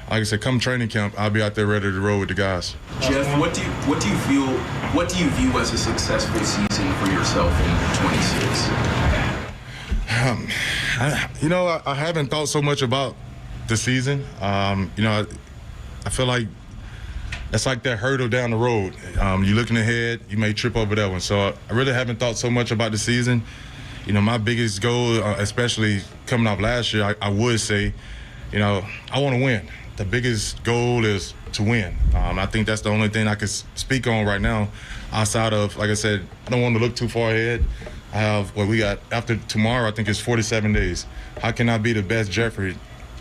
like I said, come training camp, I'll be out there ready to roll with the guys. Jeff, what do you view as a successful season for yourself in 26? I haven't thought so much about the season. I feel like that's like that hurdle down the road. You're looking ahead, you may trip over that one. So I really haven't thought so much about the season. My biggest goal, especially coming off last year, I would say, I want to win. The biggest goal is to win. I think that's the only thing I can speak on right now outside of, like I said, I don't want to look too far ahead. I have what we got after tomorrow, I think it's 47 days. How can I be the best Jeffery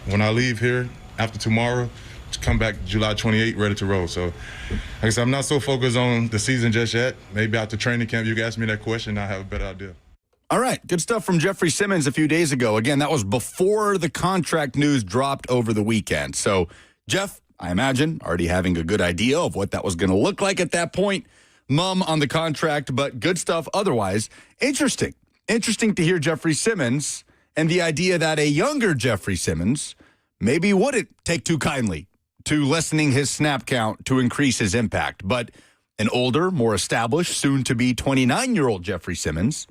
when I leave here after tomorrow to come back July 28th ready to roll? So, like I said, I'm not so focused on the season just yet. Maybe after training camp, you can ask me that question, I'll have a better idea. All right, good stuff from Jeffery Simmons a few days ago. Again, that was before the contract news dropped over the weekend. So, Jeff, I imagine, already having a good idea of what that was going to look like at that point. mum on the contract, but good stuff otherwise. Interesting to hear Jeffery Simmons and the idea that a younger Jeffery Simmons maybe wouldn't take too kindly to lessening his snap count to increase his impact. But an older, more established, soon-to-be 29-year-old Jeffery Simmons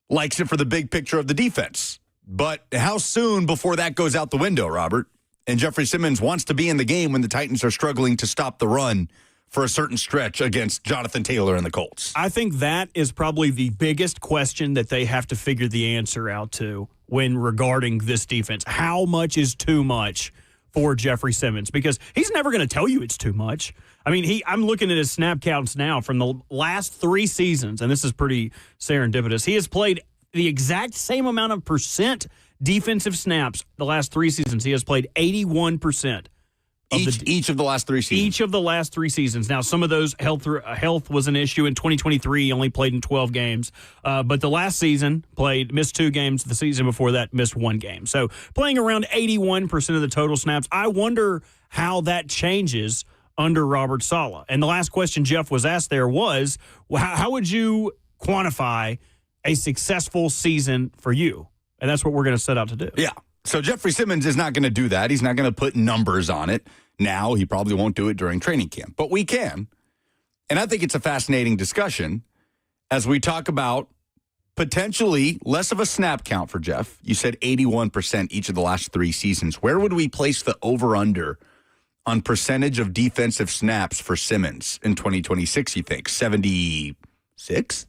likes it for the big picture of the defense. But how soon before that goes out the window, Robert? And Jeffery Simmons wants to be in the game when the Titans are struggling to stop the run for a certain stretch against Jonathan Taylor and the Colts. I think that is probably the biggest question that they have to figure the answer out to when regarding this defense. How much is too much for Jeffery Simmons? Because he's never going to tell you it's too much. I mean, I'm looking at his snap counts now from the last 3 seasons, and this is pretty serendipitous. He has played the exact same amount of percent defensive snaps the last 3 seasons. He has played 81%. Each of the last 3 seasons. Each of the last 3 seasons. Now, some of those health was an issue in 2023. He only played in 12 games. But the last season missed 2 games. The season before that, missed 1 game. So playing around 81% of the total snaps. I wonder how that changes under Robert Saleh. And the last question Jeff was asked there was, how would you quantify a successful season for you? And that's what we're going to set out to do. Yeah. So Jeffery Simmons is not going to do that. He's not going to put numbers on it. Now, he probably won't do it during training camp. But we can. And I think it's a fascinating discussion as we talk about potentially less of a snap count for Jeff. You said 81% each of the last 3 seasons. Where would we place the over-under on percentage of defensive snaps for Simmons in 2026, you think? 76?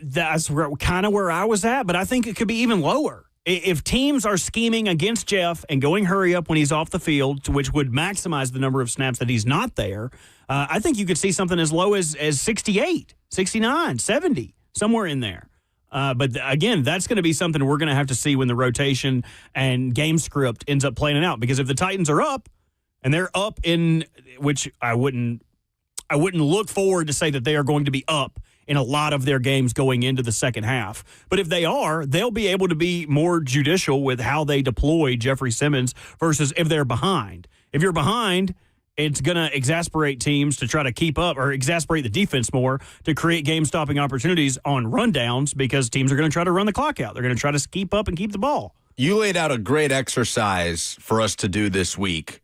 That's kind of where I was at, but I think it could be even lower. If teams are scheming against Jeff and going hurry up when he's off the field, which would maximize the number of snaps that he's not there, I think you could see something as low as 68, 69, 70, somewhere in there. But again, that's going to be something we're going to have to see when the rotation and game script ends up playing it out. Because if the Titans are up, and they're up in which I wouldn't look forward to say that they are going to be up in a lot of their games going into the second half. But if they are, they'll be able to be more judicial with how they deploy Jeffery Simmons versus if they're behind. If you're behind, it's going to exasperate teams to try to keep up or exasperate the defense more to create game-stopping opportunities on rundowns because teams are going to try to run the clock out. They're going to try to keep up and keep the ball. You laid out a great exercise for us to do this week.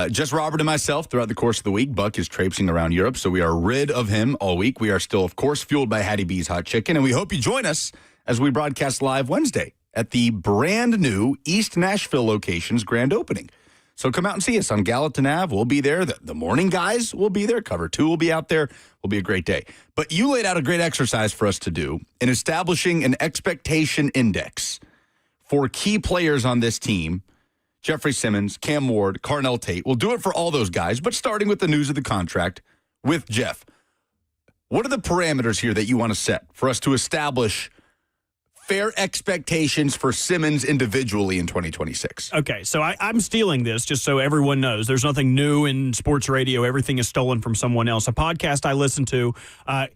Just Robert and myself throughout the course of the week. Buck is traipsing around Europe, so we are rid of him all week. We are still, of course, fueled by Hattie B's Hot Chicken, and we hope you join us as we broadcast live Wednesday at the brand new East Nashville location's grand opening. So come out and see us on Gallatin Ave. We'll be there. The morning guys will be there. Cover 2 will be out there. Will be a great day. But you laid out a great exercise for us to do in establishing an expectation index for key players on this team. Jeffery Simmons, Cam Ward, Carnell Tate. We'll do it for all those guys, but starting with the news of the contract with Jeff. What are the parameters here that you want to set for us to establish fair expectations for Simmons individually in 2026? Okay, so I'm stealing this just so everyone knows. There's nothing new in sports radio. Everything is stolen from someone else. A podcast I listen to,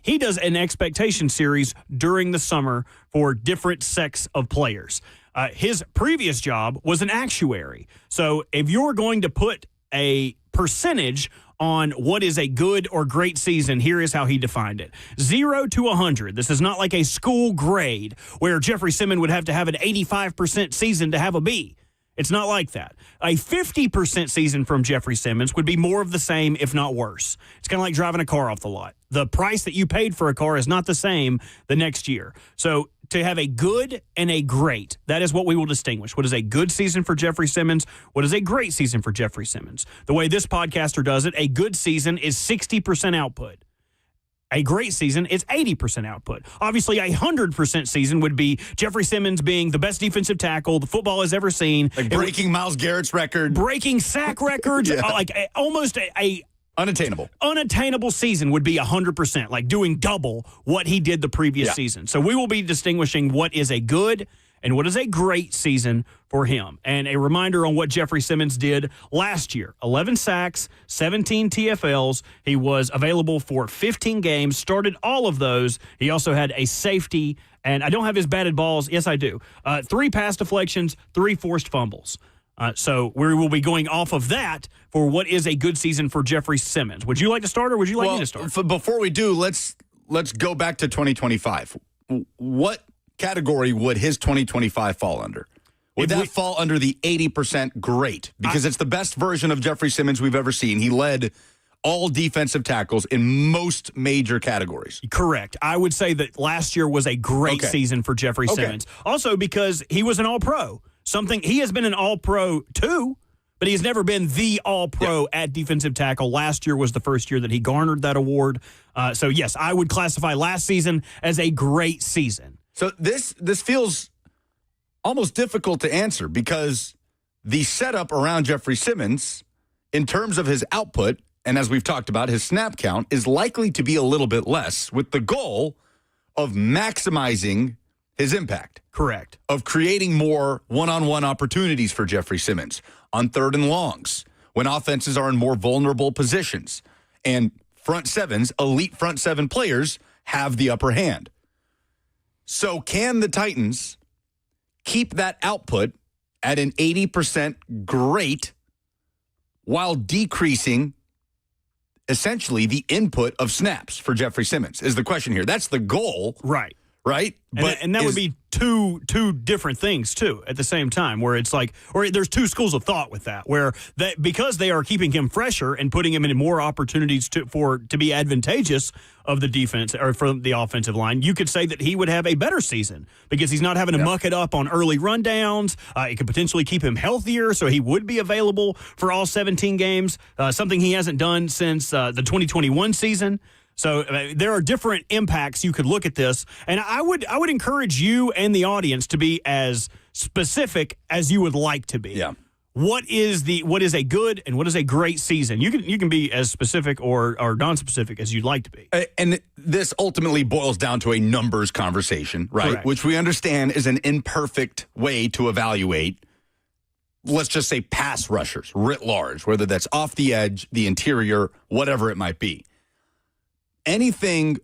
he does an expectation series during the summer for different sects of players. His previous job was an actuary. So if you're going to put a percentage on what is a good or great season, here is how he defined it. 0 to 100. This is not like a school grade where Jeffery Simmons would have to have an 85% season to have a B. It's not like that. A 50% season from Jeffery Simmons would be more of the same, if not worse. It's kind of like driving a car off the lot. The price that you paid for a car is not the same the next year. So to have a good and a great, that is what we will distinguish. What is a good season for Jeffery Simmons? What is a great season for Jeffery Simmons? The way this podcaster does it, a good season is 60% output. A great season is 80% output. Obviously, a 100% season would be Jeffery Simmons being the best defensive tackle the football has ever seen. Like breaking Myles Garrett's record. Breaking sack records. Yeah. Like almost a unattainable season would be 100%, like doing double what he did the previous season. So we will be distinguishing what is a good and what is a great season for him. And a reminder on what Jeffery Simmons did last year. 11 sacks, 17 TFLs. He was available for 15 games, started all of those. He also had a safety, and I don't have his batted balls. Yes, I do. 3 pass deflections, 3 forced fumbles. So we will be going off of that for what is a good season for Jeffery Simmons. Would you like to start, or would you like me to start? Before we do, let's go back to 2025. What category would his 2025 fall under? Would that fall under the 80% great? Because it's the best version of Jeffery Simmons we've ever seen. He led all defensive tackles in most major categories. Correct. I would say that last year was a great season for Jeffery Simmons. Also because he was an All-Pro. He has been an All-Pro too, but he's never been the All-Pro at defensive tackle. Last year was the first year that he garnered that award. So yes, I would classify last season as a great season. So this feels almost difficult to answer because the setup around Jeffery Simmons in terms of his output, and as we've talked about, his snap count is likely to be a little bit less, with the goal of maximizing his impact. Correct. Of creating more one-on-one opportunities for Jeffery Simmons on 3rd and longs when offenses are in more vulnerable positions. And elite front seven players have the upper hand. So can the Titans keep that output at an 80% great while decreasing essentially the input of snaps for Jeffery Simmons is the question here. That's the goal. Right. Right? And that would be two different things, too, at the same time, where it's like, or there's two schools of thought with that, where that because they are keeping him fresher and putting him in more opportunities to be advantageous of the defense or for the offensive line, you could say that he would have a better season because he's not having to muck it up on early rundowns. It could potentially keep him healthier, so he would be available for all 17 games, something he hasn't done since the 2021 season. So there are different impacts you could look at this, and I would encourage you and the audience to be as specific as you would like to be. Yeah. What is a good and what is a great season? You can be as specific or non-specific as you'd like to be. And this ultimately boils down to a numbers conversation, right? Correct. Which we understand is an imperfect way to evaluate, let's just say, pass rushers writ large, whether that's off the edge, the interior, whatever it might be. Anything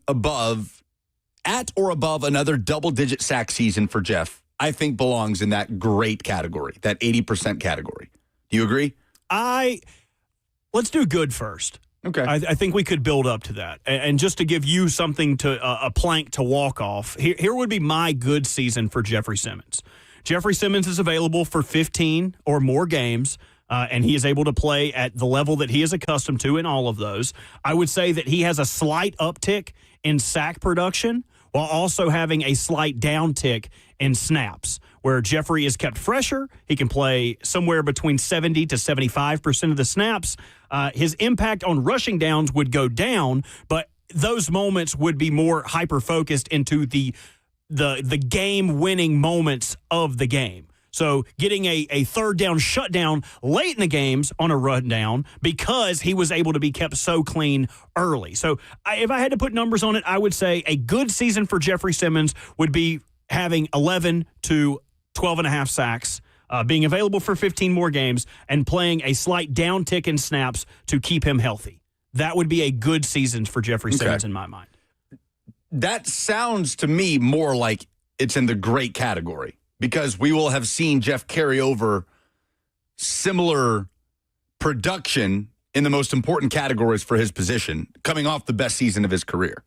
at or above another double-digit sack season for Jeff, I think belongs in that great category, that 80% category. Do you agree? Let's do good first. Okay. I think we could build up to that. And just to give you something a plank to walk off, here would be my good season for Jeffery Simmons. Jeffery Simmons is available for 15 or more games. And he is able to play at the level that he is accustomed to in all of those. I would say that he has a slight uptick in sack production while also having a slight downtick in snaps, where Jeffery is kept fresher. He can play somewhere between 70 to 75% of the snaps. His impact on rushing downs would go down, but those moments would be more hyper-focused into the game-winning moments of the game. So getting a third down shutdown late in the games on a run down because he was able to be kept so clean early. So if I had to put numbers on it, I would say a good season for Jeffery Simmons would be having 11 to 12 and a half sacks, being available for 15 more games, and playing a slight downtick in snaps to keep him healthy. That would be a good season for Jeffery Simmons in my mind. That sounds to me more like it's in the great category, because we will have seen Jeff carry over similar production in the most important categories for his position, coming off the best season of his career.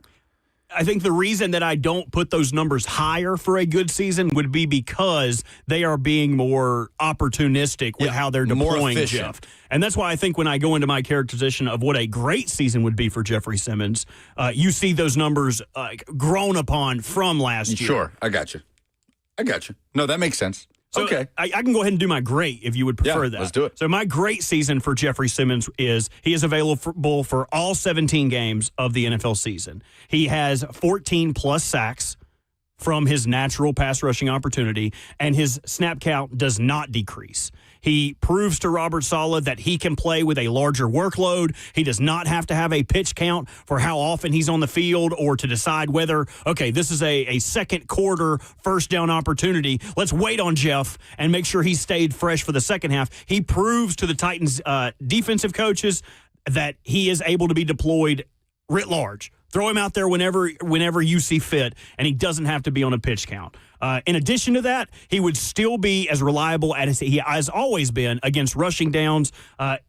I think the reason that I don't put those numbers higher for a good season would be because they are being more opportunistic with how they're deploying Jeff. And that's why I think when I go into my characterization of what a great season would be for Jeffery Simmons, you see those numbers grown upon from last year. Sure, I got you. No, that makes sense. So okay. I can go ahead and do my great if you would prefer that. Let's do it. So my great season for Jeffery Simmons is he is available for all 17 games of the NFL season. He has 14-plus sacks from his natural pass rushing opportunity, and his snap count does not decrease. He proves to Robert Saleh that he can play with a larger workload. He does not have to have a pitch count for how often he's on the field or to decide whether, okay, this is a second quarter first down opportunity. Let's wait on Jeff and make sure he stayed fresh for the second half. He proves to the Titans defensive coaches that he is able to be deployed writ large. Throw him out there whenever you see fit, and he doesn't have to be on a pitch count. In addition to that, he would still be as reliable as he has always been against rushing downs,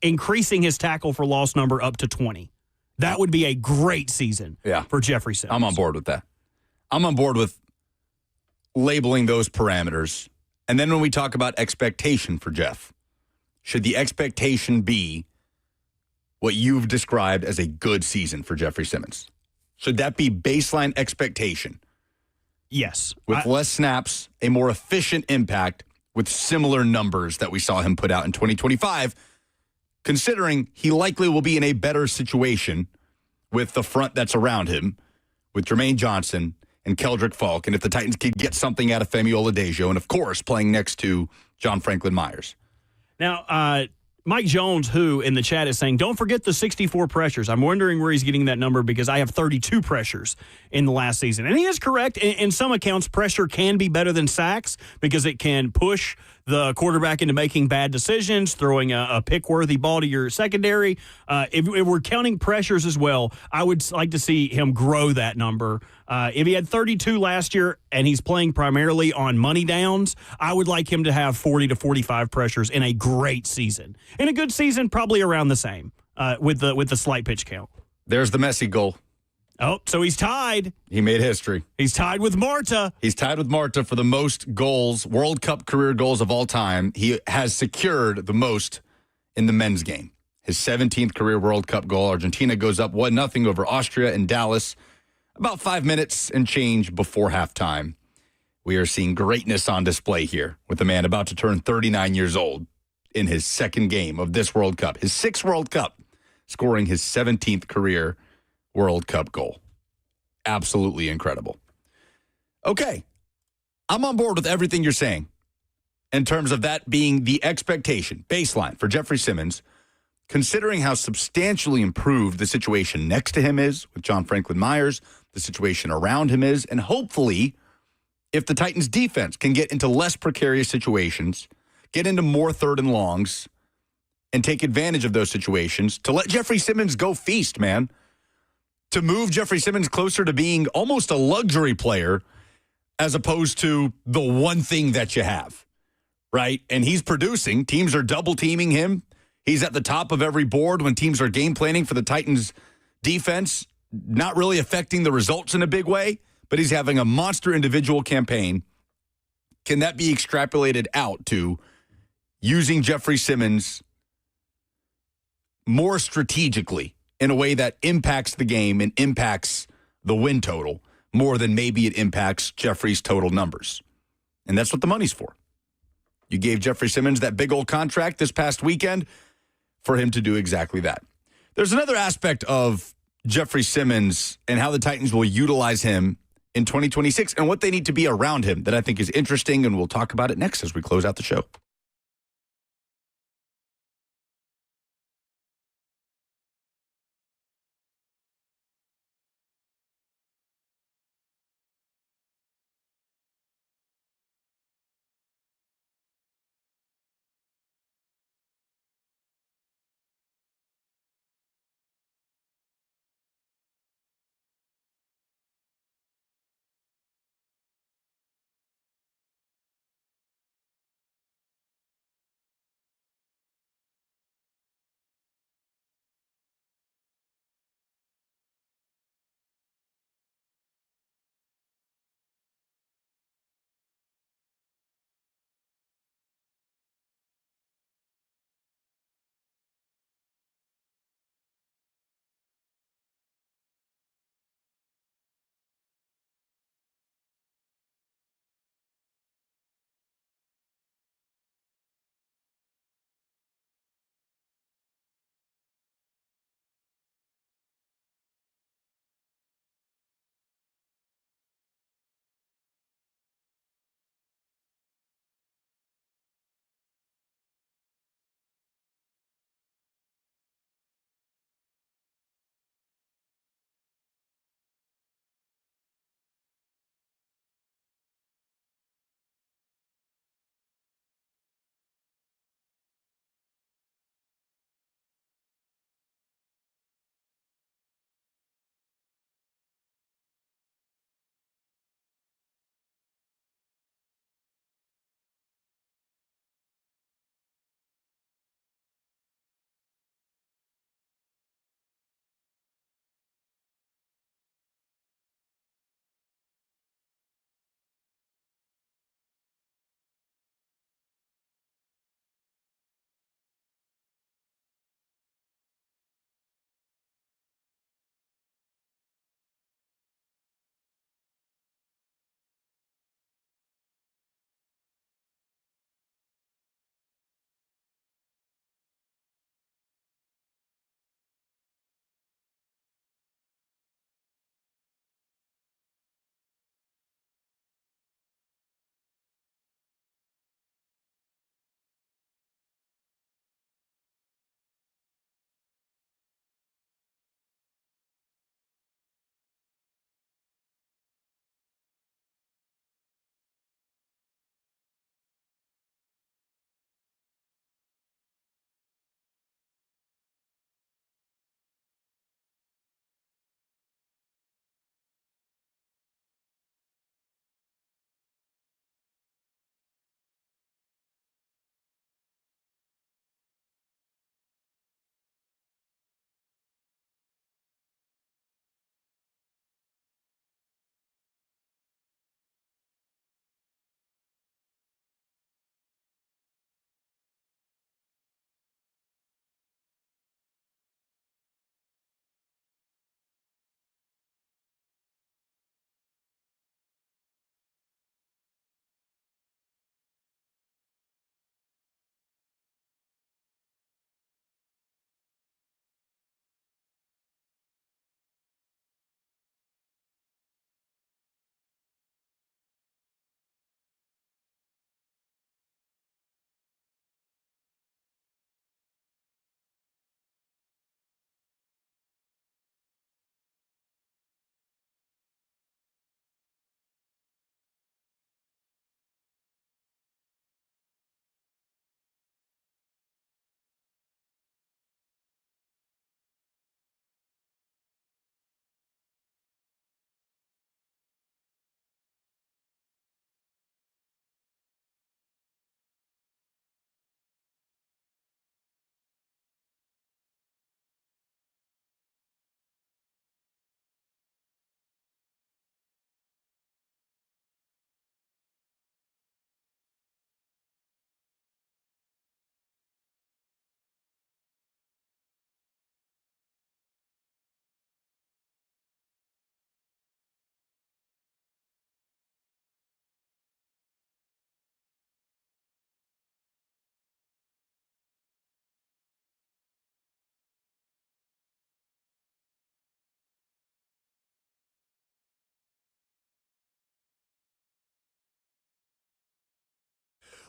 increasing his tackle for loss number up to 20. That would be a great season for Jeffery Simmons. I'm on board with that. I'm on board with labeling those parameters. And then when we talk about expectation for Jeff, should the expectation be what you've described as a good season for Jeffery Simmons? Should that be baseline expectation? Yes. With less snaps, a more efficient impact with similar numbers that we saw him put out in 2025, considering he likely will be in a better situation with the front that's around him, with Jermaine Johnson and Keldrick Falk, and if the Titans could get something out of Femi Oladejo, and of course, playing next to John Franklin Myers. Now, Mike Jones, who in the chat is saying, don't forget the 64 pressures. I'm wondering where he's getting that number because I have 32 pressures in the last season. And he is correct. In some accounts, pressure can be better than sacks because it can push the quarterback into making bad decisions, throwing a pick-worthy ball to your secondary. If we're counting pressures as well, I would like to see him grow that number. If he had 32 last year and he's playing primarily on money downs, I would like him to have 40 to 45 pressures in a great season. In a good season, probably around the same with the slight pitch count. There's the Messi goal. Oh, so he's tied. He made history. He's tied with Marta. He's tied with Marta for the most goals, World Cup career goals of all time. He has secured the most in the men's game. His 17th career World Cup goal. Argentina goes up 1-0 over Austria in Dallas. About 5 minutes and change before halftime. We are seeing greatness on display here with a man about to turn 39 years old in his second game of this World Cup. His 6th World Cup, scoring his 17th career World Cup goal. Absolutely incredible. Okay. I'm on board with everything you're saying in terms of that being the expectation, baseline for Jeffery Simmons, considering how substantially improved the situation next to him is with John Franklin Myers, the situation around him is, and hopefully if the Titans defense can get into less precarious situations, get into more third and longs, and take advantage of those situations to let Jeffery Simmons go feast, man. To move Jeffery Simmons closer to being almost a luxury player as opposed to the one thing that you have, right? And he's producing. Teams are double teaming him. He's at the top of every board when teams are game planning for the Titans defense, not really affecting the results in a big way, but he's having a monster individual campaign. Can that be extrapolated out to using Jeffery Simmons more strategically in a way that impacts the game and impacts the win total more than maybe it impacts Jeffrey's total numbers? And that's what the money's for. You gave Jeffery Simmons that big old contract this past weekend for him to do exactly that. There's another aspect of Jeffery Simmons and how the Titans will utilize him in 2026 and what they need to be around him that I think is interesting, and we'll talk about it next as we close out the show.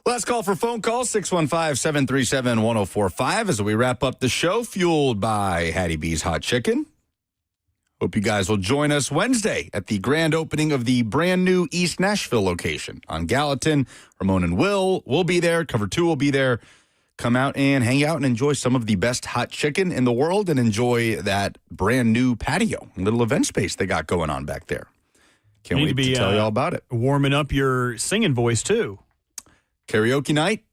Last call for phone calls, 615-737-1045 as we wrap up the show, fueled by Hattie B's Hot Chicken. Hope you guys will join us Wednesday at the grand opening of the brand new East Nashville location on Gallatin. Ramon and Will be there. Cover 2 will be there. Come out and hang out and enjoy some of the best hot chicken in the world and enjoy that brand new patio, little event space they got going on back there. Can't wait to tell you all about it. Warming up your singing voice, too. Karaoke night,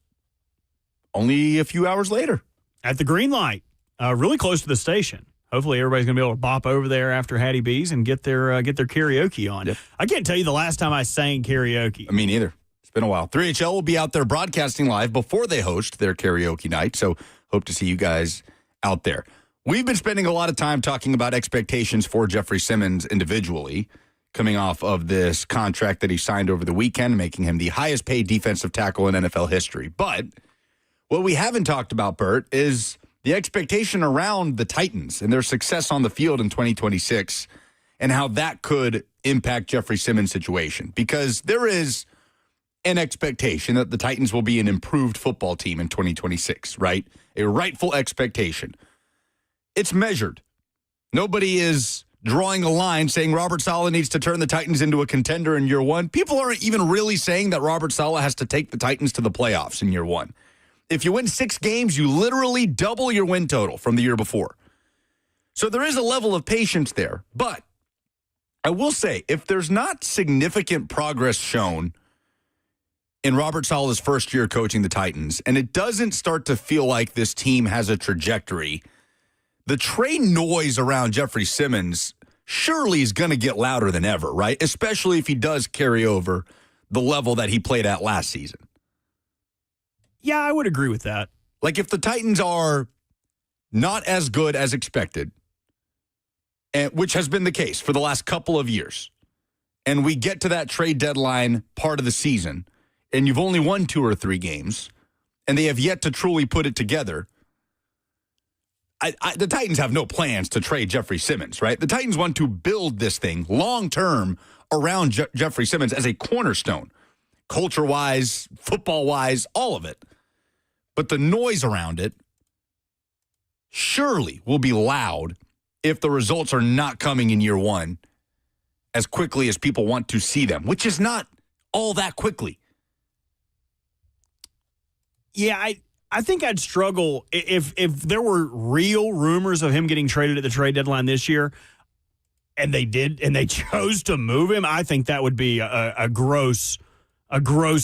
only a few hours later. At the Green Light, really close to the station. Hopefully everybody's going to be able to bop over there after Hattie B's and get their karaoke on. Yep. I can't tell you the last time I sang karaoke. Me neither. It's been a while. 3HL will be out there broadcasting live before they host their karaoke night, so hope to see you guys out there. We've been spending a lot of time talking about expectations for Jeffery Simmons individually, coming off of this contract that he signed over the weekend, making him the highest paid defensive tackle in NFL history. But what we haven't talked about, Bert, is the expectation around the Titans and their success on the field in 2026 and how that could impact Jeffery Simmons' situation. Because there is an expectation that the Titans will be an improved football team in 2026, right? A rightful expectation. It's measured. Nobody is drawing a line saying Robert Saleh needs to turn the Titans into a contender in year one. People aren't even really saying that Robert Saleh has to take the Titans to the playoffs in year one. If you win 6 games, you literally double your win total from the year before. So there is a level of patience there. But I will say, if there's not significant progress shown in Robert Saleh's first year coaching the Titans, and it doesn't start to feel like this team has a trajectory, the trade noise around Jeffery Simmons surely is going to get louder than ever, right? Especially if he does carry over the level that he played at last season. Yeah, I would agree with that. Like if the Titans are not as good as expected, and which has been the case for the last couple of years, and we get to that trade deadline part of the season, and you've only won 2 or 3 games, and they have yet to truly put it together, the Titans have no plans to trade Jeffery Simmons, right? The Titans want to build this thing long-term around Jeffery Simmons as a cornerstone, culture-wise, football-wise, all of it. But the noise around it surely will be loud if the results are not coming in year one as quickly as people want to see them, which is not all that quickly. Yeah, I think I'd struggle if there were real rumors of him getting traded at the trade deadline this year, and they chose to move him. I think that would be a gross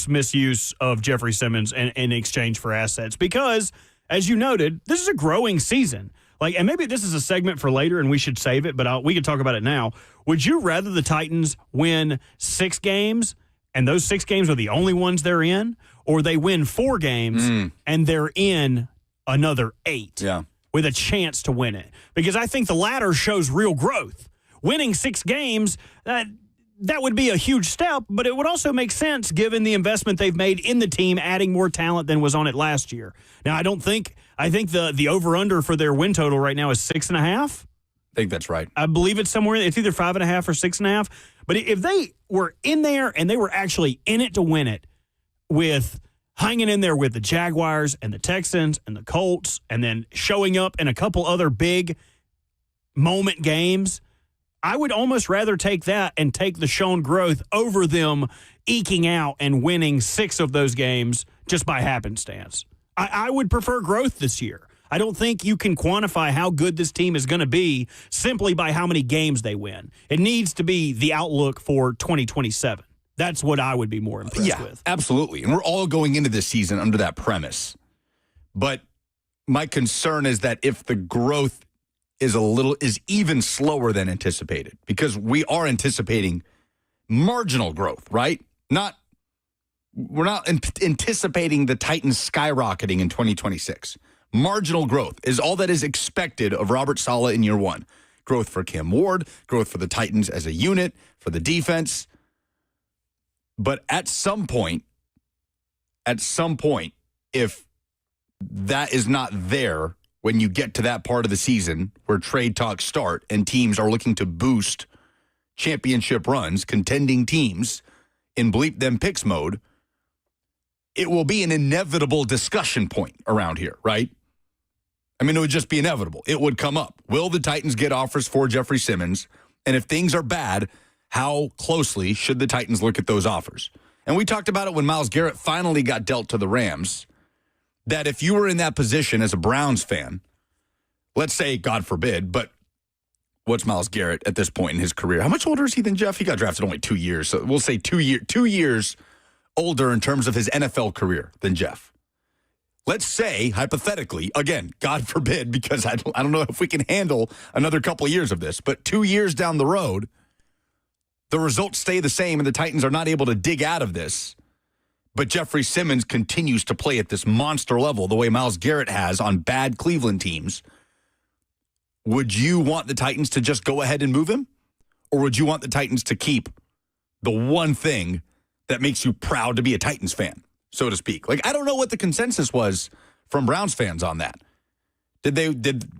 misuse of Jeffery Simmons in exchange for assets. Because, as you noted, this is a growing season. And maybe this is a segment for later, and we should save it, but we can talk about it now. Would you rather the Titans win 6 games, and those 6 games are the only ones they're in, or they win 4 games and they're in another 8 with a chance to win it? Because I think the latter shows real growth. Winning 6 games, that would be a huge step, but it would also make sense given the investment they've made in the team, adding more talent than was on it last year. Now, I think the over-under for their win total right now is 6.5. I think that's right. I believe it's somewhere, it's either 5.5 or 6.5. But if they were in there and they were actually in it to win it, with hanging in there with the Jaguars and the Texans and the Colts, and then showing up in a couple other big moment games, I would almost rather take that and take the shown growth over them eking out and winning 6 of those games just by happenstance. I would prefer growth this year. I don't think you can quantify how good this team is going to be simply by how many games they win. It needs to be the outlook for 2027. That's what I would be more impressed with. Absolutely. And we're all going into this season under that premise. But my concern is that if the growth is even slower than anticipated, because we are anticipating marginal growth, right? We're not anticipating the Titans skyrocketing in 2026. Marginal growth is all that is expected of Robert Saleh in year one. Growth for Cam Ward, growth for the Titans as a unit, for the defense. But at some point, if that is not there when you get to that part of the season where trade talks start and teams are looking to boost championship runs, contending teams in bleep them picks mode, it will be an inevitable discussion point around here, right? I mean, it would just be inevitable. It would come up. Will the Titans get offers for Jeffery Simmons? And if things are bad, how closely should the Titans look at those offers? And we talked about it when Myles Garrett finally got dealt to the Rams, that if you were in that position as a Browns fan, let's say, God forbid, but what's Myles Garrett at this point in his career? How much older is he than Jeff? He got drafted only 2 years. So we'll say 2 years older in terms of his NFL career than Jeff. Let's say, hypothetically, again, God forbid, because I don't know if we can handle another couple of years of this, but 2 years down the road, the results stay the same and the Titans are not able to dig out of this, but Jeffery Simmons continues to play at this monster level the way Myles Garrett has on bad Cleveland teams. Would you want the Titans to just go ahead and move him? Or would you want the Titans to keep the one thing that makes you proud to be a Titans fan, so to speak? Like, I don't know what the consensus was from Browns fans on that. Did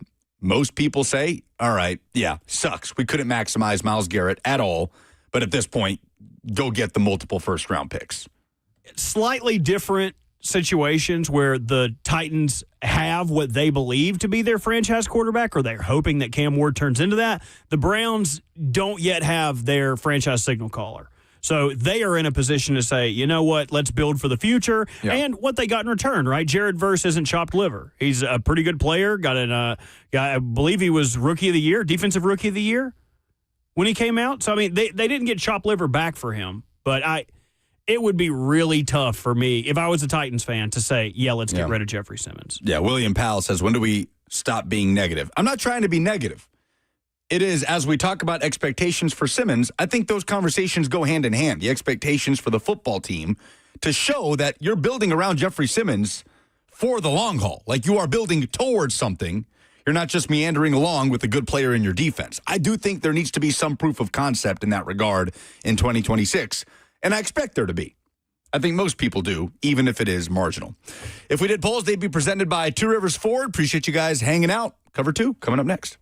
most people say, all right, yeah, sucks. We couldn't maximize Myles Garrett at all. But at this point, go get the multiple first-round picks. Slightly different situations where the Titans have what they believe to be their franchise quarterback, or they're hoping that Cam Ward turns into that. The Browns don't yet have their franchise signal caller. So they are in a position to say, you know what, let's build for the future. Yeah. And what they got in return, right? Jared Verse isn't chopped liver. He's a pretty good player. I believe he was Rookie of the Year, Defensive Rookie of the Year when he came out. So, I mean, they didn't get chopped liver back for him. But it would be really tough for me, if I was a Titans fan, to say, yeah, let's get rid of Jeffery Simmons. Yeah, William Powell says, when do we stop being negative? I'm not trying to be negative. It is, as we talk about expectations for Simmons, I think those conversations go hand in hand. The expectations for the football team to show that you're building around Jeffery Simmons for the long haul. Like, you are building towards something. You're not just meandering along with a good player in your defense. I do think there needs to be some proof of concept in that regard in 2026, and I expect there to be. I think most people do, even if it is marginal. If we did polls, they'd be presented by Two Rivers Ford. Appreciate you guys hanging out. Cover 2 coming up next.